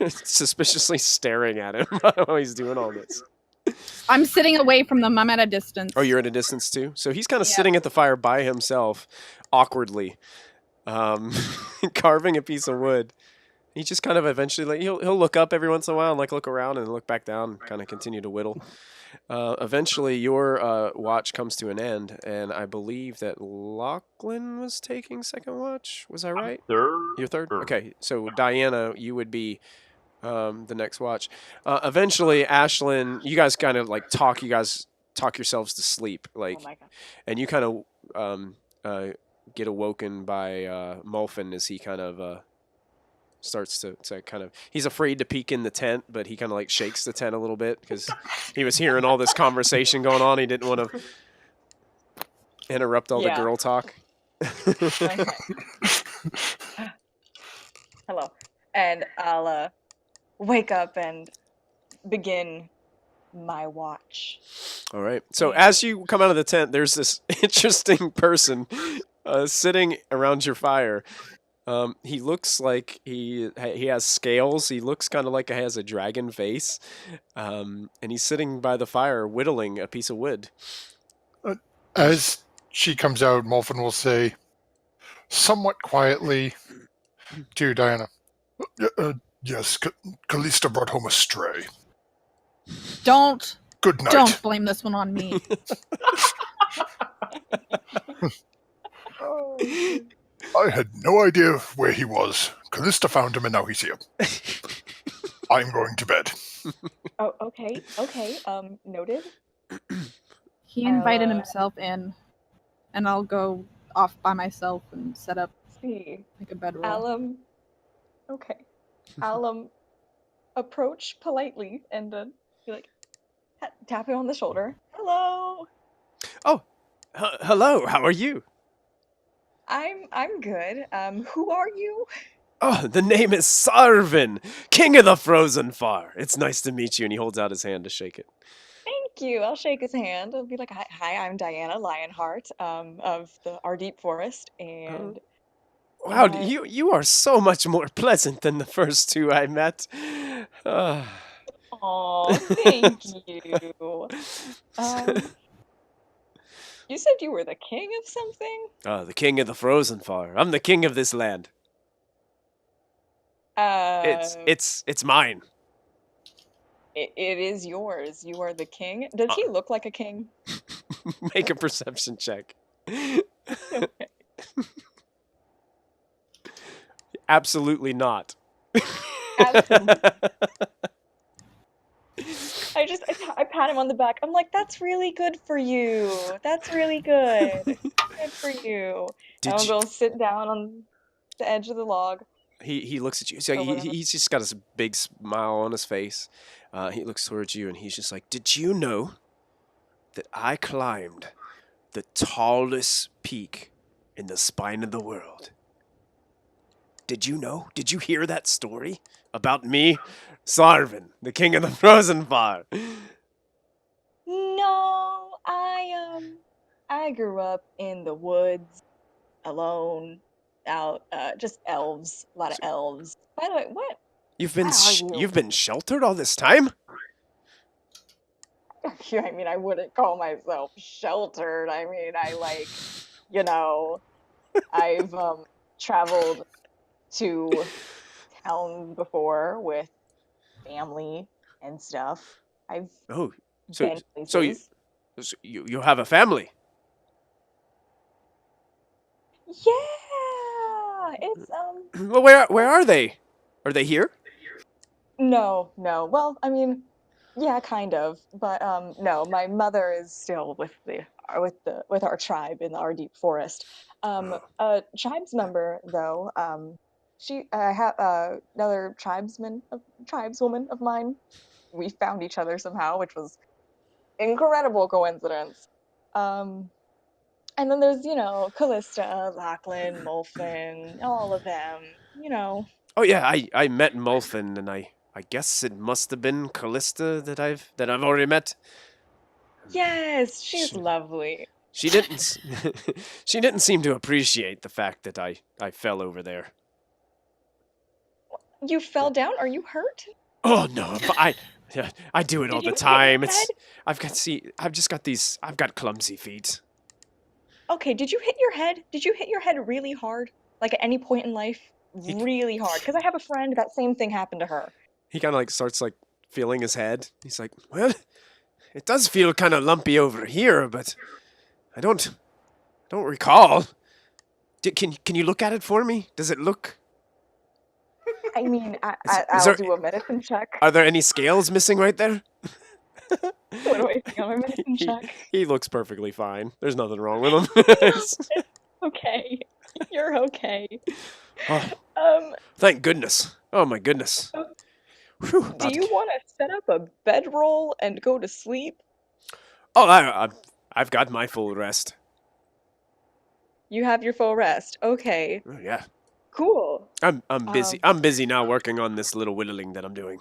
suspiciously staring at him while he's doing all this. I'm sitting away from them. I'm at a distance. Oh, you're at a distance too? So he's kind of sitting at the fire by himself, awkwardly, carving a piece of wood. He just kind of eventually, like, he'll look up every once in a while and like look around and look back down and kind of continue to whittle. Eventually, your watch comes to an end, and I believe that Lachlan was taking second watch. Was I right? Third. You're third? Okay, so Diana, you would be the next watch. Eventually, Ashlyn, you guys kind of like talk yourselves to sleep, like, Oh my God. and you kind of get awoken by Molfin as he kind of starts to kind of, he's afraid to peek in the tent, but he kind of like shakes the tent a little bit because he was hearing all this conversation going on. He didn't want to interrupt all the girl talk. Okay. Hello. And I'll wake up and begin my watch. All right. So as you come out of the tent, there's this interesting person sitting around your fire. He looks like he has scales. He looks kind of like he has a dragon face. And he's sitting by the fire whittling a piece of wood. As she comes out, Molfin will say, somewhat quietly to Diana, yes, Callista brought home a stray. Don't Good night. Don't blame this one on me. Oh. I had no idea where he was. Callista found him and now he's here. I'm going to bed. Oh, okay. Noted. He invited himself in, and I'll go off by myself and set up See. like a bedroll. I'll approach politely and be like, tap him on the shoulder. Hello. Oh, hello. How are you? I'm good. Who are you? Oh, the name is Sarvin, King of the Frozenfar. It's nice to meet you. And he holds out his hand to shake it. Thank you. I'll shake his hand. I'll be like, hi, I'm Diana Lionheart, of our deep forest, and wow, you are so much more pleasant than the first two I met. Aw, thank you. You said you were the king of something? The king of the Frozenfar. I'm the king of this land. It's mine. It is yours. You are the king. Does he look like a king? Make a perception check. Okay. Absolutely not. Absolutely. I pat him on the back. I'm like, that's really good for you. That's really good. Good for you. And I'll go sit down on the edge of the log. He looks at you. So he's just got this big smile on his face. He looks towards you and he's just like, did you know that I climbed the tallest peak in the spine of the world. Did you know? Did you hear that story about me, Sarvin, the king of the Frozenfar? No, I grew up in the woods, alone, out, just elves, a lot of elves. By the way, what? You've been Where are you? you've been sheltered all this time? I mean, I wouldn't call myself sheltered. I mean, I like, you know, I've traveled to town before with family and stuff. I've Oh, so been so you places. so you have a family? Yeah, it's Well, where are they? Are they here? no, no. Well, I mean, yeah, kind of, but no. My mother is still with with our tribe in our deep forest. Oh. A tribes member though. She I have another tribeswoman of mine. We found each other somehow, which was incredible coincidence. Um, and then there's Callista, Lachlan, Molfin, all of them. You know. Oh yeah, I met Molfin, and I guess it must have been Callista that I've already met. Yes, she's She, lovely. she didn't she didn't seem to appreciate the fact that I fell over there. You fell down? Are you hurt? Oh no, but I do it all Did the you hit time. your head? I've got clumsy feet. Okay, did you hit your head? Did you hit your head really hard? Like at any point in life? He Really hard? Because I have a friend that same thing happened to her. he kind of like starts like feeling his head. He's like, well, it does feel kind of lumpy over here, but I don't recall. Can you look at it for me? Does it look? I mean, Is I'll there do a medicine check. are there any scales missing right there? What do I see on my medicine he check? he looks perfectly fine. There's nothing wrong with him. Okay. You're okay. Oh, Um, thank goodness. Oh my goodness. Whew, do about you to- want to set up a bedroll and go to sleep? Oh, I've got my full rest. You have your full rest. Okay. Oh, yeah. Cool. I'm busy. I'm busy now working on this little whittling that I'm doing.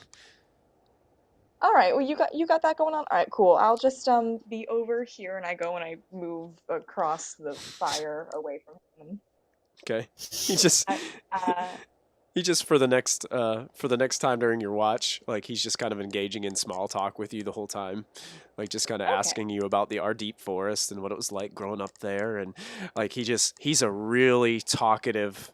All right, well you got that going on. All right, cool. I'll just be over here and I go and I move across the fire away from him. Okay. He just Uh, he just for the next time during your watch, like he's just kind of engaging in small talk with you the whole time. Like just kind of Okay. asking you about our deep forest and what it was like growing up there, and like he's a really talkative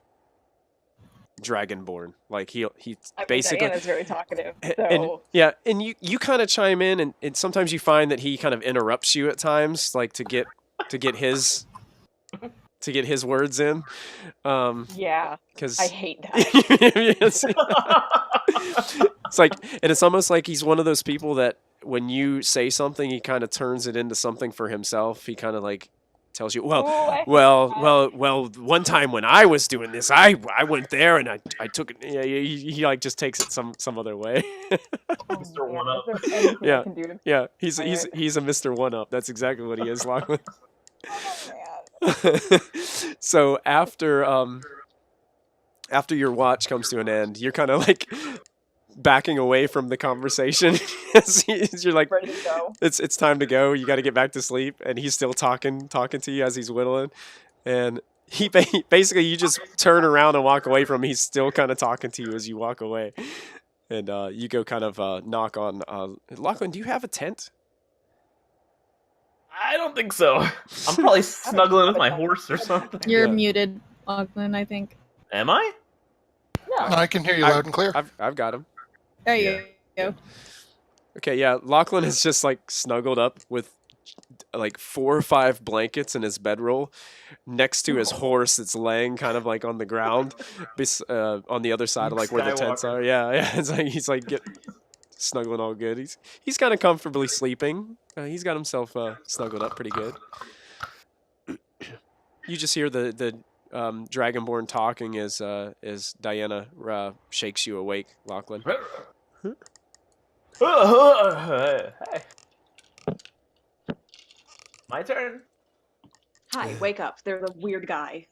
dragonborn. Like he I mean, basically Diana's very talkative, and so yeah, and you kind of chime in, and sometimes you find that he kind of interrupts you at times, like to get his words in. yeah, Because I hate that. it's like, and it's almost like he's one of those people that when you say something, he kind of turns it into something for himself. He kind of like tells you, Ooh, I hate well, one time when I was doing this, I went there and I took it. Yeah, he like just takes it some other way. Oh, Mr. man, One Up. is there anything I Yeah. can do to... Yeah, he's Alright. a Mr. One Up. That's exactly what he is, Lachlan. Oh, man. So after your watch comes to an end, you're kind of like backing away from the conversation. You're like, Ready to go. it's time to go. You got to get back to sleep, and he's still talking to you as he's whittling, and he basically you just turn around and walk away from him. He's still kind of talking to you as you walk away, and you go kind of knock on. Lachlan, do you have a tent? I don't think so. I'm probably snuggling with my horse or something. You're Yeah. muted, Lachlan, I think. Am I? No. I can hear you loud and clear. I've got him. There Yeah. you go. Okay, yeah. Lachlan is just like snuggled up with like 4 or 5 blankets in his bedroll next to his horse that's laying kind of like on the ground on the other side of like where the tents Skywalker. are. Yeah. It's like he's like snuggling all good. He's kind of comfortably sleeping. He's got himself snuggled up pretty good. You just hear the Dragonborn talking as Diana shakes you awake, Lachlan. Hey. My turn. Hi, wake up. There's a weird guy.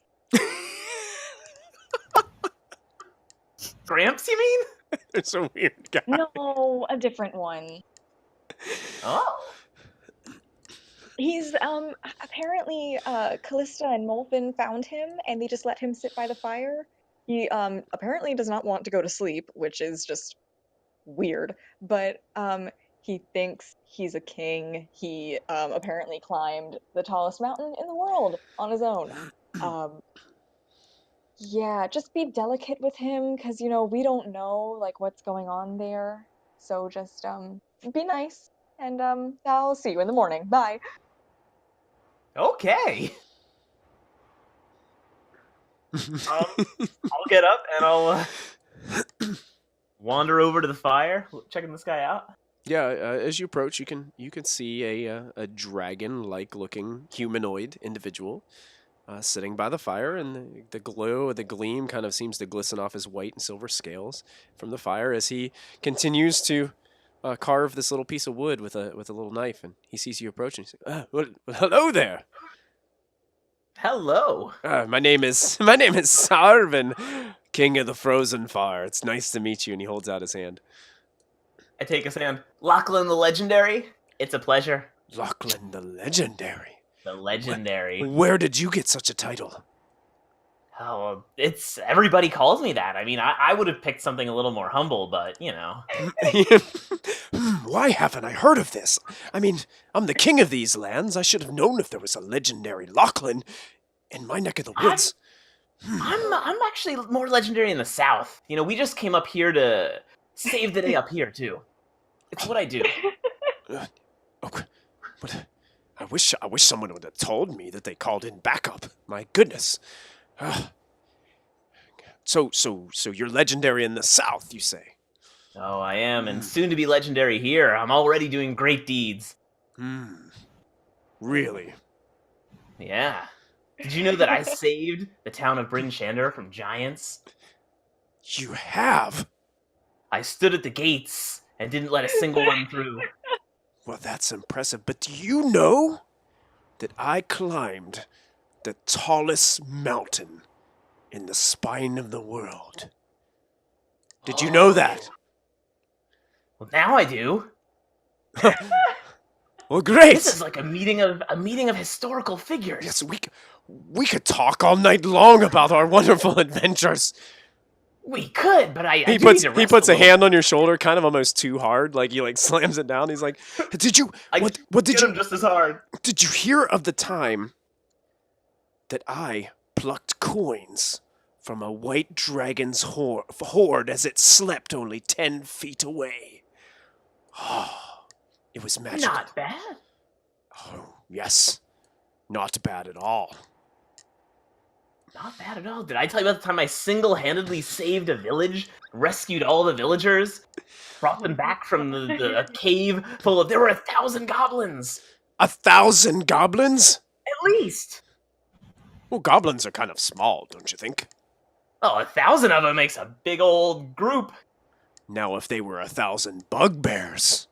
Gramps, you mean? It's a weird guy. No, a different one. Oh. He's apparently Callista and Molfin found him and they just let him sit by the fire. He apparently does not want to go to sleep, which is just weird, but he thinks he's a king. He apparently climbed the tallest mountain in the world on his own. Yeah, just be delicate with him because we don't know like what's going on there. So just be nice and I'll see you in the morning. Bye. Okay. I'll get up and I'll wander over to the fire, checking this guy out. Yeah, as you approach, you can see a dragon-like looking humanoid individual sitting by the fire, and the glow, the gleam, kind of seems to glisten off his white and silver scales from the fire as he continues to carve this little piece of wood with a little knife. And he sees you approach, and he's like, well, hello there. Hello. My name is Sarvin, King of the Frozenfar. It's nice to meet you. And he holds out his hand. I take his hand. Lachlan the Legendary. It's a pleasure. Lachlan the Legendary. The Legendary. Where did you get such a title? Oh, it's everybody calls me that. I mean, I would have picked something a little more humble, but Why haven't I heard of this? I mean, I'm the king of these lands. I should have known if there was a legendary Lachlan in my neck of the woods. I'm actually more legendary in the south. We just came up here to save the day up here too. It's what I do. Okay, but I wish someone would have told me that they called in backup. My goodness. So you're legendary in the south, you say? Oh, I am, and soon to be legendary here. I'm already doing great deeds. Really? Yeah. Did you know that I saved the town of Bryn Shander from giants? You have? I stood at the gates and didn't let a single one through. Well, that's impressive. But do you know that I climbed the tallest mountain in the spine of the world? Did you know that? Well, now I do. Well, great. This is like a meeting of historical figures. Yes, we could talk all night long about our wonderful adventures. We could, but He puts a hand on your shoulder, kind of almost too hard, like he slams it down. He's like, "Did you? What did you? Him just as hard. Did you hear of the time that I plucked coins from a white dragon's hoard as it slept only 10 feet away? Oh, it was magical. Not bad. Oh, yes, not bad at all." Not bad at all. Did I tell you about the time I single-handedly saved a village, rescued all the villagers, brought them back from the cave full of... There were 1,000 goblins! 1,000 goblins? At least! Well, goblins are kind of small, don't you think? Oh, 1,000 of them makes a big old group. Now, if they were 1,000 bugbears...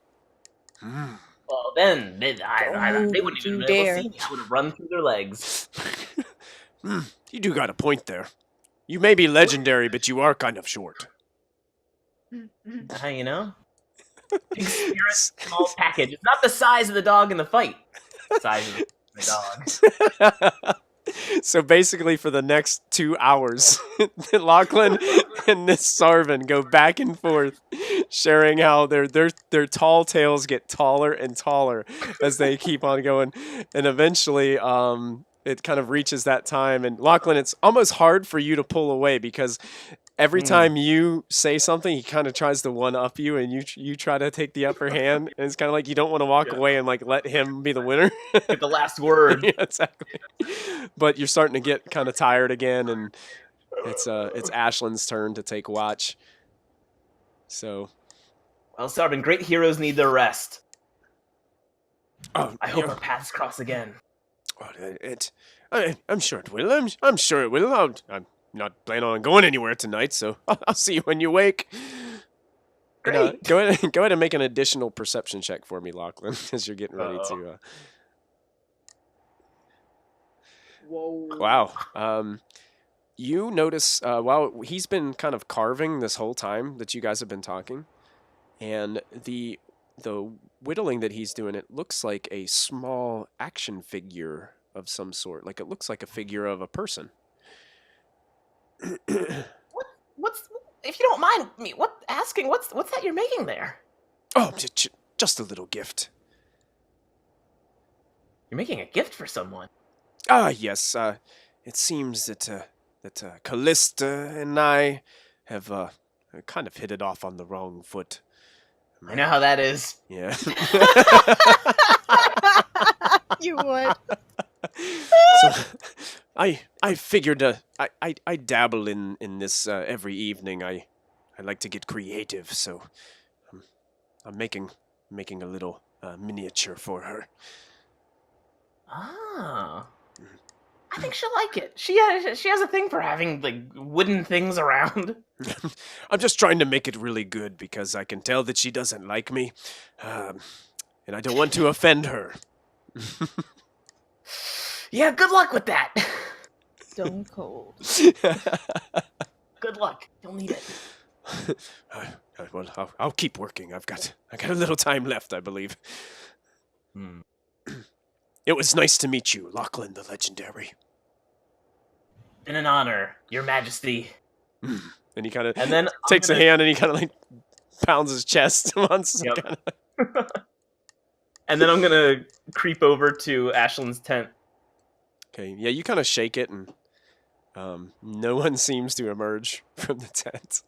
Well, then, they wouldn't even be able to see me. I would have run through their legs. You do got a point there. You may be legendary, but you are kind of short. Big spirit, small package. It's not the size of the dog in the fight. The size of the dog. So basically, for the next 2 hours, Lachlan and this Sarvin go back and forth, sharing how their tall tales get taller and taller as they keep on going, and eventually, it kind of reaches that time. And Lachlan, it's almost hard for you to pull away because every time you say something, he kind of tries to one-up you, and you try to take the upper hand. And it's kind of like you don't want to walk away and let him be the winner. Get the last word. Yeah, exactly. But you're starting to get kind of tired again, and it's Ashland's turn to take watch. So, well, Sarvin, great heroes need their rest. Oh, I hope our paths cross again. I'm sure it will. I'm sure it will. I'm not planning on going anywhere tonight, so I'll see you when you wake. Great. Go ahead and make an additional perception check for me, Lachlan, as you're getting ready to. Whoa. Wow. You notice while he's been kind of carving this whole time that you guys have been talking, and the whittling that he's doing, it looks like a small action figure of some sort. Like it looks like a figure of a person. What's if you don't mind me asking what's that you're making there? Oh, just a little gift. You're making a gift for someone. Ah, yes. It seems that Callista and I have kind of hit it off on the wrong foot. I know how that is. Yeah. You would. So, I figured I dabble in this every evening. I like to get creative, so I'm making a little miniature for her. Ah. I think she'll like it. She has a thing for having like wooden things around. I'm just trying to make it really good because I can tell that she doesn't like me, and I don't want to offend her. Yeah, good luck with that. Stone cold. Good luck. You'll need it. Well, I'll keep working. I got a little time left, I believe. It was nice to meet you, Lachlan the Legendary. Been an honor, Your Majesty. And he kind of And then takes a hand and he kind of like pounds his chest once. Yep. Kinda... And then I'm gonna creep over to Ashland's tent. Okay, yeah, you kind of shake it, and no one seems to emerge from the tent.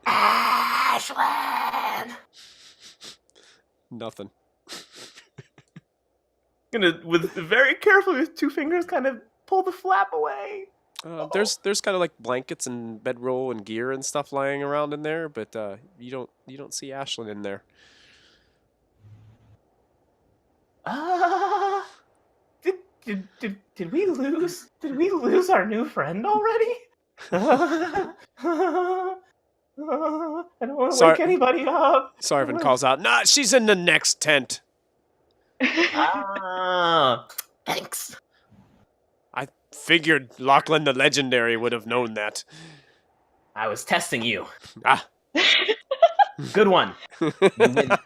Ashland! Nothing. Gonna, very carefully with two fingers, kind of pull the flap away. There's kind of like blankets and bedroll and gear and stuff lying around in there, but you don't see Ashland in there. Did we lose our new friend already? I don't want to wake anybody up. Sarvin calls out, "Nah, she's in the next tent." Thanks. I figured Lachlan the Legendary would have known that. I was testing you. Ah. Good one. You And passed.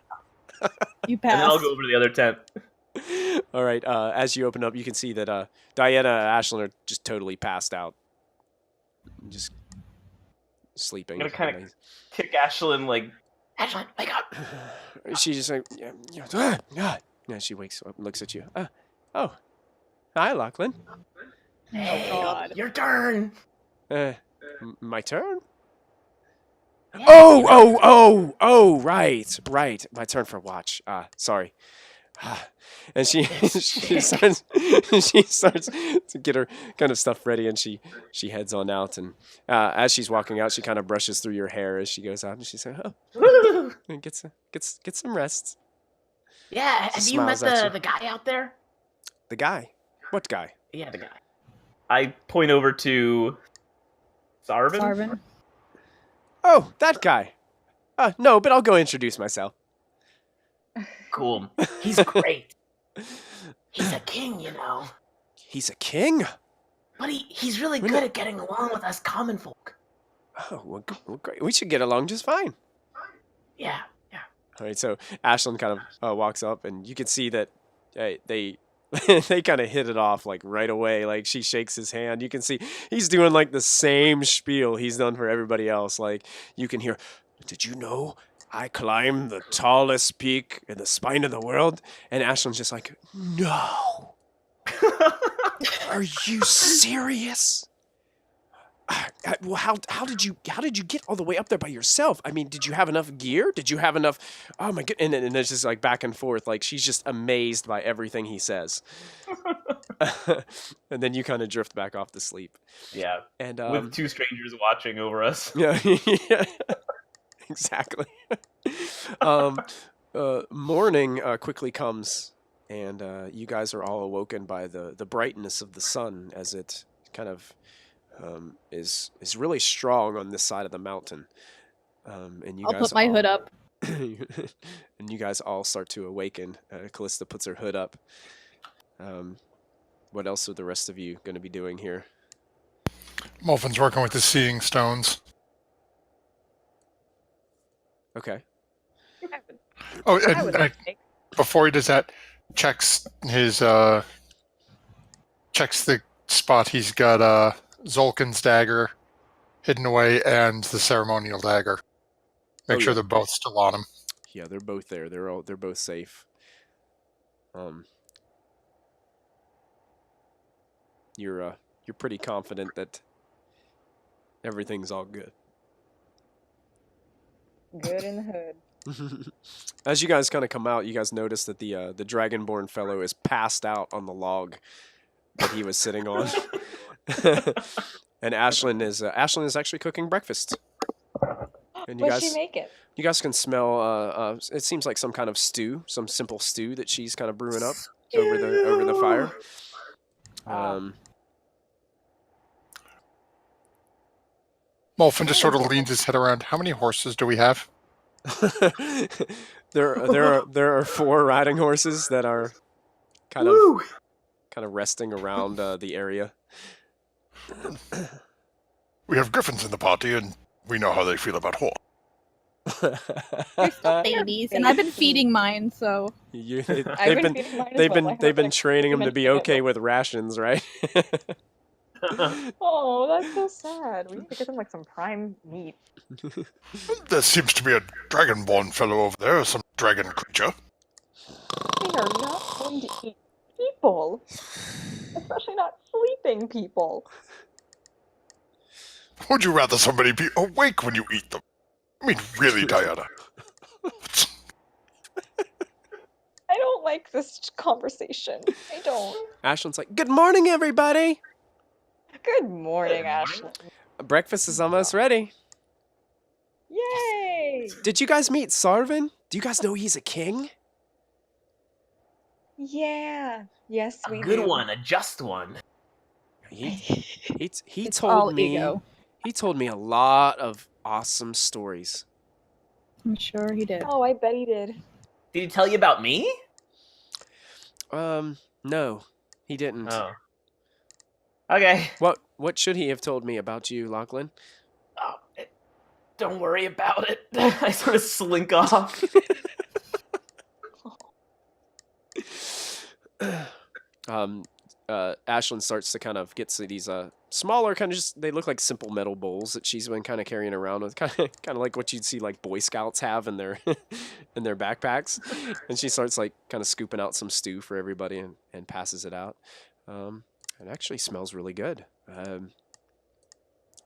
then I'll go over to the other tent. All right. As you open up, you can see that Diana and Ashland are just totally passed out, just sleeping. I'm gonna kind of kick Ashland, like, Ashland, wake up. She just like, yeah. She wakes up, and looks at you. Oh, hi, Lachlan. Hey, God. your turn. My turn. Yeah. Oh, right. My turn for watch. Sorry. And she starts to get her kind of stuff ready, and she heads on out. And as she's walking out, she kind of brushes through your hair as she goes out, and she says, "Oh, and get some rest." Yeah, have you met the guy out there? The guy? What guy? Yeah, the guy. I point over to Sarvin. Sarvin. Oh, that guy. No, but I'll go introduce myself. Cool. He's great. He's a king, you know. He's a king? But he's really good at getting along with us common folk. Oh, well, great. We should get along just fine. Yeah. All right, so Ashland kind of walks up, and you can see that they they kind of hit it off like right away. Like she shakes his hand. You can see he's doing like the same spiel he's done for everybody else. Like you can hear, "Did you know I climb the tallest peak in the spine of the world?" And Ashland's just like, "No. Are you serious? Well, how did you get all the way up there by yourself? I mean, did you have enough gear? Did you have enough? Oh my god!" And it's just like back and forth. Like she's just amazed by everything he says. And then you kind of drift back off to sleep. Yeah. And with two strangers watching over us. Yeah, exactly. Morning quickly comes, and you guys are all awoken by the brightness of the sun as it kind of is really strong on this side of the mountain. And you I'll guys put my hood up. And you guys all start to awaken. Callista puts her hood up. what else are the rest of you going to be doing here? Molfin's working with the seeing stones. Okay. Oh, I would and like to take. before he does that, checks the spot. He's got Xolkin's dagger hidden away and the ceremonial dagger. Make Oh, sure yeah. they're both still on him. Yeah, they're both there. They're both safe. You're pretty confident that everything's all good. Good in the hood. As you guys kind of come out, you guys notice that the Dragonborn fellow is passed out on the log that he was sitting on, and Ashlyn is actually cooking breakfast. And What'd she make it? you guys can smell. It seems like some kind of stew, some simple stew that she's kind of brewing up over the fire. Molfin just sort of leans his head around. How many horses do we have? there are 4 riding horses that are kind of resting around the area. We have griffins in the party, and we know how they feel about horse. They're still babies, and I've been feeding mine, so. They've feeding mine as well. I been haven't training them to be experimented okay with rations, right? Oh, that's so sad. We need to get them like some prime meat. There seems to be a dragonborn fellow over there, some dragon creature. They are not going to eat people, especially not sleeping people. Would you rather somebody be awake when you eat them? I mean, really, Diana. I don't like this conversation. I don't. Ashlyn's like, "Good morning, everybody. Good morning, Ashley. Breakfast is almost ready. Yay! Did you guys meet Sarvin? Do you guys know he's a king? Yeah. Yes, A we good do. one, a just one. He It's told all me ego. he told me a lot of awesome stories. I'm sure he did. Oh, I bet he did. Did he tell you about me? No, he didn't. Oh. Okay. What should he have told me about you, Lachlan? Oh, don't worry about it. I sort of slink off. Ashlyn starts to kind of get to these smaller kind of they look like simple metal bowls that she's been kind of carrying around with, kind of like what you'd see like Boy Scouts have in their in their backpacks, and she starts like kind of scooping out some stew for everybody and passes it out. It actually smells really good.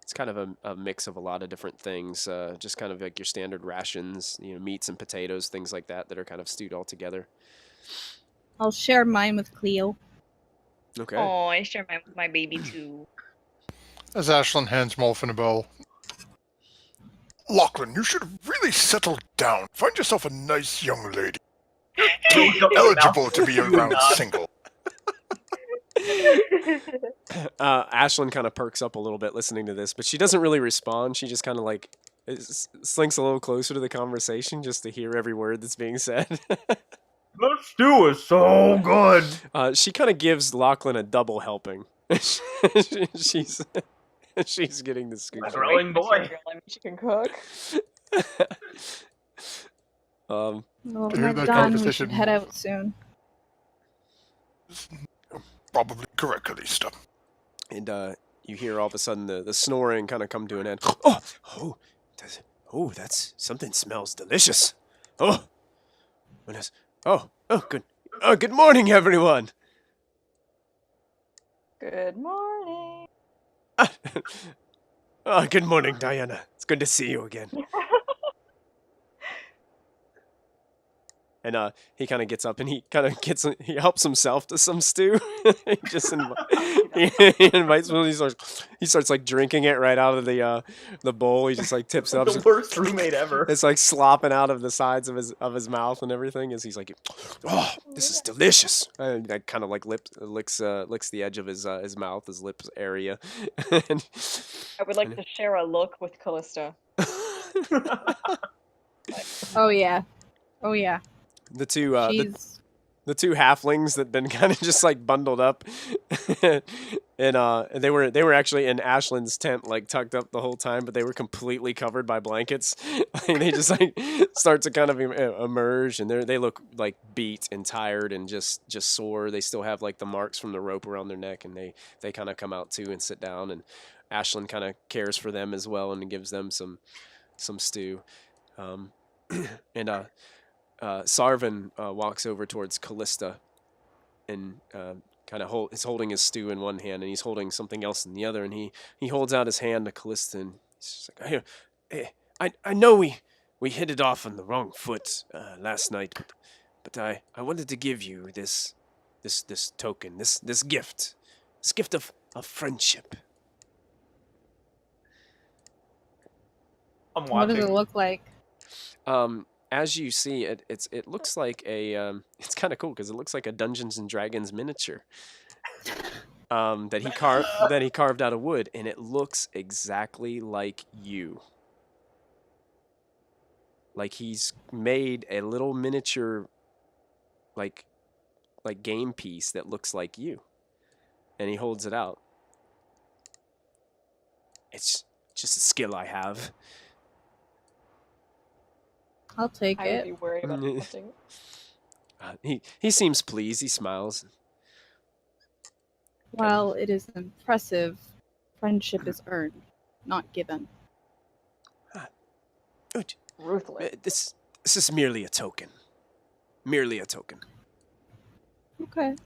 It's kind of a mix of a lot of different things, just kind of like your standard rations, meats and potatoes, things like that are kind of stewed all together. I'll share mine with Cleo. Okay. Oh, I share mine with my baby too. As Ashlyn hands Molfin a bowl. Lachlan, you should really settle down. Find yourself a nice young lady. Eligible to be around single. Ashlyn kind of perks up a little bit listening to this, but she doesn't really respond. She just kind of like slinks a little closer to the conversation just to hear every word that's being said. The stew is so good. She kind of gives Lachlan a double helping. she's getting the scoop. Growing boy. I mean, she can cook. Well, when To hear we're that done, we conversation- should head out soon. Probably correct, Calista. And you hear all of a sudden the snoring kind of come to an end. That's something smells delicious. Good. Good morning, everyone. Good morning. Good morning, Diana. It's good to see you again. And he kind of gets up and he helps himself to some stew. He just he invites one. He starts like drinking it right out of the bowl. He just like tips up. The worst roommate ever. It's like slopping out of the sides of his mouth and everything as he's like, "Oh, this is delicious." And I kind of like licks the edge of his mouth, his lips area. And I would like to share a look with Callista. Oh yeah. Oh yeah. the two She's the two halflings that been kind of just like bundled up, and they were actually in Ashland's tent, like tucked up the whole time, but they were completely covered by blankets. Like, they just like start to kind of emerge, and they look like beat and tired and just sore. They still have like the marks from the rope around their neck, and they kind of come out too and sit down, and Ashland kind of cares for them as well and gives them some stew. And Sarvin walks over towards Callista and kind of is holding his stew in one hand, and he's holding something else in the other, and he holds out his hand to Callista, and he's just like, I know we hit it off on the wrong foot last night, but I wanted to give you this token, this gift of friendship. I'm What watching. does it look like? As you see, it looks like a it's kind of cool because it looks like a Dungeons and Dragons miniature that he carved out of wood, and it looks exactly like you. Like he's made a little miniature like game piece that looks like you, and he holds it out. It's just a skill I have. I'll take I would it. be worried about something. He seems pleased. He smiles. While it is impressive, friendship is earned, not given. Ruthless. This is merely a token. Merely a token. Okay.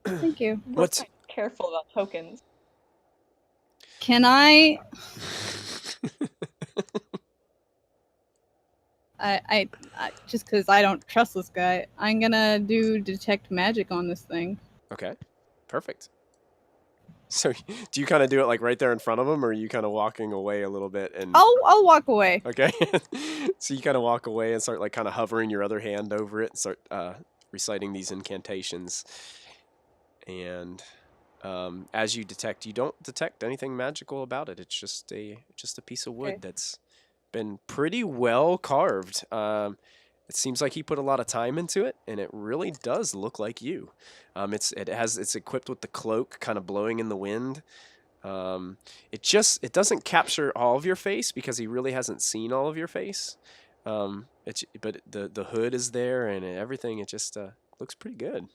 Thank you. What? Careful about tokens. Can I just because I don't trust this guy, I'm gonna do detect magic on this thing. Okay, perfect. So, do you kind of do it like right there in front of him, or are you kind of walking away a little bit? And I'll walk away. okay, so you kind of walk away and start like kind of hovering your other hand over it and start reciting these incantations. And as you detect, you don't detect anything magical about it. It's just a piece of wood that's been pretty well carved. It seems like he put a lot of time into it, and it really does look like you. It's equipped with the cloak, kind of blowing in the wind. It doesn't capture all of your face because he really hasn't seen all of your face. But the hood is there and everything. It just looks pretty good.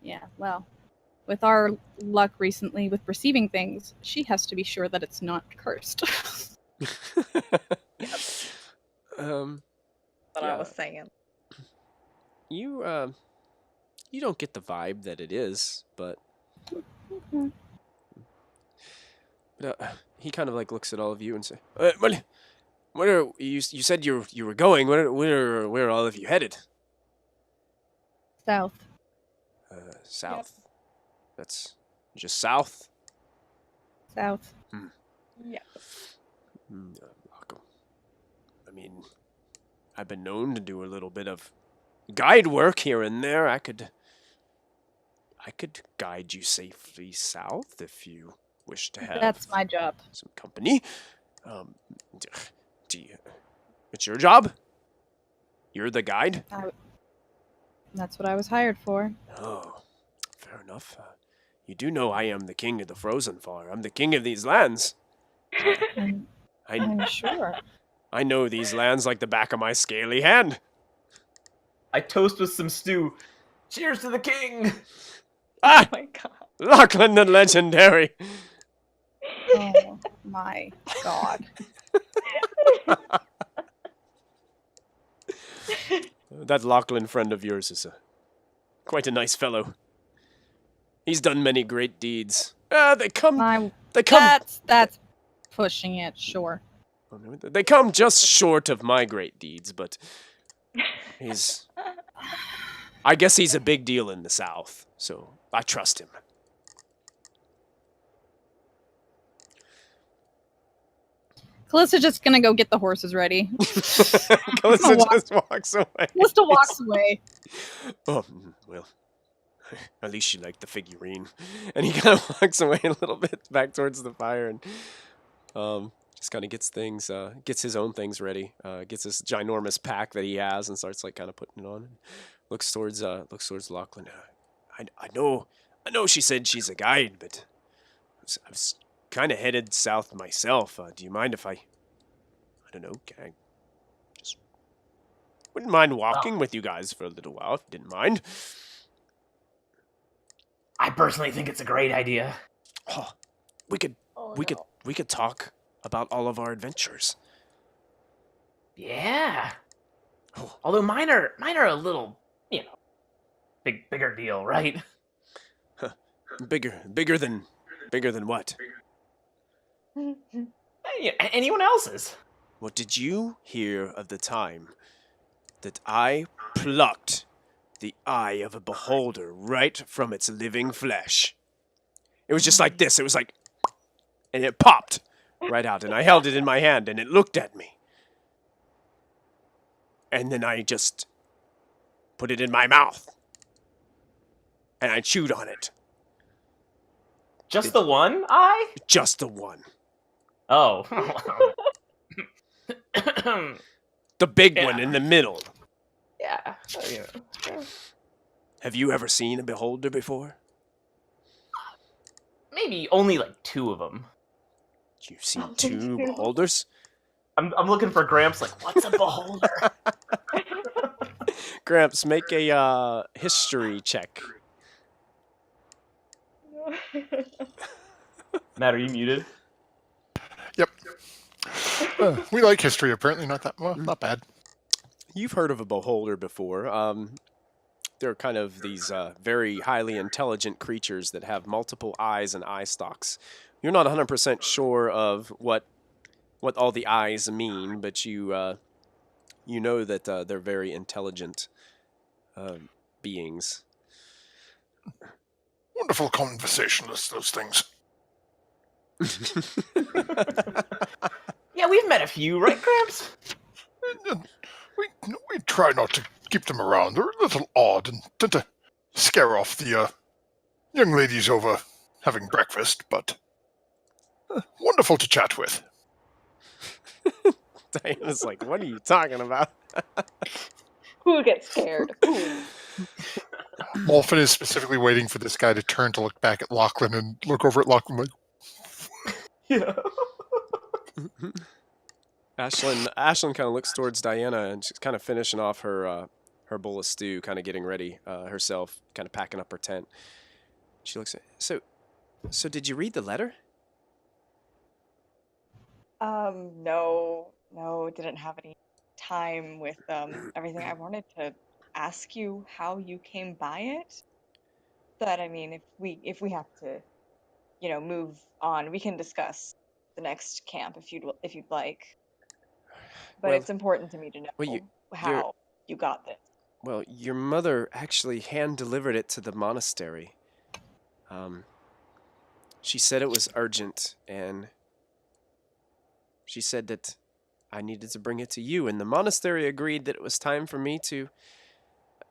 Yeah, well, with our luck recently with receiving things, she has to be sure that it's not cursed. What I was saying. You don't get the vibe that it is, but he kind of like looks at all of you and says, "Well, where are you said you were going? Where are all of you headed?" South. South. Yep. That's just south. South. Yeah. I mean, I've been known to do a little bit of guide work here and there. I could guide you safely south if you wish to have. That's my job. Some company. It's your job? You're the guide? That's what I was hired for. Oh, fair enough. You do know I am the king of the Frozenfar. I'm the king of these lands. I'm sure. I know these lands like the back of my scaly hand. I toast with some stew. Cheers to the king! Ah! Oh my god. Lachlan the Legendary. Oh my god. That Lachlan friend of yours is quite a nice fellow. He's done many great deeds. They come. That's pushing it, sure. They come just short of my great deeds, but I guess he's a big deal in the South, so I trust him. Callista's just gonna go get the horses ready. Callista just walks away. Callista walks away. Oh, well, at least she liked the figurine. And he kind of walks away a little bit back towards the fire and Just kind of gets things, gets his own things ready. Gets this ginormous pack that he has and starts like kind of putting it on. And looks towards Lachlan. I know. She said she's a guide, but I was kind of headed south myself. Do you mind if I don't know, can I just wouldn't mind walking with you guys for a little while if you didn't mind. I personally think it's a great idea. Oh, we could talk about all of our adventures. Yeah. Oh. Although mine are a little, bigger deal, right? Bigger than what? Anyone else's? Well, did you hear of the time that I plucked the eye of a beholder right from its living flesh? It was just like this. It was like, and it popped right out, and I held it in my hand, and it looked at me. And then I just put it in my mouth, and I chewed on it. Just the one eye? Just the one. Oh. The big one in the middle. Yeah. Have you ever seen a beholder before? Maybe only like 2 of them. You've seen 2 beholders? I'm looking for Gramps. Like, what's a beholder? Gramps, make a history check. Matt, are you muted? Yep. We like history, apparently. Not bad. You've heard of a beholder before. They're kind of these very highly intelligent creatures that have multiple eyes and eye stalks. You're not 100% sure of what all the eyes mean, but you know that they're very intelligent beings. Wonderful conversationalists, those things. Yeah, we've met a few, right, Gramps? We try not to keep them around. They're a little odd and tend to scare off the young ladies over having breakfast, but wonderful to chat with. Diana's like, what are you talking about? Who gets scared? Who? Molphin is specifically waiting for this guy to turn to look back at Lachlan and look over at Lachlan like, Yeah. Ashlyn kind of looks towards Diana, and she's kind of finishing off her bowl of stew, kind of getting ready herself, kind of packing up her tent. She looks at, so did you read the letter? No, didn't have any time with everything. I wanted to ask you how you came by it. But I mean, if we have to, move on, we can discuss the next camp if you'd like. But Well, it's important to me to know how you got this. Well, your mother actually hand-delivered it to the monastery. She said it was urgent, and she said that I needed to bring it to you, and the monastery agreed that it was time for me to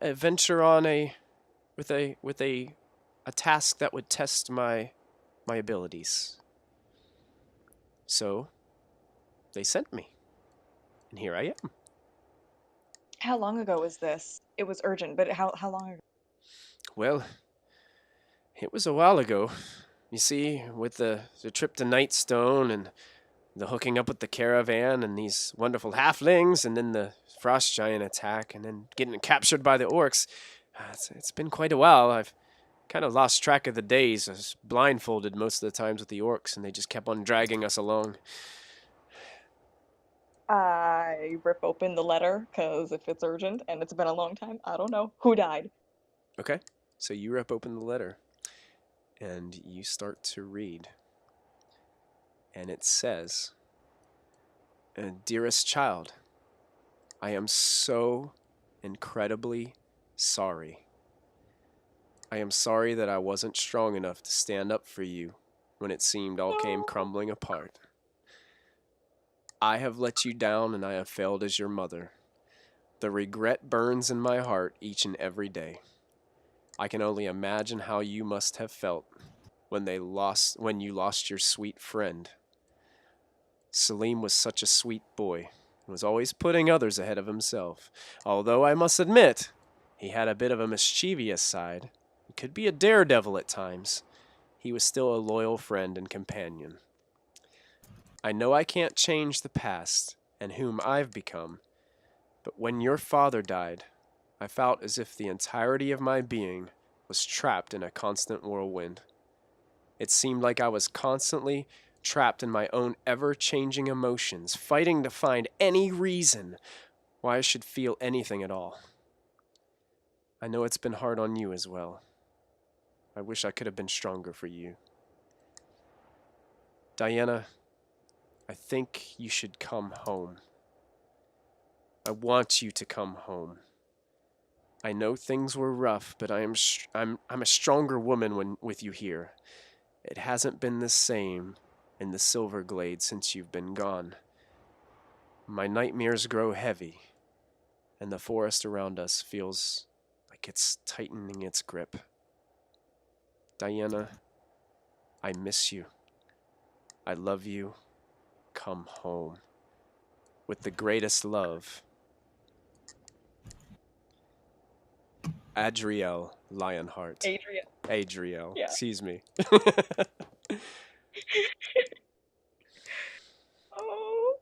venture on with a task that would test my abilities. So they sent me, and here I am. How long ago was this? It was urgent, but how long ago? Well, it was a while ago. You see, with the trip to Nightstone and the hooking up with the caravan and these wonderful halflings, and then the frost giant attack, and then getting captured by the orcs, it's been quite a while. I've kind of lost track of the days. I was blindfolded most of the times with the orcs, and they just kept on dragging us along. I rip open the letter, because if it's urgent and it's been a long time, I don't know. Who died? Okay, so you rip open the letter, and you start to read. And it says, "Dearest child, I am so incredibly sorry. I am sorry that I wasn't strong enough to stand up for you when it seemed all came crumbling apart. I have let you down, and I have failed as your mother. The regret burns in my heart each and every day. I can only imagine how you must have felt when you lost your sweet friend. Salim was such a sweet boy and was always putting others ahead of himself. Although I must admit, he had a bit of a mischievous side. He could be a daredevil at times. He was still a loyal friend and companion. I know I can't change the past and whom I've become, but when your father died, I felt as if the entirety of my being was trapped in a constant whirlwind. It seemed like I was constantly trapped in my own ever-changing emotions, fighting to find any reason why I should feel anything at all. I know it's been hard on you as well. I wish I could have been stronger for you. Diana, I think you should come home. I want you to come home. I know things were rough, but I'm a stronger woman with you here. It hasn't been the same in the Silver Glade since you've been gone. My nightmares grow heavy, and the forest around us feels like it's tightening its grip. Diana, I miss you. I love you. Come home. With the greatest love, Adriel Lionheart. Adriel. Yeah. Excuse me.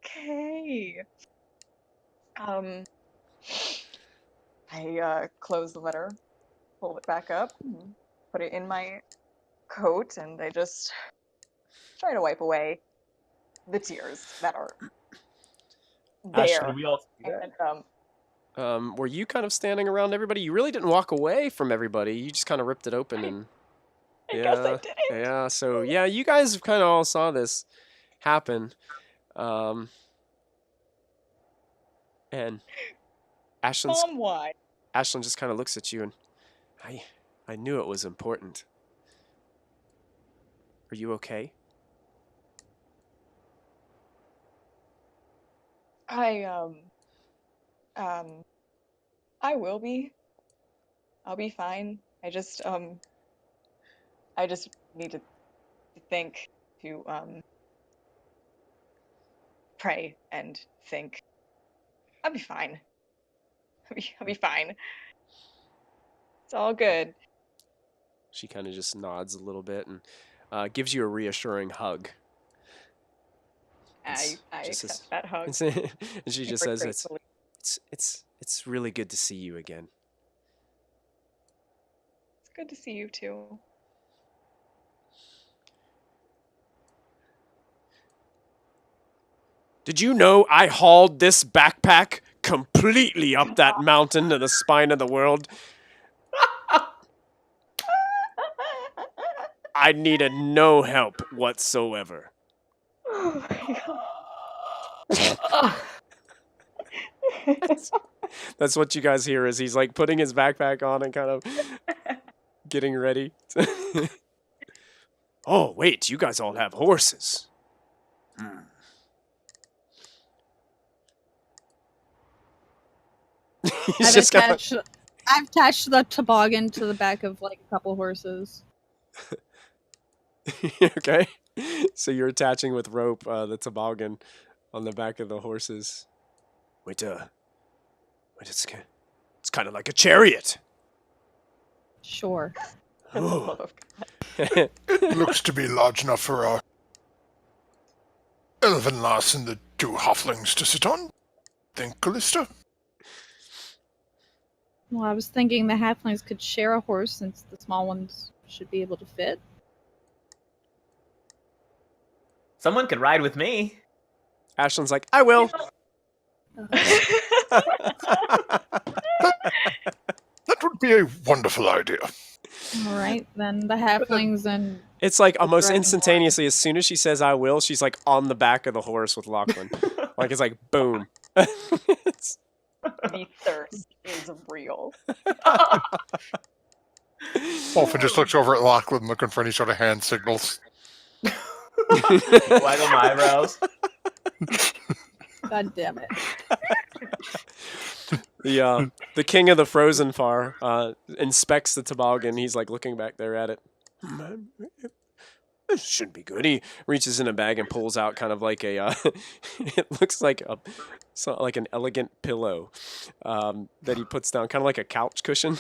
Okay. I close the letter, pull it back up, and put it in my coat, and I just try to wipe away the tears that are there. Ashley, we all see that? And, were you kind of standing around everybody? You really didn't walk away from everybody. You just kind of ripped it open and I guess I didn't. yeah. So yeah, you guys kind of all saw this happen, and Why? Ashlyn just kind of looks at you and I knew it was important. Are you okay? I will be. I'll be fine. I just need to think, to pray and think. I'll be fine. I'll be fine. It's all good. She kind of just nods a little bit and gives you a reassuring hug. I accept that hug. And she just says, Gratefully. "It's really good to see you again." It's good to see you too. Did you know I hauled this backpack completely up that mountain to the spine of the world? I needed no help whatsoever. Oh my god. That's what you guys hear as he's like putting his backpack on and kind of getting ready. Oh, wait, you guys all have horses. He's just kinda... I've attached the toboggan to the back of like a couple horses. Okay. So you're attaching with rope the toboggan on the back of the horses. Wait, it's kind of like a chariot. Sure. For the love of It looks to be large enough for our elven lass and the two halflings to sit on. Think, Callista? Well, I was thinking the halflings could share a horse since the small ones should be able to fit. Someone could ride with me. Ashlyn's like, I will. That would be a wonderful idea. All right, then the halflings and... It's like almost Dragon instantaneously, as soon as she says I will, she's like on the back of the horse with Lachlan. Like it's like, boom. The thirst is real. Wolfen just looks over at Lachlan looking for any sort of hand signals. Waggle my eyebrows. God damn it. The king of the Frozenfar inspects the toboggan. He's like looking back there at it. This shouldn't be good. He reaches in a bag and pulls out kind of like a, it looks like like an elegant pillow that he puts down, kind of like a couch cushion.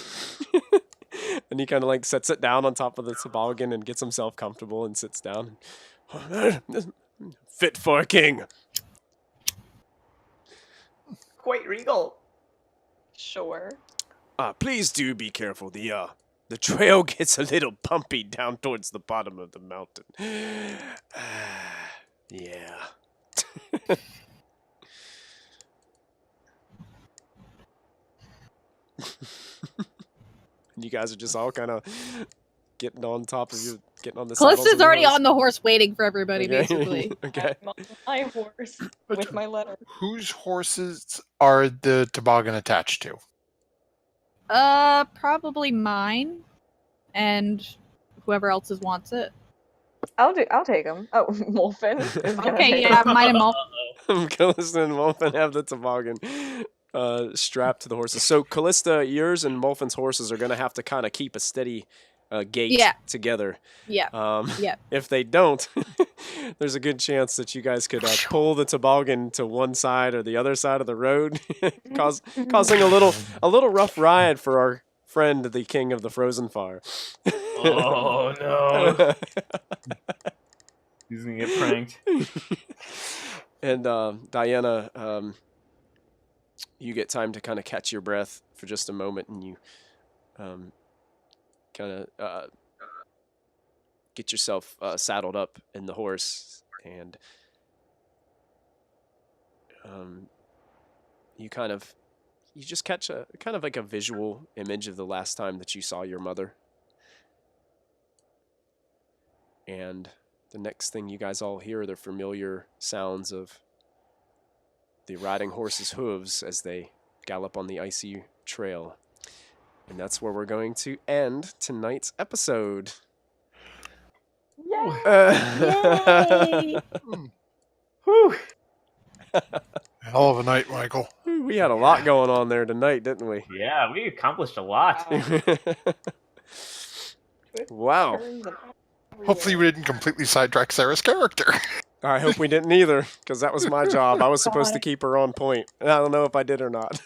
And he kind of like sets it down on top of the toboggan and gets himself comfortable and sits down. Fit for a king. Quite regal. Sure. Please do be careful. The trail gets a little bumpy down towards the bottom of the mountain. Yeah. You guys are just all kind of getting on top of you, getting on the saddles Callista's of your already horse. on the horse waiting for everybody, Okay. basically. Okay. I'm on my horse with my letter. Whose horses are the toboggan attached to? Probably mine, and whoever else's wants it. I'll take him. Oh, Wolfen is gonna Okay, take yeah, him. mine and Mulf. Callista and Wolfen have the toboggan strapped to the horses. So Callista, yours and Wolfen's horses are going to have to kind of keep a steady gait Yeah. together. Yeah. Yeah. If they don't, there's a good chance that you guys could pull the toboggan to one side or the other side of the road, causing a little rough ride for our friend, the king of the Frozenfar. Oh no. He's gonna get pranked. And Diana, you get time to kind of catch your breath for just a moment, and you kind of get yourself saddled up in the horse, and you just catch a kind of like a visual image of the last time that you saw your mother. And the next thing you guys all hear are the familiar sounds of the riding horse's hooves as they gallop on the icy trail. And that's where we're going to end tonight's episode. Yay! Whew. Hell of a night, Michael. We had a lot going on there tonight, didn't we? Yeah, we accomplished a lot. Wow. Hopefully we didn't completely sidetrack Sarah's character. I hope we didn't either, because that was my job. I was supposed to keep her on point. I don't know if I did or not.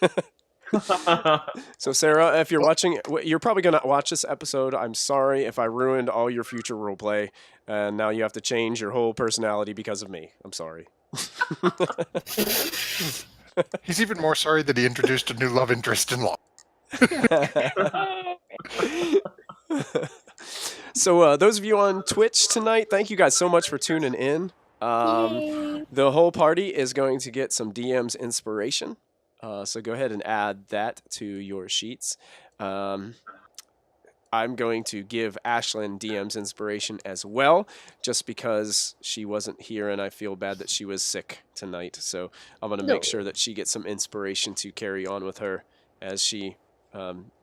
So, Sarah, if you're watching, you're probably going to watch this episode. I'm sorry if I ruined all your future roleplay, and now you have to change your whole personality because of me. I'm sorry. He's even more sorry that he introduced a new love interest in law. So those of you on Twitch tonight, thank you guys so much for tuning in. Yay. The whole party is going to get some DM's inspiration. So go ahead and add that to your sheets. I'm going to give Ashlyn DM's inspiration as well, just because she wasn't here and I feel bad that she was sick tonight. So I'm going to make sure that she gets some inspiration to carry on with her as she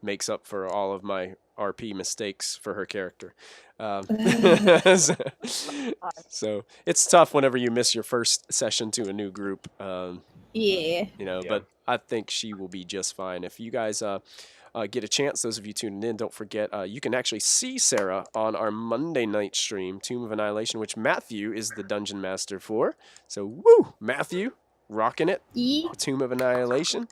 makes up for all of my RP mistakes for her character. So it's tough whenever you miss your first session to a new group. Yeah. But I think she will be just fine. If you guys get a chance, those of you tuning in, don't forget, you can actually see Sarah on our Monday night stream, Tomb of Annihilation, which Matthew is the dungeon master for. So, woo! Matthew, rocking it. Yeah. Tomb of Annihilation.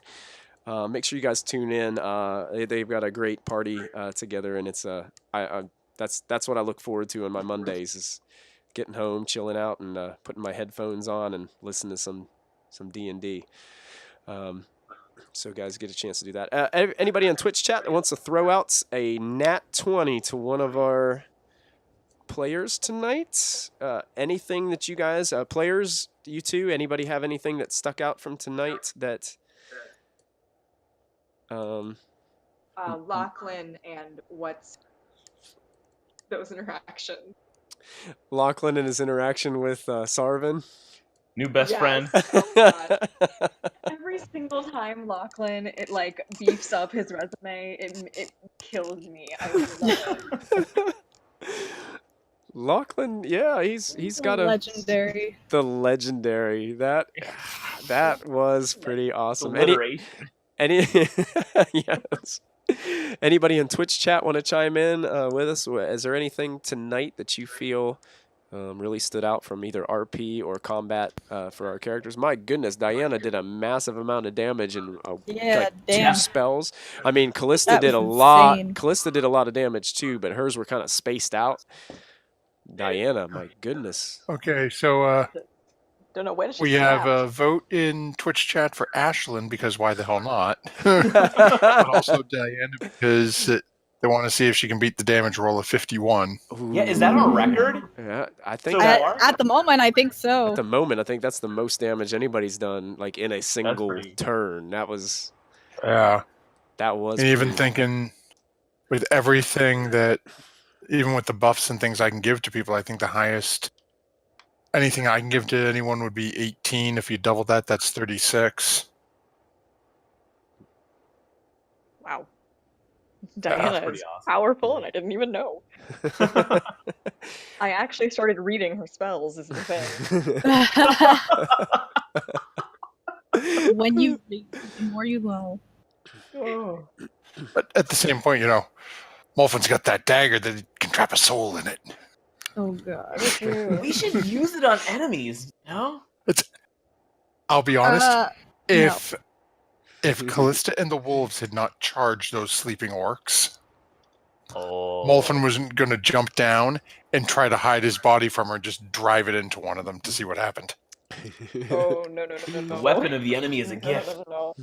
Make sure you guys tune in. They've got a great party together, and it's that's what I look forward to on my Mondays, is getting home, chilling out, and putting my headphones on and listening to some D&D. So guys, get a chance to do that. Anybody on Twitch chat that wants to throw out a nat 20 to one of our players tonight? Anything that you guys, players, you two, anybody have anything that stuck out from tonight that... Lachlan and what's those interactions? Lachlan and his interaction with Sarvin. New best friend. Oh, God. Every single time Lachlan, it like beefs up his resume. It kills me. I love it. Lachlan, yeah, he's got legendary. The legendary. That was pretty awesome. Yes. Anybody in Twitch chat want to chime in with us? Is there anything tonight that you feel really stood out from either RP or combat for our characters. My goodness, Diana did a massive amount of damage in Yeah, like damn. 2 spells. I mean, Callista That did a was lot. insane. Callista did a lot of damage too, but hers were kind of spaced out. Diana, my goodness. Okay, so Don't know when she we have snapped. a vote in Twitch chat for Ashlyn because why the hell not? But also Diana because they want to see if she can beat the damage roll of 51. Yeah, is that our record? Yeah, I think So that far? At the moment, I think so. at the moment, I think that's the most damage anybody's done, like in a single pretty- turn. That was Yeah. and even pretty- thinking with everything that, even with the buffs and things I can give to people, I think the highest anything I can give to anyone would be 18. If you double that, that's 36. Wow. That's Diana pretty is awesome. powerful, and I didn't even know. I actually started reading her spells, is the thing. When you read, the more you know. Oh. But at the same point, Molfin's got that dagger that can trap a soul in it. Oh god. We should use it on enemies, no? I'll be honest, No. if Callista and the wolves had not charged those sleeping orcs, Oh. Molfin wasn't going to jump down and try to hide his body from her and just drive it into one of them to see what happened. Oh, no. The weapon of the enemy is a gift. No.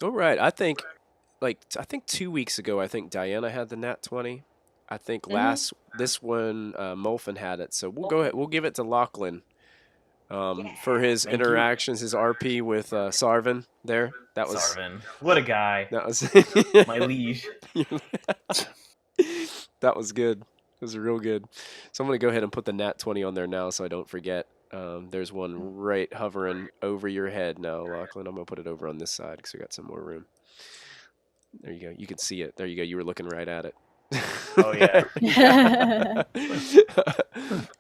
All right, I think 2 weeks ago, I think Diana had the nat 20. I think this one Molfin had it. So we'll go ahead. We'll give it to Lachlan for his Thank you. interactions, his RP with Sarvin. There, that was Sarvin. What a guy. that was My liege. that was good. It was real good. So I'm gonna go ahead and put the nat 20 on there now, so I don't forget. There's one right hovering over your head now, Lachlan. I'm gonna put it over on this side because we got some more room. There you go. You can see it. There you go. You were looking right at it. Oh, yeah.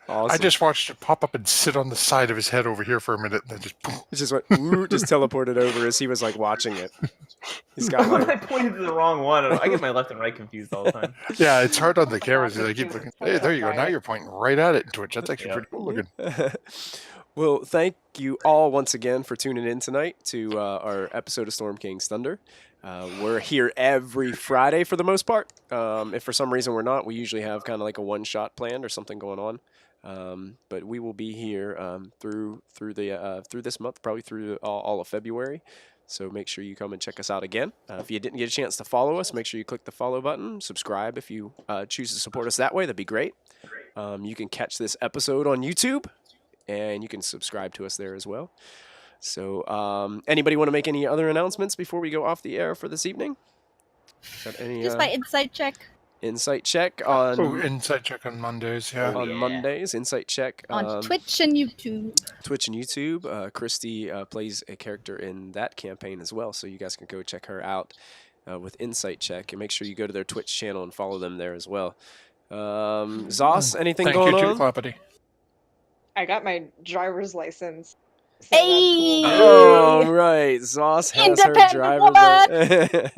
Awesome. I just watched it pop up and sit on the side of his head over here for a minute, and then just boom. It just went, ooh, just teleported over as he was like watching it. He's got I like, pointed to the wrong one. I get my left and right confused all the time. Yeah, it's hard on the cameras. They keep looking. Hey, there you go. Now you're pointing right at it in Twitch. That's actually Yeah. pretty cool looking. well, thank you all once again for tuning in tonight to our episode of Storm King's Thunder. We're here every Friday for the most part. If for some reason we're not, we usually have kind of like a one-shot planned or something going on. But we will be here through this month, probably through all of February. So make sure you come and check us out again. If you didn't get a chance to follow us, make sure you click the follow button. Subscribe if you choose to support us that way. That'd be great. You can catch this episode on YouTube, and you can subscribe to us there as well. So anybody want to make any other announcements before we go off the air for this evening? Got any Just my insight check. insight check on Inside check on Mondays. Yeah. on Mondays? Insight check On Twitch and YouTube. Twitch and YouTube. Christy plays a character in that campaign as well, so you guys can go check her out with Insight Check, and make sure you go to their Twitch channel and follow them there as well. Zos, anything Thank going you, on? too, Clappity. I got my driver's license. So Hey! that's cool. Oh, right. Zos has her Independent driver's license.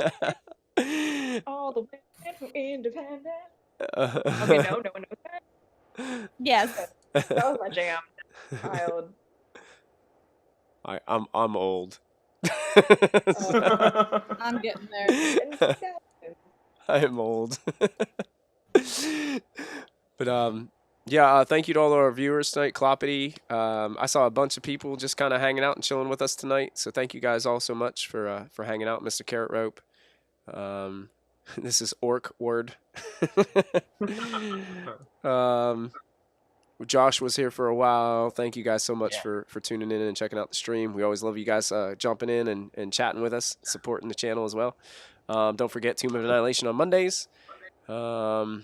All the way from independent. Okay, no one knows that. Yes. That was my jam. Child. I'm old. I'm getting there. I am old. But yeah, thank you to all our viewers tonight. Kloppity. I saw a bunch of people just kind of hanging out and chilling with us tonight. So thank you guys all so much for hanging out, Mr. Carrot Rope. This is Orc Word. Josh was here for a while. Thank you guys so much for tuning in and checking out the stream. We always love you guys jumping in and chatting with us, supporting the channel as well. Don't forget Tomb of Annihilation on Mondays. MG.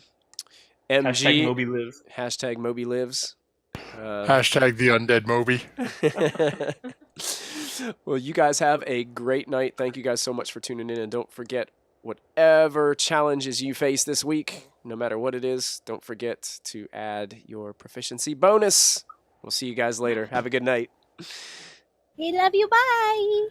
Hashtag Moby lives. Hashtag Moby lives. Hashtag the undead Moby. Well, you guys have a great night. Thank you guys so much for tuning in. And don't forget, whatever challenges you face this week, no matter what it is, don't forget to add your proficiency bonus. We'll see you guys later. Have a good night. We love you. Bye.